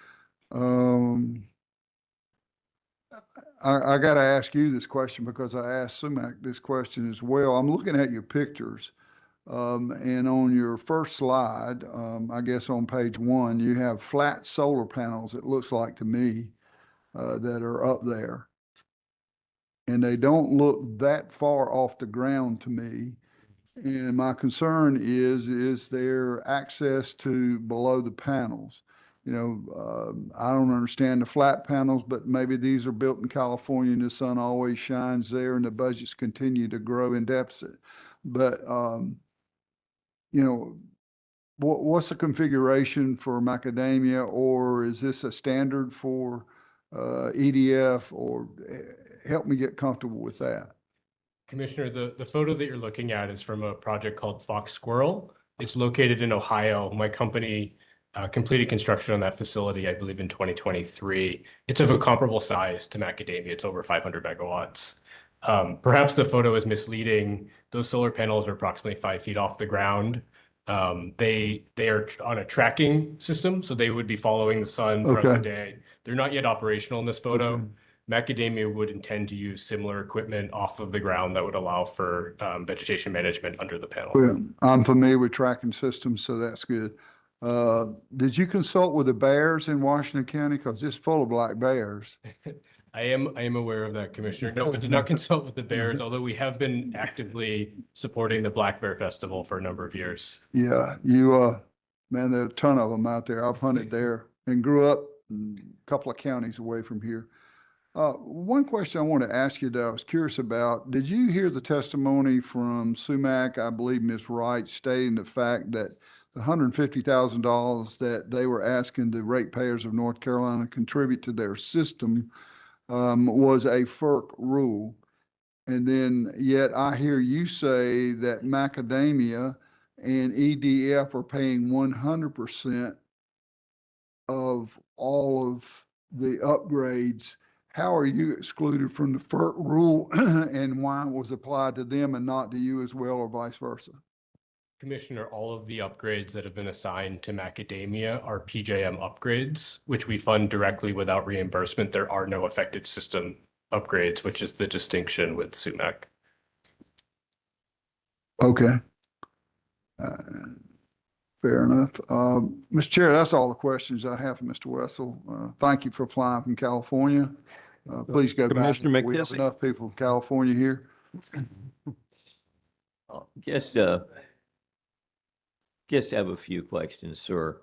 I got to ask you this question because I asked SUMAC this question as well. I'm looking at your pictures. And on your first slide, I guess on page 1, you have flat solar panels, it looks like to me, that are up there. And they don't look that far off the ground to me. And my concern is there access to below the panels? You know, I don't understand the flat panels, but maybe these are built in California and the sun always shines there and the budgets continue to grow in deficit. But, you know, what's the configuration for Macadamia, or is this a standard for EDF, or help me get comfortable with that? Commissioner, the photo that you're looking at is from a project called Fox Squirrel. It's located in Ohio. My company completed construction on that facility, I believe, in 2023. It's of a comparable size to Macadamia. It's over 500 megawatts. Perhaps the photo is misleading. Those solar panels are approximately 5 feet off the ground. They are on a tracking system, so they would be following the sun throughout the day. They're not yet operational in this photo. Okay. Macadamia would intend to use similar equipment off of the ground that would allow for vegetation management under the panel. Well, I'm familiar with tracking systems, so that's good. Did you consult with the bears in Washington County? Because it's full of black bears. I am aware of that, Commissioner. No, I did not consult with the bears, although we have been actively supporting the Black Bear Festival for a number of years. Yeah, man, there are a ton of them out there. I've hunted there and grew up a couple of counties away from here. One question I want to ask you that I was curious about, did you hear the testimony from SUMAC, I believe Ms. Wright, stating the fact that the $150,000 that they were asking the ratepayers of North Carolina contribute to their system was a FERC rule? And then yet I hear you say that Macadamia and EDF are paying 100% of all of the upgrades. How are you excluded from the FERC rule and why it was applied to them and not to you as well, or vice versa? Commissioner, all of the upgrades that have been assigned to Macadamia are PJM upgrades, which we fund directly without reimbursement. There are no affected system upgrades, which is the distinction with SUMAC. Okay. Fair enough. Mr. Chair, that's all the questions I have for Mr. Wessel. Thank you for applying from California. Please go back. Commissioner We have McKissick. enough people from California here. Just have a few questions, sir.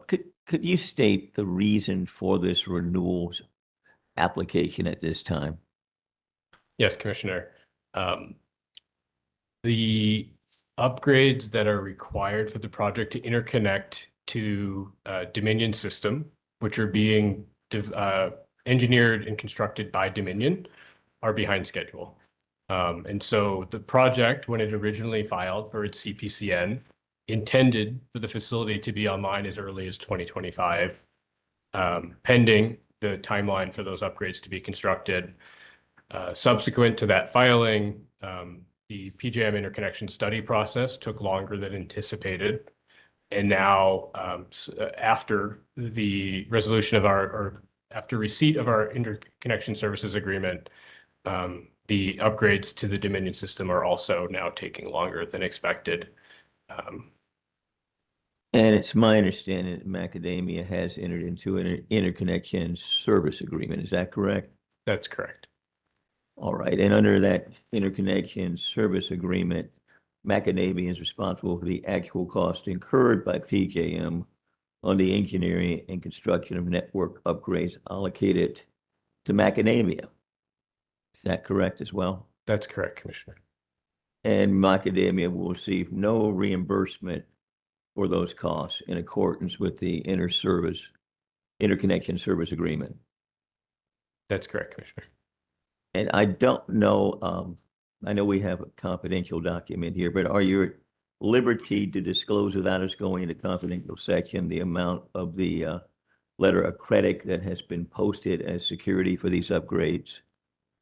Could you state the reason for this renewal application at this time? Yes, Commissioner. The upgrades that are required for the project to interconnect to Dominion system, which are being engineered and constructed by Dominion, are behind schedule. And so the project, when it originally filed for its CPCN, intended for the facility to be online as early as 2025, pending the timeline for those upgrades to be constructed. Subsequent to that filing, the PJM interconnection study process took longer than anticipated. And now, after the resolution of or after receipt of our interconnection services agreement, the upgrades to the Dominion system are also now taking longer than expected. And it's my understanding that Macadamia has entered into an interconnection service agreement. Is that correct? That's correct. All right. And under that interconnection service agreement, Macadamia is responsible for the actual cost incurred by PJM on the engineering and construction of network upgrades allocated to Macadamia. Is that correct as well? That's correct, Commissioner. And Macadamia will receive no reimbursement for those costs in accordance with the interconnection service agreement. That's correct, Commissioner. And I don't know, I know we have a confidential document here, but are you at liberty to disclose without us going into confidential section the amount of the letter of credit that has been posted as security for these upgrades?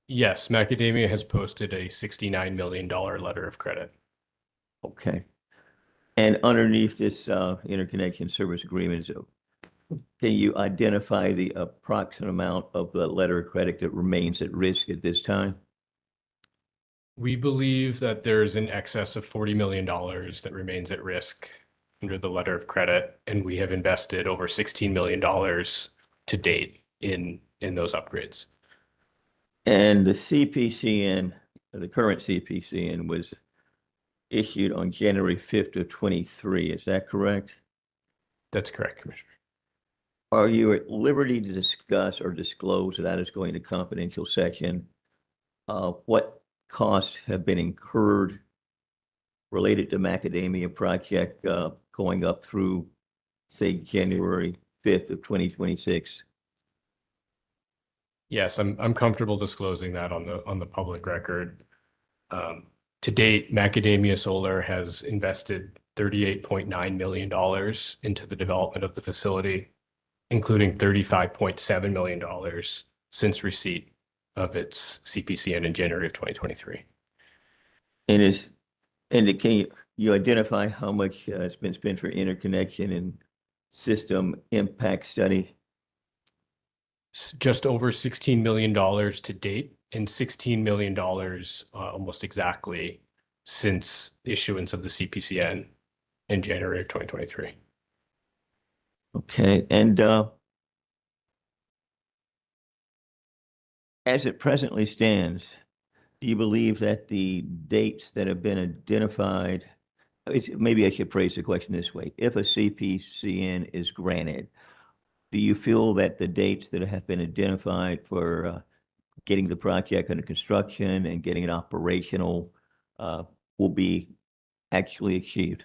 Yes, Macadamia has posted a $69 million letter of credit. Okay. And underneath this interconnection service agreement is Can you identify the approximate amount of the letter of credit that remains at risk at this time? We believe that there's in excess of $40 million that remains at risk under the letter of credit, and we have invested over $16 million to date in those upgrades. And the CPCN, the current CPCN was issued on January 5th of 23. Is that correct? That's correct, Commissioner. Are you at liberty to discuss or disclose, that is going to confidential section, what costs have been incurred related to Macadamia project going up through, say, January 5th of 2026? Yes, I'm comfortable disclosing that on the public record. To date, Macadamia Solar has invested $38.9 million into the development of the facility, including $35.7 million since receipt of its CPCN in January of 2023. And can you identify how much has been spent for interconnection and system impact study? Just over $16 million to date, and $16 million almost exactly since the issuance of the CPCN in January of 2023. Okay, and as it presently stands, do you believe that the dates that have been identified, maybe I should phrase the question this way. If a CPCN is granted, do you feel that the dates that have been identified for getting the project under construction and getting it operational will be actually achieved?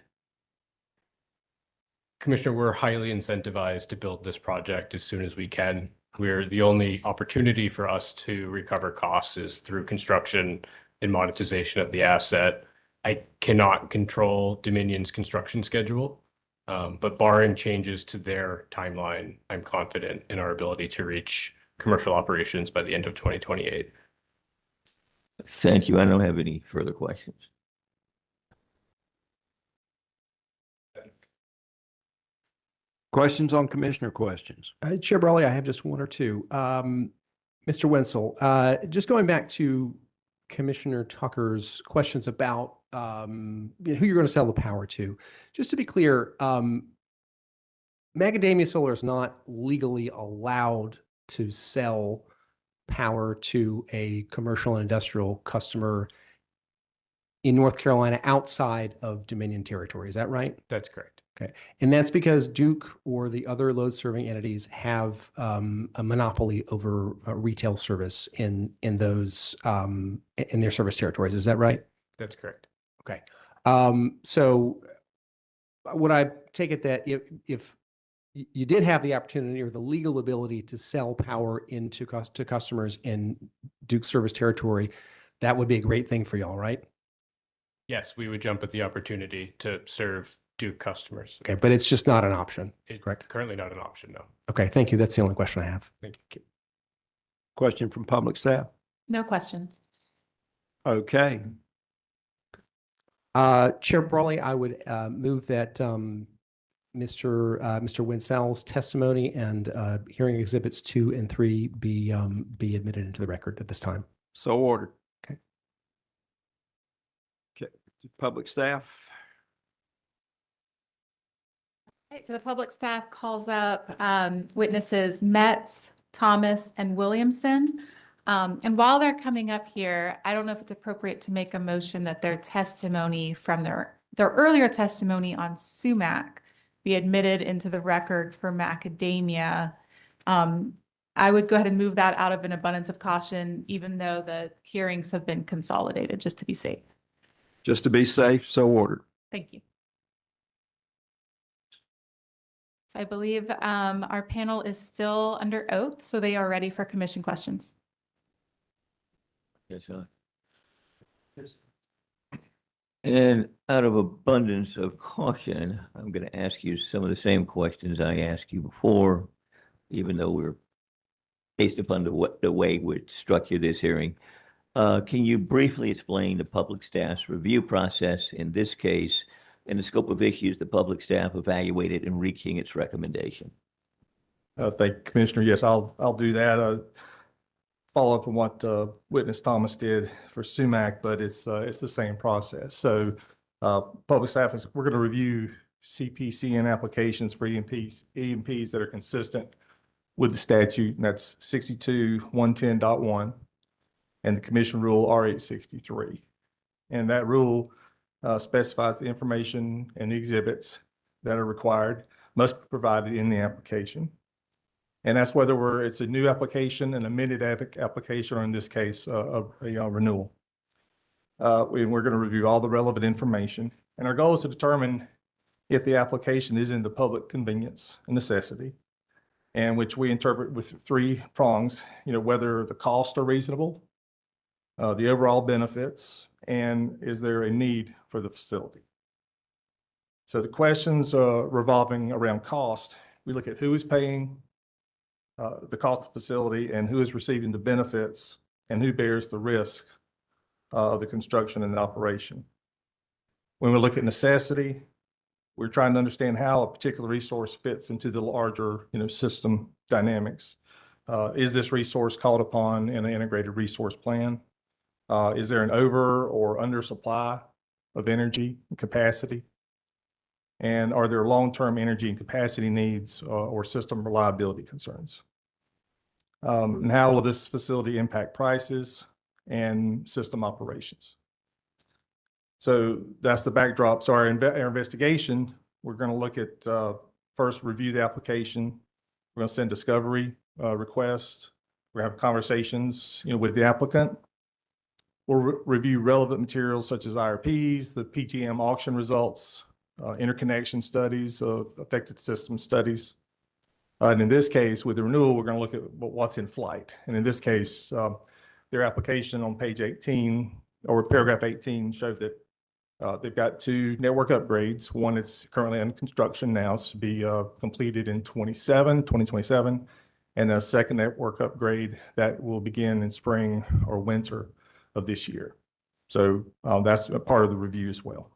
Commissioner, we're highly incentivized to build this project as soon as we can. The only opportunity for us to recover costs is through construction and monetization of the asset. I cannot control Dominion's construction schedule, but barring changes to their timeline, I'm confident in our ability to reach commercial operations by the end of 2028. Thank you. I don't have any further questions. Questions on commissioner questions? Chair Brawley, I have just one or two. Mr. Wenzel, just going back to Commissioner Tucker's questions about who you're going to sell the power to. Just to be clear, Macadamia Solar is not legally allowed to sell power to a commercial and industrial customer in North Carolina outside of Dominion territory. Is that right? That's correct. Okay. And that's because Duke or the other load serving entities have a monopoly over retail service in those in their service territories. Is that right? That's correct. Okay. So would I take it that if you did have the opportunity or the legal ability to sell power into to customers in Duke service territory, that would be a great thing for y'all, right? Yes, we would jump at the opportunity to serve Duke customers. Okay, but it's just not an option, correct? Currently not an option, no. Okay, thank you. That's the only question I have. Thank you. Question from public staff? No questions. Okay. Chair Brawley, I would move that Mr. Wenzel's testimony and hearing exhibits 2 and 3 be admitted into the record at this time. So ordered. Okay. Okay, public staff? Okay, so the public staff calls up witnesses Metz, Thomas, and Williamson. And while they're coming up here, I don't know if it's appropriate to make a motion that their testimony from their earlier testimony on SUMAC be admitted into the record for Macadamia. I would go ahead and move that out of an abundance of caution, even though the hearings have been consolidated, just to be safe. Just to be safe, so ordered. Thank you. So I believe our panel is still under oath, so they are ready for commission questions. Yes, sir. And out of abundance of caution, I'm going to ask you some of the same questions I asked you before, even though we're based upon the way we structure this hearing. Can you briefly explain the public staff's review process in this case and the scope of issues the public staff evaluated in reaching its recommendation? Thank you, Commissioner. Yes, I'll do that. Follow up on what Witness Thomas did for SUMAC, but it's the same process. So public staff we're going to review CPCN applications for EMPs that are consistent with the statute, and that's 62-110.1 and the commission rule R-863. And that rule specifies the information and the exhibits that are required must be provided in the application. And that's whether it's a new application, an amended application, or in this case, a renewal. We're going to review all the relevant information. And our goal is to determine if the application is in the public convenience and necessity, and which we interpret with 3 prongs, whether the costs are reasonable, the overall benefits, and is there a need for the facility. So the questions revolving around cost, we look at who is paying the cost of the facility and who is receiving the benefits and who bears the risk of the construction and the operation. When we look at necessity, we're trying to understand how a particular resource fits into the larger, system dynamics. Is this resource called upon in an integrated resource plan? Is there an over or under supply of energy and capacity? And are there long-term energy and capacity needs or system reliability concerns? And how will this facility impact prices and system operations? So that's the backdrop. So our investigation, we're going to look at first review the application. We're going to send discovery requests. We're going to have conversations, with the applicant. We'll review relevant materials such as IRPs, the PTM auction results, interconnection studies, affected system studies. And in this case, with the renewal, we're going to look at what's in flight. And in this case, their application on page 18 or paragraph 18 showed that they've got 2 network upgrades. One is currently under construction now, to be completed in 2027, and a second network upgrade that will begin in spring or winter of this year. So that's a part of the review as well.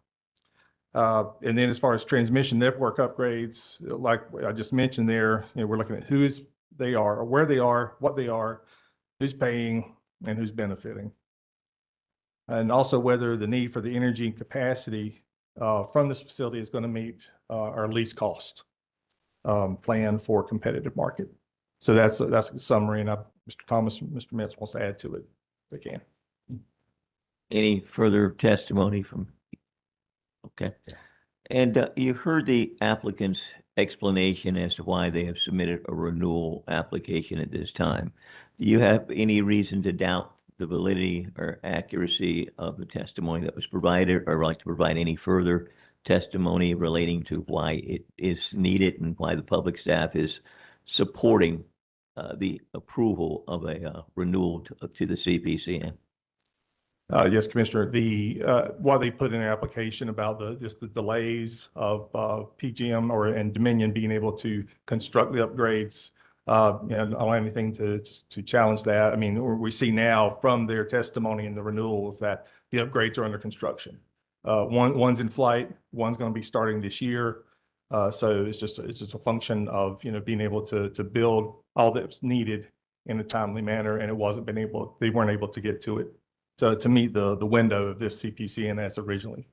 And then as far as transmission network upgrades, like I just mentioned there, we're looking at who they are, or where they are, what they are, who's paying, and who's benefiting. And also whether the need for the energy and capacity from this facility is going to meet our least cost plan for competitive market. So that's a summary, and Mr. Thomas, Mr. Metz wants to add to it if they can. Any further testimony from? Okay. And you heard the applicant's explanation as to why they have submitted a renewal application at this time. Do you have any reason to doubt the validity or accuracy of the testimony that was provided, or like to provide any further testimony relating to why it is needed and why the public staff is supporting the approval of a renewal to the CPCN? Yes, Commissioner. What they put in their application about just the delays of PGM and Dominion being able to construct the upgrades, and I don't have anything to challenge that. I mean, we see now from their testimony in the renewals that the upgrades are under construction. One's in flight, one's going to be starting this year. So it's just a function of being able to build all that's needed in a timely manner, and they weren't able to get to it to meet the window of this CPCN as originally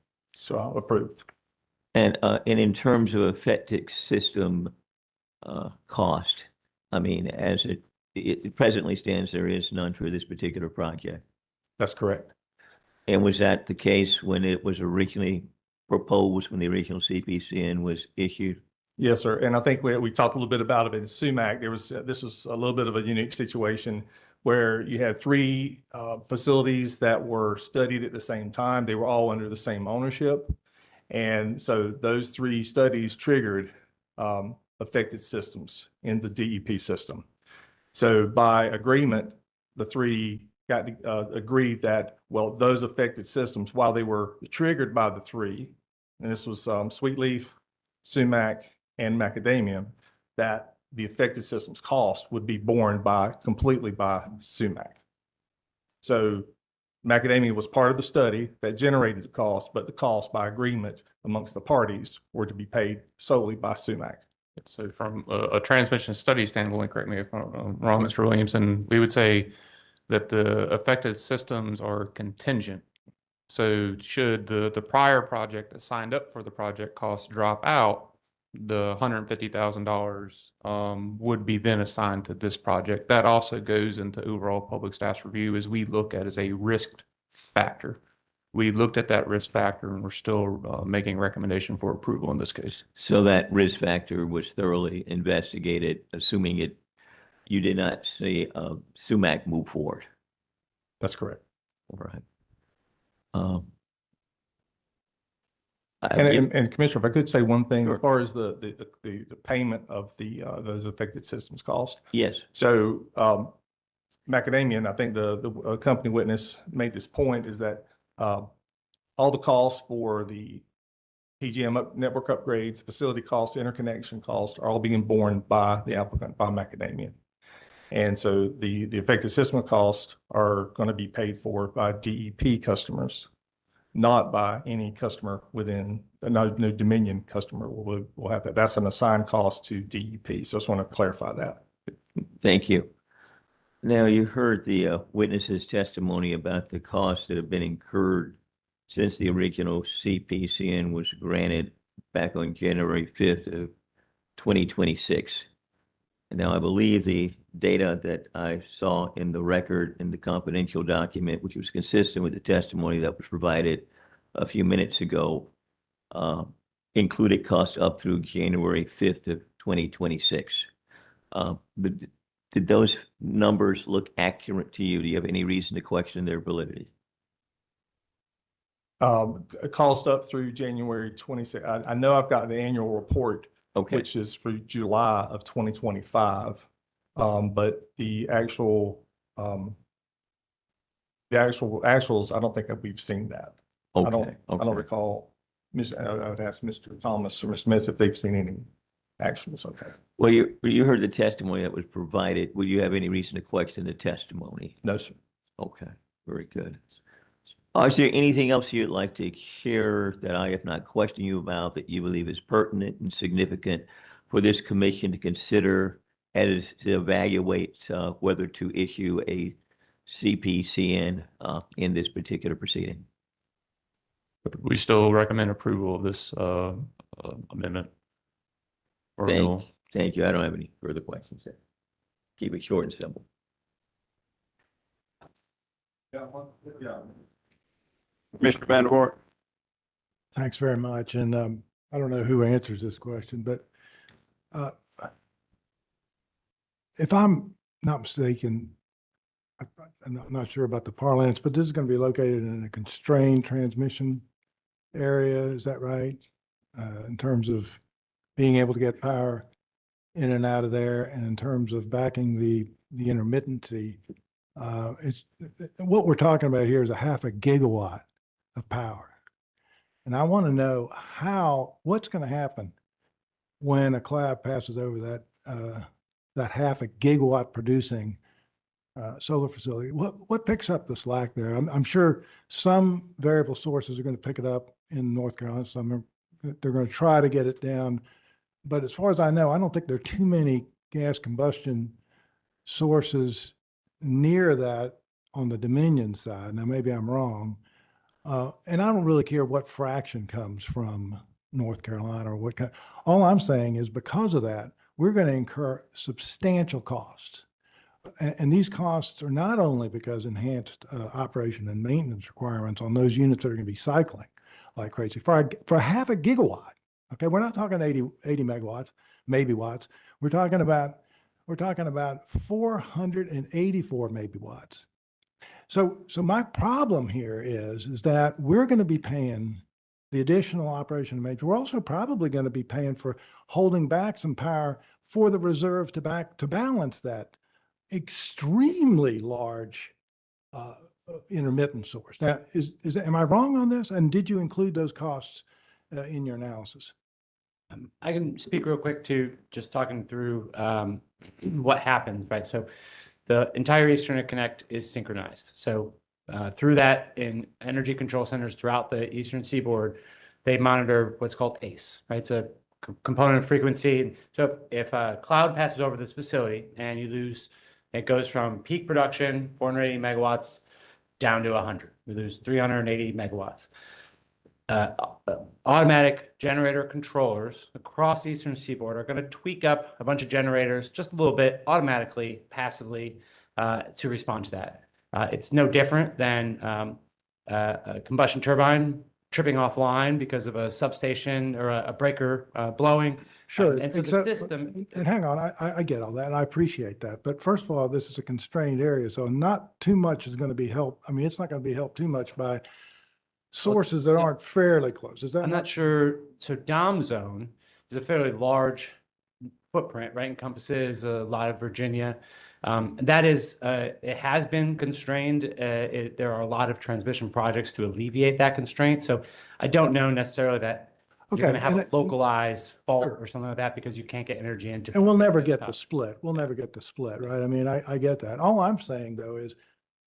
approved. And in terms of affected system cost, I mean, as it presently stands, there is none for this particular project. That's correct. And was that the case when it was originally proposed, when the original CPCN was issued? Yes, sir. And I think we talked a little bit about it in SUMAC. This was a little bit of a unique situation where you had 3 facilities that were studied at the same time. They were all under the same ownership. And so those 3 studies triggered affected systems in the DEP system. So by agreement, the 3 got agreed that, well, those affected systems, while they were triggered by the 3, and this was Sweetleaf, SUMAC, and Macadamia, that the affected systems cost would be borne completely by SUMAC. So Macadamia was part of the study that generated the cost, but the cost by agreement amongst the parties were to be paid solely by SUMAC. So from a transmission study standpoint, correct me if I'm wrong, Mr. Williamson, we would say that the affected systems are contingent. So should the prior project that signed up for the project cost drop out, the $150,000 would be then assigned to this project. That also goes into overall public staff's review as we look at as a risk factor. We looked at that risk factor and we're still making recommendation for approval in this case. So that risk factor was thoroughly investigated, assuming you did not see SUMAC move forward. That's correct. All right. And Commissioner, if I could say one thing, Sure. as far as the payment of those affected systems cost. Yes. So Macadamia, and I think the company witness made this point, is that all the costs for the PGM network upgrades, facility costs, interconnection costs are all being borne by the applicant, by Macadamia. And so the affected system costs are going to be paid for by DEP customers, not by any customer within, no Dominion customer will have that. That's an assigned cost to DEP. So I just want to clarify that. Thank you. Now, you heard the witness's testimony about the costs that have been incurred since the original CPCN was granted back on January 5th of 2026. And now I believe the data that I saw in the record in the confidential document, which was consistent with the testimony that was provided a few minutes ago, included costs up through January 5th of 2026. Did those numbers look accurate to you? Do you have any reason to question their validity? Cost up through January 26. I know I've got the annual report, Okay. which is for July of 2025. But the actuals, I don't think that we've seen that. Okay. I don't recall. I would ask Mr. Thomas or Mr. Smith if they've seen any actuals. Okay. Well, you heard the testimony that was provided. Would you have any reason to question the testimony? No, sir. Okay, very good. Is there anything else you'd like to share that I have not questioned you about that you believe is pertinent and significant for this commission to consider as to evaluate whether to issue a CPCN in this particular proceeding? We still recommend approval of this amendment. or renewal. Thank you. I don't have any further questions there. Keep it short and simple. Mr. Vanderhort? Thanks very much. And I don't know who answers this question, but if I'm not mistaken, I'm not sure about the parlance, but this is going to be located in a constrained transmission area. Is that right? In terms of being able to get power in and out of there, and in terms of backing the intermittency, what we're talking about here is a 0.5 gigawatt of power. And I want to know what's going to happen when a cloud passes over that 0.5 gigawatt producing solar facility. What picks up the slack there? I'm sure some variable sources are going to pick it up in North Carolina. Some they're going to try to get it down. But as far as I know, I don't think there are too many gas combustion sources near that on the Dominion side. Now, maybe I'm wrong. And I don't really care what fraction comes from North Carolina or what kind. All I'm saying is because of that, we're going to incur substantial costs. And these costs are not only because enhanced operation and maintenance requirements on those units that are going to be cycling like crazy for a 0.5 gigawatt. Okay, we're not talking 80 megawatts, maybe watts. We're talking about 484 maybe watts. So my problem here is that we're going to be paying the additional operation and maintenance. We're also probably going to be paying for holding back some power for the reserve to balance that extremely large intermittent source. Now, am I wrong on this? And did you include those costs in your analysis? I can speak real quick to just talking through what happens, right? So the entire Eastern Interconnect is synchronized. So through that, in energy control centers throughout the Eastern Seaboard, they monitor what's called ACE, right? It's a component of frequency. So if a cloud passes over this facility and you lose, it goes from peak production, 480 megawatts, down to 100. We lose 380 megawatts. Automatic generator controllers across the Eastern Seaboard are going to tweak up a bunch of generators just a little bit automatically, passively, to respond to that. It's no different than a combustion turbine tripping offline because of a substation or a breaker blowing. Sure. And so the except- system. And hang on, I get all that and I appreciate that. But first of all, this is a constrained area, so not too much is going to be helped. I mean, it's not going to be helped too much by sources that aren't fairly close. Is that I'm not sure. So Dom Zone is a fairly large footprint, right? Encompasses a lot of Virginia. That is, it has been constrained. There are a lot of transmission projects to alleviate that constraint. So I don't know necessarily that you're going to have a localized fault or something like that because you can't get energy into. And we'll never get the split. We'll never get the split, right? I mean, I get that. All I'm saying though is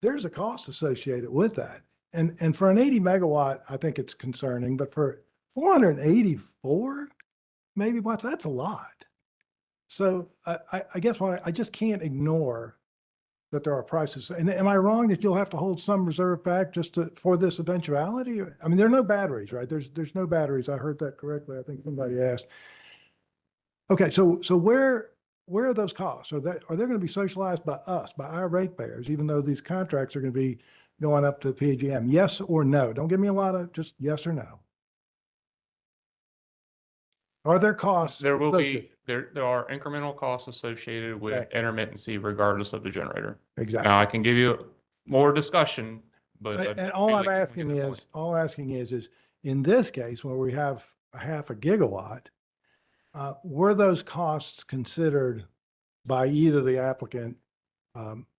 there's a cost associated with that. And for an 80 megawatt, I think it's concerning, but for 484 maybe watts, that's a lot. So I guess I just can't ignore that there are prices. And am I wrong that you'll have to hold some reserve back just for this eventuality? I mean, there are no batteries, right? There's no batteries. I heard that correctly. I think somebody asked. Okay, so where are those costs? Are they going to be socialized by us, by our ratepayers, even though these contracts are going to be going up to PGM? Yes or no? Don't give me a lot of just yes or no. Are there costs? There will be, there are incremental costs associated with intermittency regardless of the generator. Exactly. Now, I can give you more discussion, but. And all I'm asking is, in this case, where we have a half a gigawatt, were those costs considered by either the applicant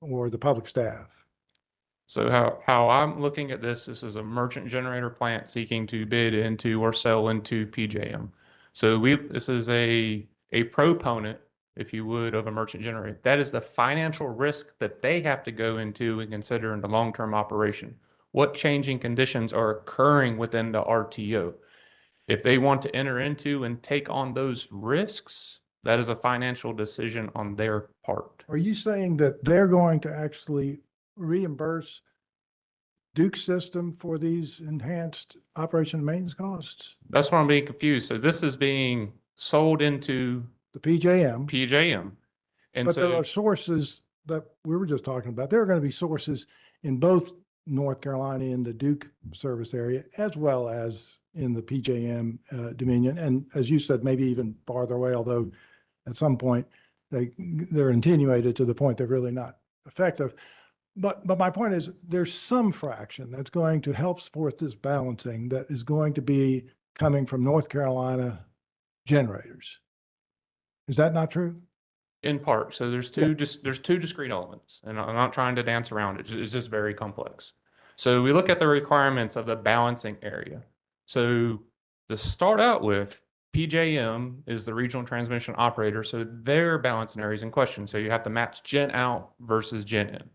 or the public staff? So how I'm looking at this is a merchant generator plant seeking to bid into or sell into PJM. So this is a proponent, if you would, of a merchant generator. That is the financial risk that they have to go into and consider in the long-term operation. What changing conditions are occurring within the RTO? If they want to enter into and take on those risks, that is a financial decision on their part. Are you saying that they're going to actually reimburse Duke's system for these enhanced operation and maintenance costs? That's where I'm being confused. So this is being sold into the PJM. And but so there are sources that we were just talking about. There are going to be sources in both North Carolina in the Duke service area, as well as in the PJM Dominion. And as you said, maybe even farther away, although at some point they're attenuated to the point they're really not effective. But my point is there's some fraction that's going to help support this balancing that is going to be coming from North Carolina generators. Is that not true? in part, so there's two discrete elements, and I'm not trying to dance around it. It's just very complex. So we look at the requirements of the balancing area. So to start out with, PJM is the regional transmission operator, so their balancing area is in question. So you have to match gen out versus gen in.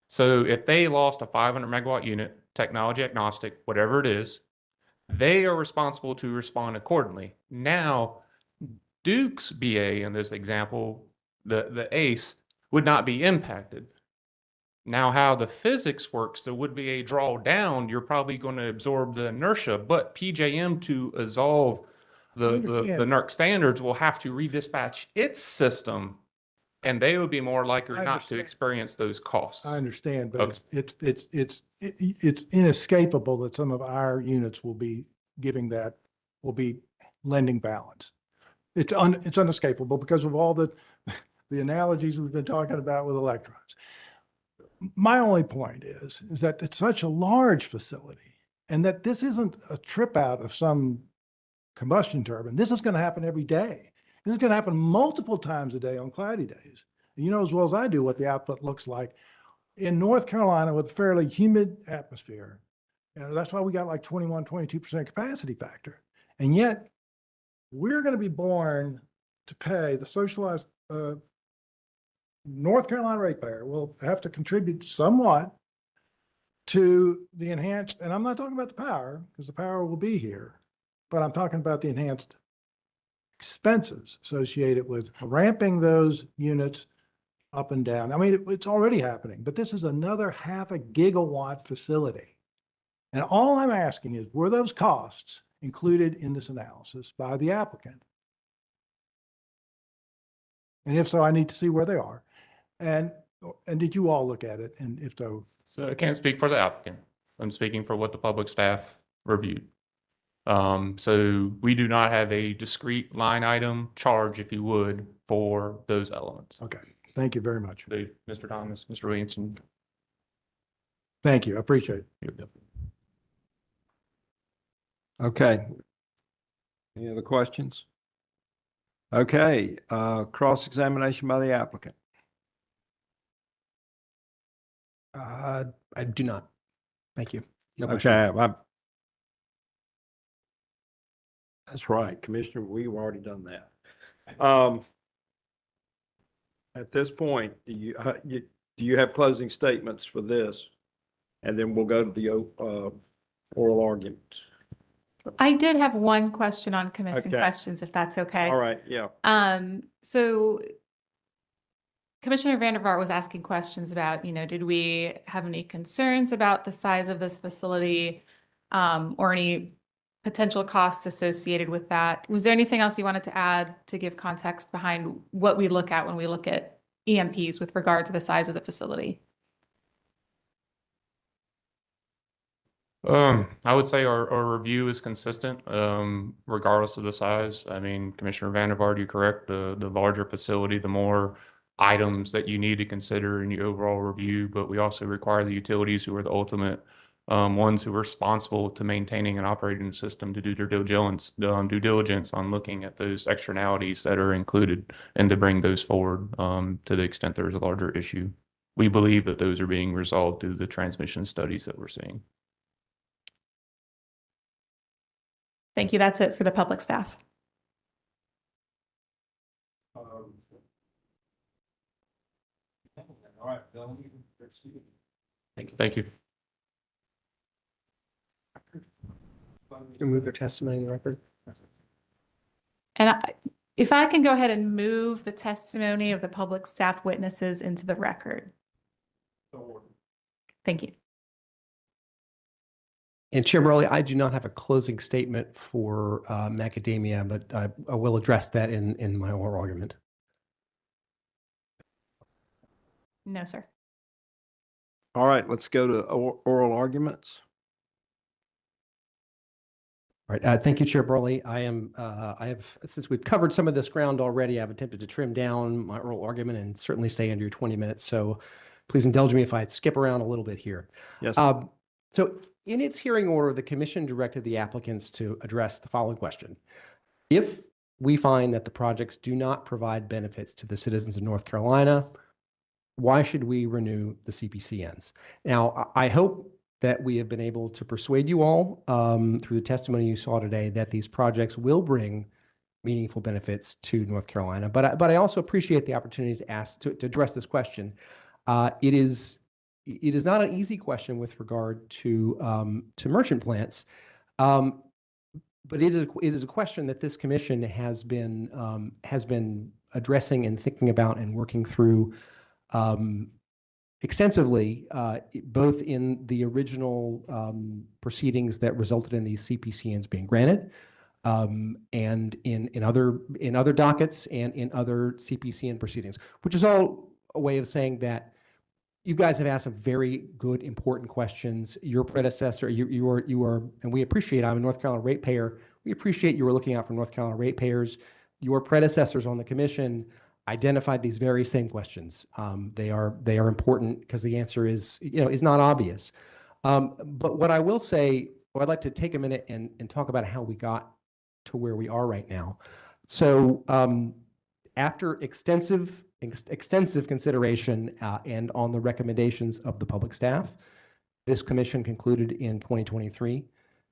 So if they lost a 500 megawatt unit, technology agnostic, whatever it is, they are responsible to respond accordingly. Now, Duke's BA in this example, the ACE, would not be impacted. Now, how the physics works, there would be a drawdown. You're probably going to absorb the inertia, but PJM to absolve the NERC standards will have to redispatch its system, and they would be more likely not to experience those costs. I understand, but it's inescapable that some of our units will be lending balance. It's unescapable because of all the analogies we've been talking about with electrons. My only point is that it's such a large facility and that this isn't a trip out of some combustion turbine. This is going to happen every day. This is going to happen multiple times a day on cloudy days. And you know as well as I do what the output looks like in North Carolina with a fairly humid atmosphere. And that's why we got like 22% capacity factor. And yet we're going to be born to pay the socialized North Carolina ratepayer will have to contribute somewhat to the enhanced, and I'm not talking about the power because the power will be here, but I'm talking about the enhanced expenses associated with ramping those units up and down. I mean, it's already happening, but this is another 0.5 gigawatt facility. And all I'm asking is, were those costs included in this analysis by the applicant? And if so, I need to see where they are. And did you all look at it? And if so, So I can't speak for the applicant. I'm speaking for what the public staff reviewed. So we do not have a discrete line item charge, if you would, for those elements. okay, thank you very much. Mr. Thomas, Mr. Williamson. Thank you, I appreciate it. Okay. Any other questions? Okay, cross-examination by the applicant. I do not. Thank you. No Okay, questions. that's right, Commissioner, we've already done that. At this point, do you have closing statements for this? And then we'll go to the oral arguments. I did have one question on commission Okay. questions, if that's okay. All right, yeah. So Commissioner Vandervaart was asking questions about, did we have any concerns about the size of this facility, or any potential costs associated with that? Was there anything else you wanted to add to give context behind what we look at when we look at EMPs with regard to the size of the facility? I would say our review is consistent, regardless of the size. I mean, Commissioner Vandervaart, you're correct. The larger facility, the more items that you need to consider in your overall review, but we also require the utilities, who are the ultimate ones who are responsible to maintaining and operating the system, to do their due diligence on looking at those externalities that are included, and to bring those forward to the extent there is a larger issue. We believe that those are being resolved through the transmission studies that we're seeing. Thank you. That's it for the public staff. Thank you. Remove their testimony in the record. And if I can go ahead and move the testimony of the public staff witnesses into the record. Thank you. And Chair Brawley, I do not have a closing statement for Macadamia, but I will address that in my oral argument. No, sir. All right, let's go to oral arguments. All right, thank you, Chair Brawley. I have, since we've covered some of this ground already, I've attempted to trim down my oral argument and certainly stay under your 20 minutes. So please indulge me if I skip around a little bit here. Yes. So in its hearing order, the commission directed the applicants to address the following question. If we find that the projects do not provide benefits to the citizens of North Carolina, why should we renew the CPCNs? Now, I hope that we have been able to persuade you all through the testimony you saw today that these projects will bring meaningful benefits to North Carolina. But I also appreciate the opportunity to ask to address this question. It is not an easy question with regard to merchant plants, but it is a question that this commission has been addressing and thinking about and working through extensively, both in the original proceedings that resulted in these CPCNs being granted, and in other dockets and in other CPCN proceedings, which is all a way of saying that you guys have asked some very good, important questions. Your predecessor, you are, and we appreciate, I'm a North Carolina ratepayer. We appreciate you were looking out for North Carolina ratepayers. Your predecessors on the commission identified these very same questions. They are important because the answer is not obvious. But what I will say, I'd like to take a minute and talk about how we got to where we are right now. So after extensive consideration and on the recommendations of the public staff, this commission concluded in 2023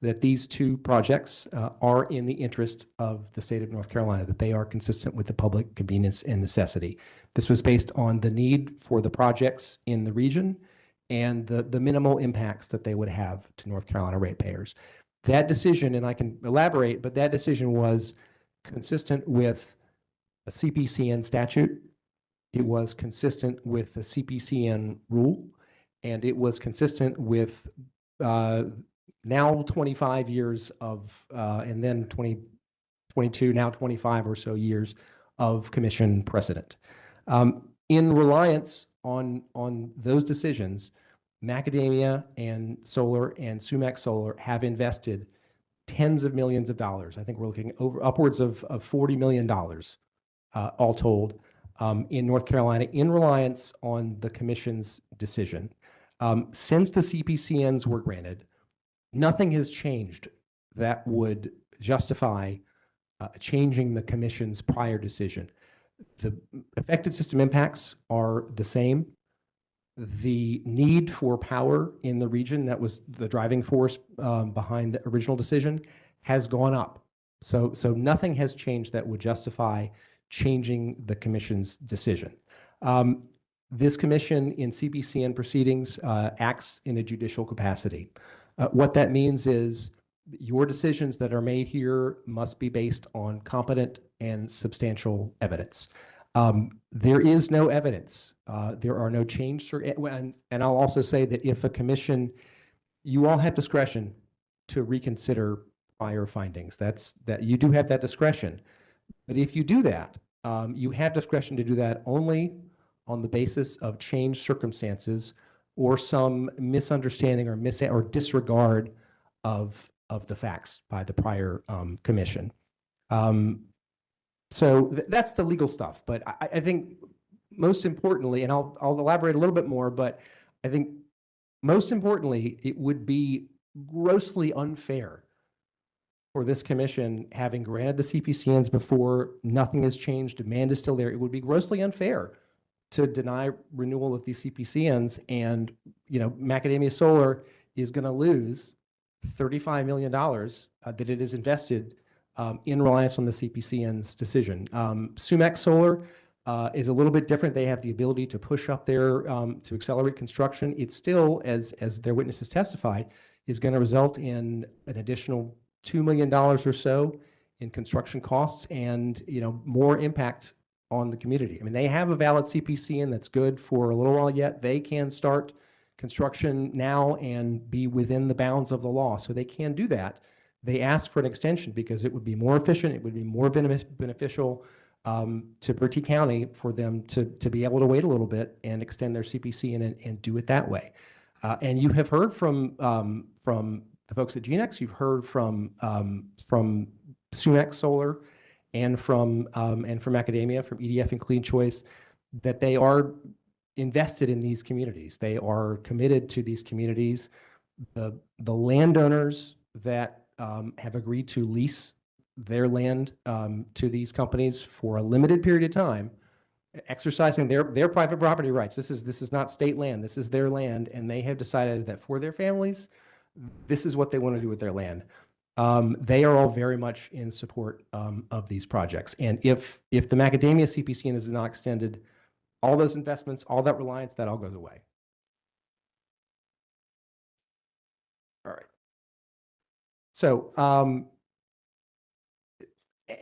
that these two projects are in the interest of the state of North Carolina, that they are consistent with the public convenience and necessity. This was based on the need for the projects in the region and the minimal impacts that they would have to North Carolina ratepayers. That decision, and I can elaborate, but that decision was consistent with a CPCN statute. It was consistent with the CPCN rule, and it was consistent with now 25 years of, and then 22, now 25 or so years of commission precedent. In reliance on those decisions, Macadamia and Solar and SUMAC Solar have invested tens of millions of dollars. I think we're looking over upwards of $40 million, all told, in North Carolina in reliance on the commission's decision. Since the CPCNs were granted, nothing has changed that would justify changing the commission's prior decision. The affected system impacts are the same. The need for power in the region that was the driving force behind the original decision has gone up. So nothing has changed that would justify changing the commission's decision. This commission in CPCN proceedings acts in a judicial capacity. What that means is your decisions that are made here must be based on competent and substantial evidence. There is no evidence. There are no changes. And I'll also say that if a commission, you all have discretion to reconsider prior findings. That you do have that discretion. But if you do that, you have discretion to do that only on the basis of changed circumstances or some misunderstanding or disregard of the facts by the prior commission. So that's the legal stuff. But I think most importantly, and I'll elaborate a little bit more, but I think most importantly, it would be grossly unfair for this commission, having granted the CPCNs before, nothing has changed, demand is still there. It would be grossly unfair to deny renewal of these CPCNs, and Macadamia Solar is going to lose $35 million that it has invested in reliance on the CPCN's decision. SUMAC Solar is a little bit different. They have the ability to push up their, to accelerate construction. It still, as their witnesses testified, is going to result in an additional $2 million or so in construction costs and, more impact on the community. I mean, they have a valid CPCN that's good for a little while yet. They can start construction now and be within the bounds of the law. So they can do that. They asked for an extension because it would be more efficient. It would be more beneficial to Bertie County for them to be able to wait a little bit and extend their CPCN and do it that way. And you have heard from the folks at GeneX, you've heard from SUMAC Solar and from Macadamia, from EDF and Clean Choice, that they are invested in these communities. They are committed to these communities. The landowners that have agreed to lease their land to these companies for a limited period of time, exercising their private property rights. This is not state land. This is their land, and they have decided that for their families, this is what they want to do with their land. They are all very much in support of these projects. And if the Macadamia CPCN is not extended, all those investments, all that reliance, that all goes away. All right. So,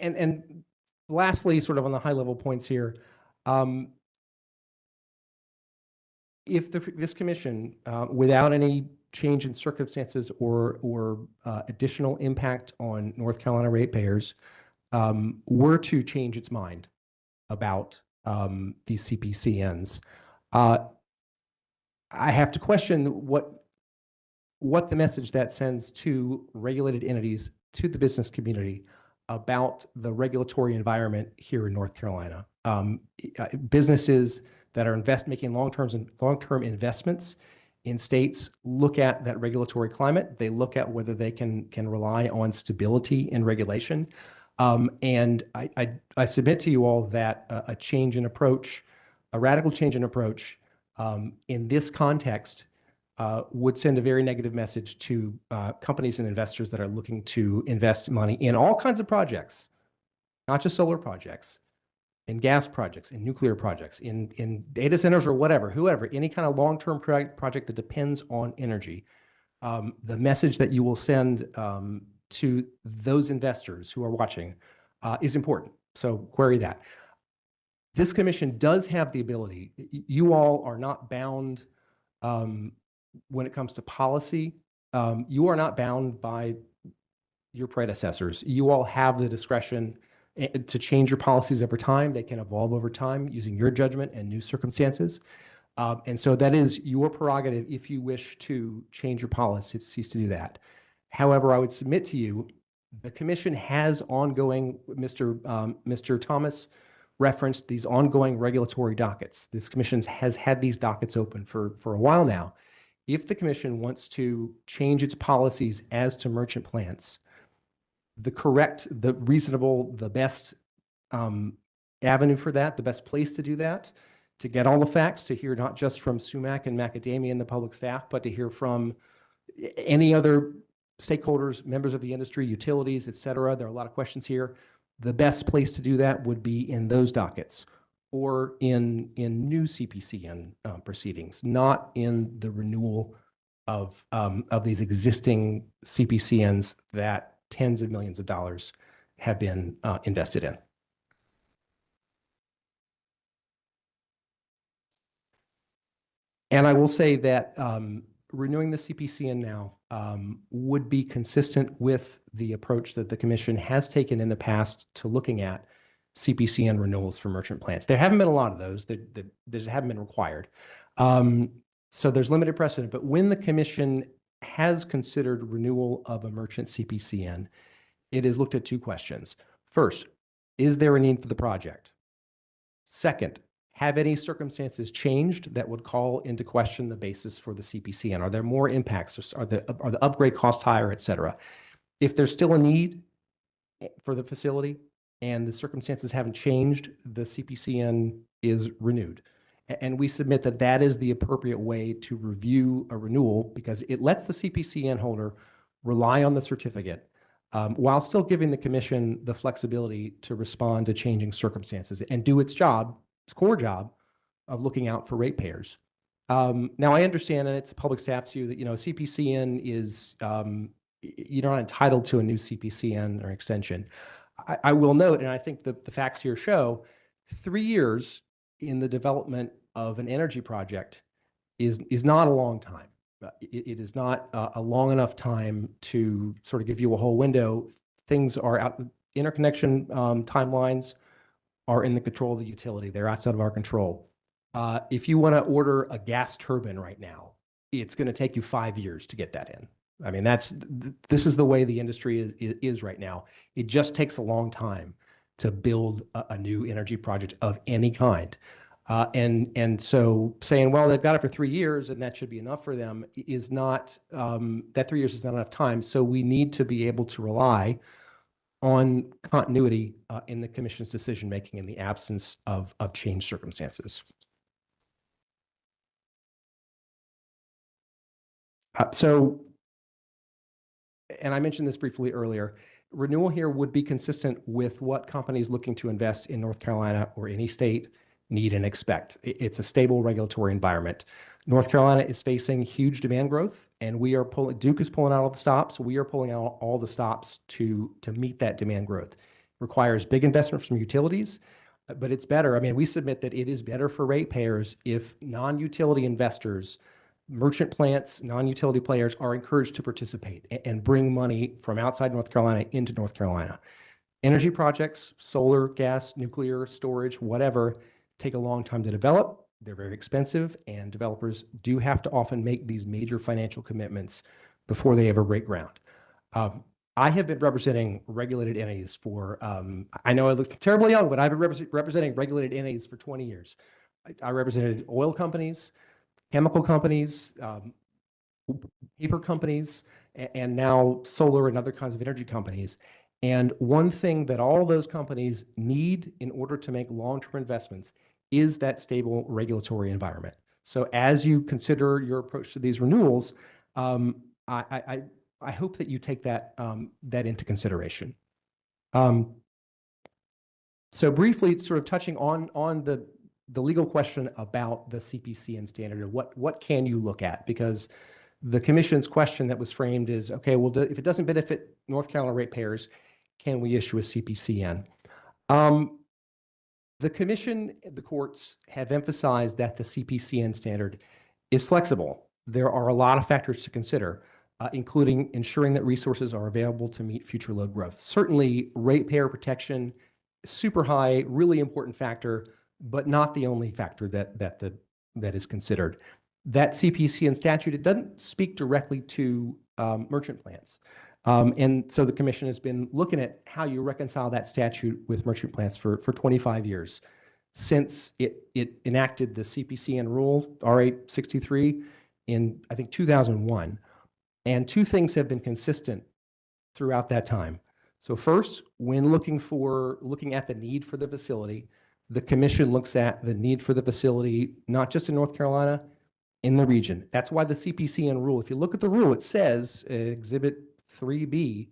and lastly, sort of on the high level points here, if this commission, without any change in circumstances or additional impact on North Carolina ratepayers, were to change its mind about these CPCNs, I have to question what the message that sends to regulated entities, to the business community, about the regulatory environment here in North Carolina. Businesses that are making long-term investments in states look at that regulatory climate. They look at whether they can rely on stability in regulation. And I submit to you all that a change in approach, a radical change in approach in this context would send a very negative message to companies and investors that are looking to invest money in all kinds of projects, not just solar projects, in gas projects, in nuclear projects, in data centers or whoever, any kind of long-term project that depends on energy. The message that you will send to those investors who are watching is important. So query that. This commission does have the ability, you all are not bound when it comes to policy. You are not bound by your predecessors. You all have the discretion to change your policies over time. They can evolve over time using your judgment and new circumstances. And so that is your prerogative if you wish to change your policies to do that. However, I would submit to you, the commission has ongoing, Mr. Thomas referenced these ongoing regulatory dockets. This commission has had these dockets open for a while now. If the commission wants to change its policies as to merchant plants, the correct, the reasonable, the best avenue for that, the best place to do that, to get all the facts, to hear not just from SUMAC and Macadamia and the public staff, but to hear from any other stakeholders, members of the industry, utilities, et cetera. There are a lot of questions here. The best place to do that would be in those dockets or in new CPCN proceedings, not in the renewal of these existing CPCNs that tens of millions of dollars have been invested in. And I will say that renewing the CPCN now would be consistent with the approach that the commission has taken in the past to looking at CPCN renewals for merchant plants. There haven't been a lot of those that haven't been required. So there's limited precedent, but when the commission has considered renewal of a merchant CPCN, it has looked at two questions. First, is there a need for the project? Second, have any circumstances changed that would call into question the basis for the CPCN? Are there more impacts? Are the upgrade costs higher, et cetera? If there's still a need for the facility and the circumstances haven't changed, the CPCN is renewed. And we submit that that is the appropriate way to review a renewal because it lets the CPCN holder rely on the certificate while still giving the commission the flexibility to respond to changing circumstances and do its job, its core job of looking out for ratepayers. Now, I understand, and it's public staff's view that, CPCN is, you're not entitled to a new CPCN or extension. I will note, and I think the facts here show, 3 years in the development of an energy project is not a long time. It is not a long enough time to sort of give you a whole window. Things are out, interconnection timelines are in the control of the utility. They're outside of our control. If you want to order a gas turbine right now, it's going to take you 5 years to get that in. I mean, this is the way the industry is right now. It just takes a long time to build a new energy project of any kind. And so saying, well, they've got it for 3 years and that should be enough for them is not, that 3 years is not enough time. So we need to be able to rely on continuity in the commission's decision-making in the absence of changed circumstances. And I mentioned this briefly earlier, renewal here would be consistent with what companies looking to invest in North Carolina or any state need and expect. It's a stable regulatory environment. North Carolina is facing huge demand growth, and Duke is pulling out all the stops. We are pulling out all the stops to meet that demand growth. It requires big investment from utilities, but it's better. I mean, we submit that it is better for ratepayers if non-utility investors, merchant plants, non-utility players are encouraged to participate and bring money from outside North Carolina into North Carolina. Energy projects, solar, gas, nuclear, storage, whatever, take a long time to develop. They're very expensive, and developers do have to often make these major financial commitments before they ever break ground. I have been representing regulated entities for, I know I look terribly young, but I've been representing regulated entities for 20 years. I represented oil companies, chemical companies, paper companies, and now solar and other kinds of energy companies. And one thing that all those companies need in order to make long-term investments is that stable regulatory environment. So as you consider your approach to these renewals, I hope that you take that into consideration. So briefly, sort of touching on the legal question about the CPCN standard, or what can you look at? Because the commission's question that was framed is, okay, well, if it doesn't benefit North Carolina ratepayers, can we issue a CPCN? The commission, the courts have emphasized that the CPCN standard is flexible. There are a lot of factors to consider, including ensuring that resources are available to meet future load growth. Certainly, ratepayer protection, super high, really important factor, but not the only factor that is considered. That CPCN statute, it doesn't speak directly to merchant plants. And so the commission has been looking at how you reconcile that statute with merchant plants for 25 years. Since it enacted the CPCN rule, R863, in, I think, 2001. And two things have been consistent throughout that time. So first, when looking at the need for the facility, the commission looks at the need for the facility, not just in North Carolina, in the region. That's why the CPCN rule, if you look at the rule, it says, Exhibit 3B,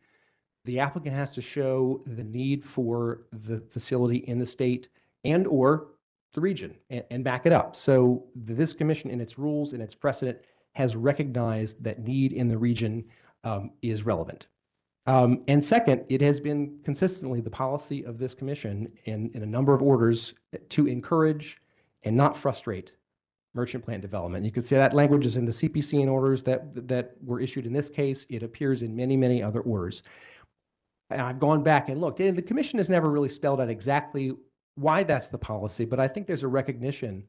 the applicant has to show the need for the facility in the state and or the region and back it up. So this commission in its rules and its precedent has recognized that need in the region is relevant. And second, it has been consistently the policy of this commission in a number of orders to encourage and not frustrate merchant plant development. You can see that language is in the CPCN orders that were issued in this case. It appears in many, many other orders. And I've gone back and looked, and the commission has never really spelled out exactly why that's the policy, but I think there's a recognition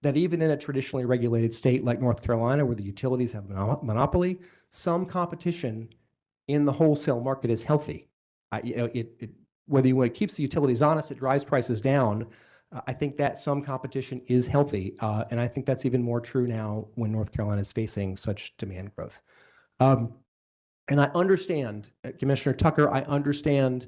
that even in a traditionally regulated state like North Carolina, where the utilities have a monopoly, some competition in the wholesale market is healthy. Whether it keeps the utilities honest, it drives prices down. I think that some competition is healthy, and I think that's even more true now when North Carolina is facing such demand growth. And I understand, Commissioner Tucker, I understand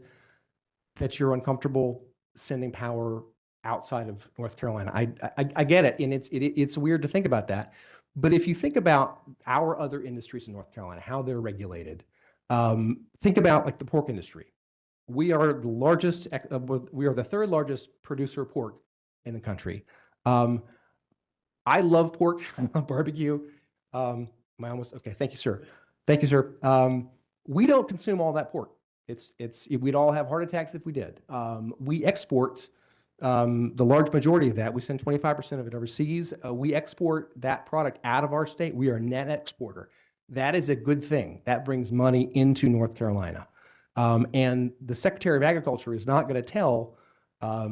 that you're uncomfortable sending power outside of North Carolina. I get it, and it's weird to think about that. But if you think about our other industries in North Carolina, how they're regulated, think about like the pork industry. We are the largest, we are the third largest producer of pork in the country. I love pork, I love barbecue. Okay, thank you, sir. Thank you, sir. We don't consume all that pork. We'd all have heart attacks if we did. We export the large majority of that. We send 25% of it overseas. We export that product out of our state. We are a net exporter. That is a good thing. That brings money into North Carolina. And the Secretary of Agriculture is not going to tell a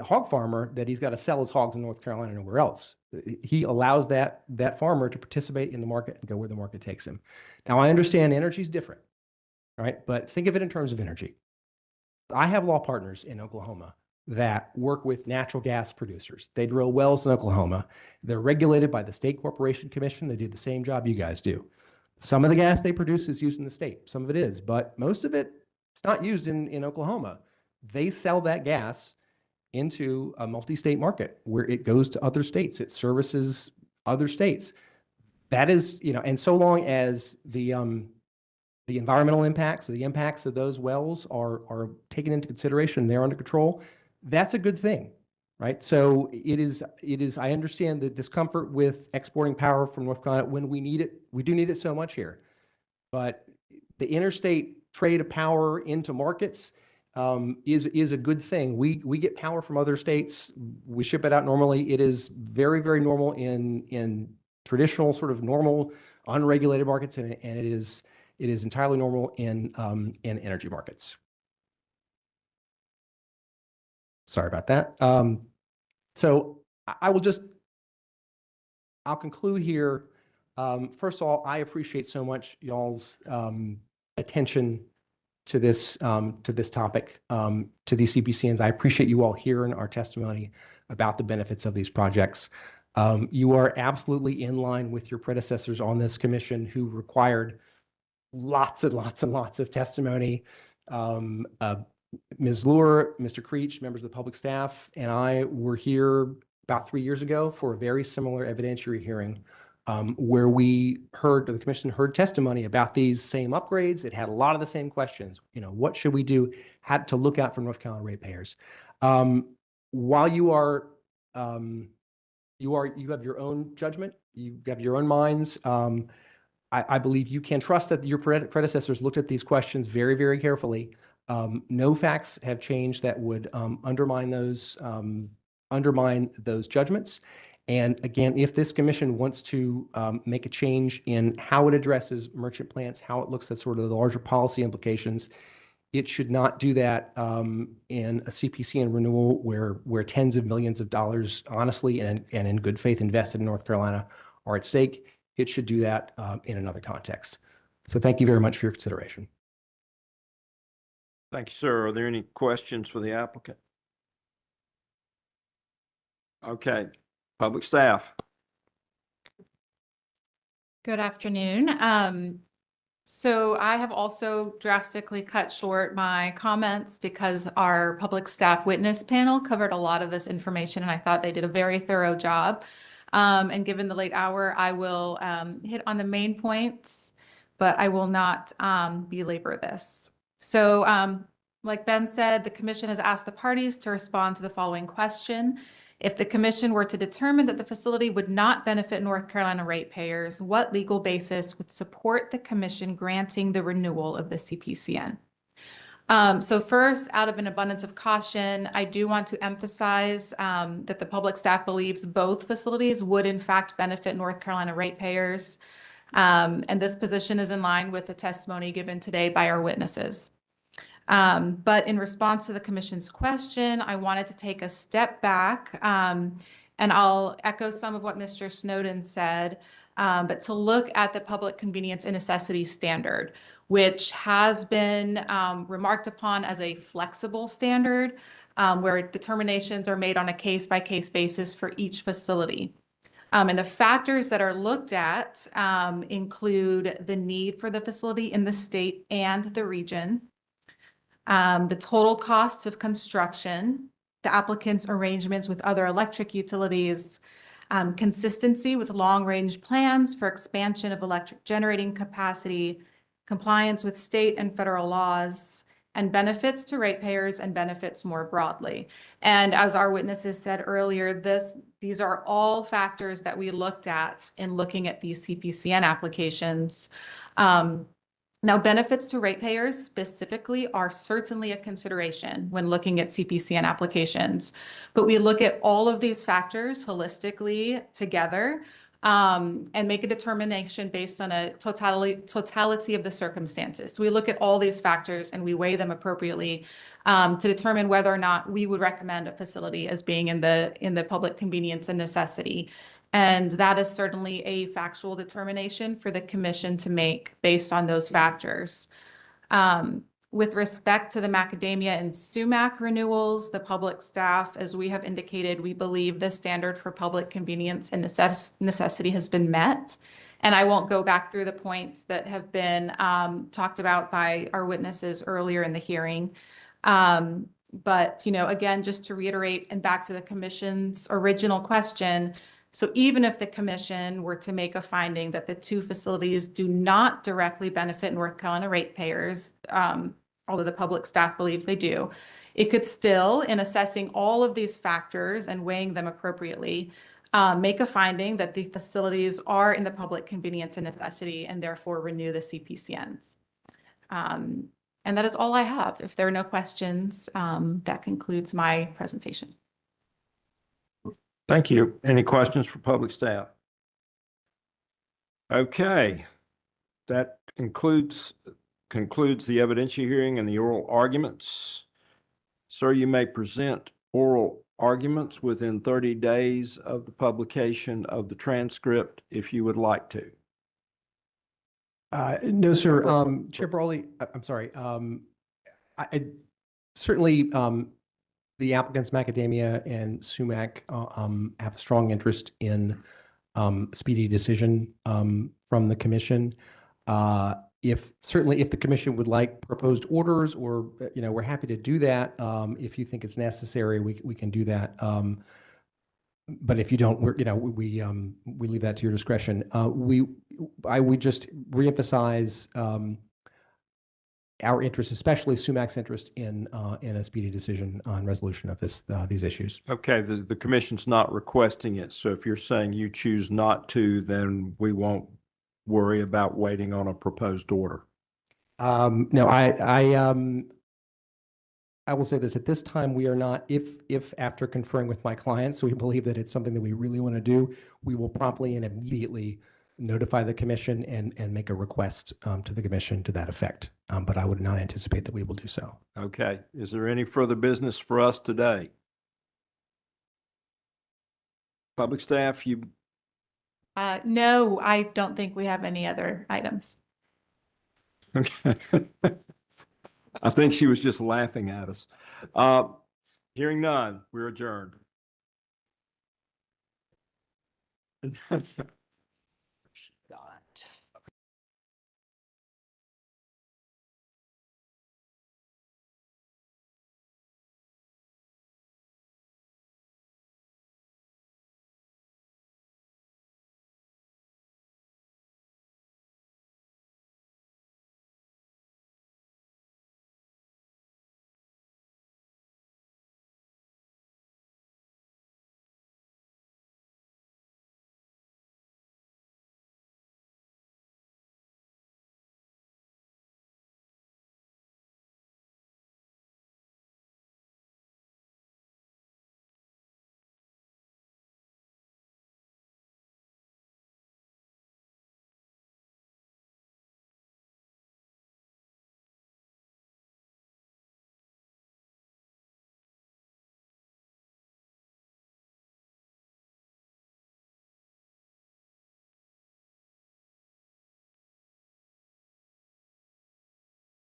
hog farmer that he's got to sell his hogs in North Carolina and nowhere else. He allows that farmer to participate in the market and go where the market takes him. Now, I understand energy is different, right? But think of it in terms of energy. I have law partners in Oklahoma that work with natural gas producers. They drill wells in Oklahoma. They're regulated by the State Corporation Commission. They do the same job you guys do. Some of the gas they produce is used in the state. Some of it is, but most of it, it's not used in Oklahoma. They sell that gas into a multi-state market where it goes to other states. It services other states. That is, and so long as the environmental impacts or the impacts of those wells are taken into consideration, they're under control, that's a good thing, right? So it is, I understand the discomfort with exporting power from North Carolina when we need it. We do need it so much here. But the interstate trade of power into markets is a good thing. We get power from other states. We ship it out normally. It is very, very normal in traditional sort of normal unregulated markets, and it is entirely normal in energy markets. Sorry about that. So I'll conclude here. First of all, I appreciate so much y'all's attention to this topic, to these CPCNs. I appreciate you all hearing our testimony about the benefits of these projects. You are absolutely in line with your predecessors on this commission who required lots and lots and lots of testimony. Ms. Luer, Mr. Creech, members of the public staff, and I were here about 3 years ago for a very similar evidentiary hearing where the commission heard testimony about these same upgrades. It had a lot of the same questions. What should we do? Had to look out for North Carolina ratepayers. While you have your own judgment, you have your own minds. I believe you can trust that your predecessors looked at these questions very, very carefully. No facts have changed that would undermine those judgments. And again, if this commission wants to make a change in how it addresses merchant plants, how it looks at sort of the larger policy implications, it should not do that in a CPCN renewal where tens of millions of dollars, honestly, and in good faith invested in North Carolina are at stake. It should do that in another context. So thank you very much for your consideration. Thank you, sir. Are there any questions for the applicant? Okay, public staff. Good afternoon. So I have also drastically cut short my comments because our public staff witness panel covered a lot of this information, and I thought they did a very thorough job. And given the late hour, I will hit on the main points, but I will not belabor this. So like Ben said, the commission has asked the parties to respond to the following question. If the commission were to determine that the facility would not benefit North Carolina ratepayers, what legal basis would support the commission granting the renewal of the CPCN? So first, out of an abundance of caution, I do want to emphasize that the public staff believes both facilities would in fact benefit North Carolina ratepayers. And this position is in line with the testimony given today by our witnesses. But in response to the commission's question, I wanted to take a step back and I'll echo some of what Mr. Snowden said, but to look at the public convenience and necessity standard, which has been remarked upon as a flexible standard where determinations are made on a case-by-case basis for each facility. And the factors that are looked at include the need for the facility in the state and the region, the total costs of construction, the applicant's arrangements with other electric utilities, consistency with long-range plans for expansion of electric generating capacity, compliance with state and federal laws, and benefits to ratepayers and benefits more broadly. And as our witnesses said earlier, these are all factors that we looked at in looking at these CPCN applications. Now, benefits to ratepayers specifically are certainly a consideration when looking at CPCN applications, but we look at all of these factors holistically together and make a determination based on a totality of the circumstances. So we look at all these factors and we weigh them appropriately to determine whether or not we would recommend a facility as being in the public convenience and necessity. And that is certainly a factual determination for the commission to make based on those factors. With respect to the Macadamia and SUMAC renewals, the public staff, as we have indicated, we believe the standard for public convenience and necessity has been met. And I won't go back through the points that have been talked about by our witnesses earlier in the hearing. But, again, just to reiterate and back to the commission's original question, so even if the commission were to make a finding that the two facilities do not directly benefit North Carolina ratepayers, although the public staff believes they do, it could still, in assessing all of these factors and weighing them appropriately, make a finding that the facilities are in the public convenience and necessity and therefore renew the CPCNs. And that is all I have. If there are no questions, that concludes my presentation. Thank you. Any questions for public staff? Okay, that concludes the evidentiary hearing and the oral arguments. Sir, you may present oral arguments within 30 days of the publication of the transcript if you would like to. No, sir. Chair Brawley, I'm sorry. I certainly the applicants Macadamia and SUMAC have a strong interest in speedy decision from the commission. If the commission would like proposed orders, or we're happy to do that. If you think it's necessary, we can do that. But if you don't, we leave that to your discretion. I would just reemphasize our interest, especially SUMAC's interest in a speedy decision on resolution of these issues. Okay, the commission's not requesting it. So if you're saying you choose not to, then we won't worry about waiting on a proposed order. No, I will say this, at this time, we are not, if after conferring with my clients, we believe that it's something that we really want to do, we will promptly and immediately notify the commission and make a request to the commission to that effect. But I would not anticipate that we will do so. Okay. Is there any further business for us today? Public staff, you, No, I don't think we have any other items. okay. I think she was just laughing at us. Hearing none, we're adjourned.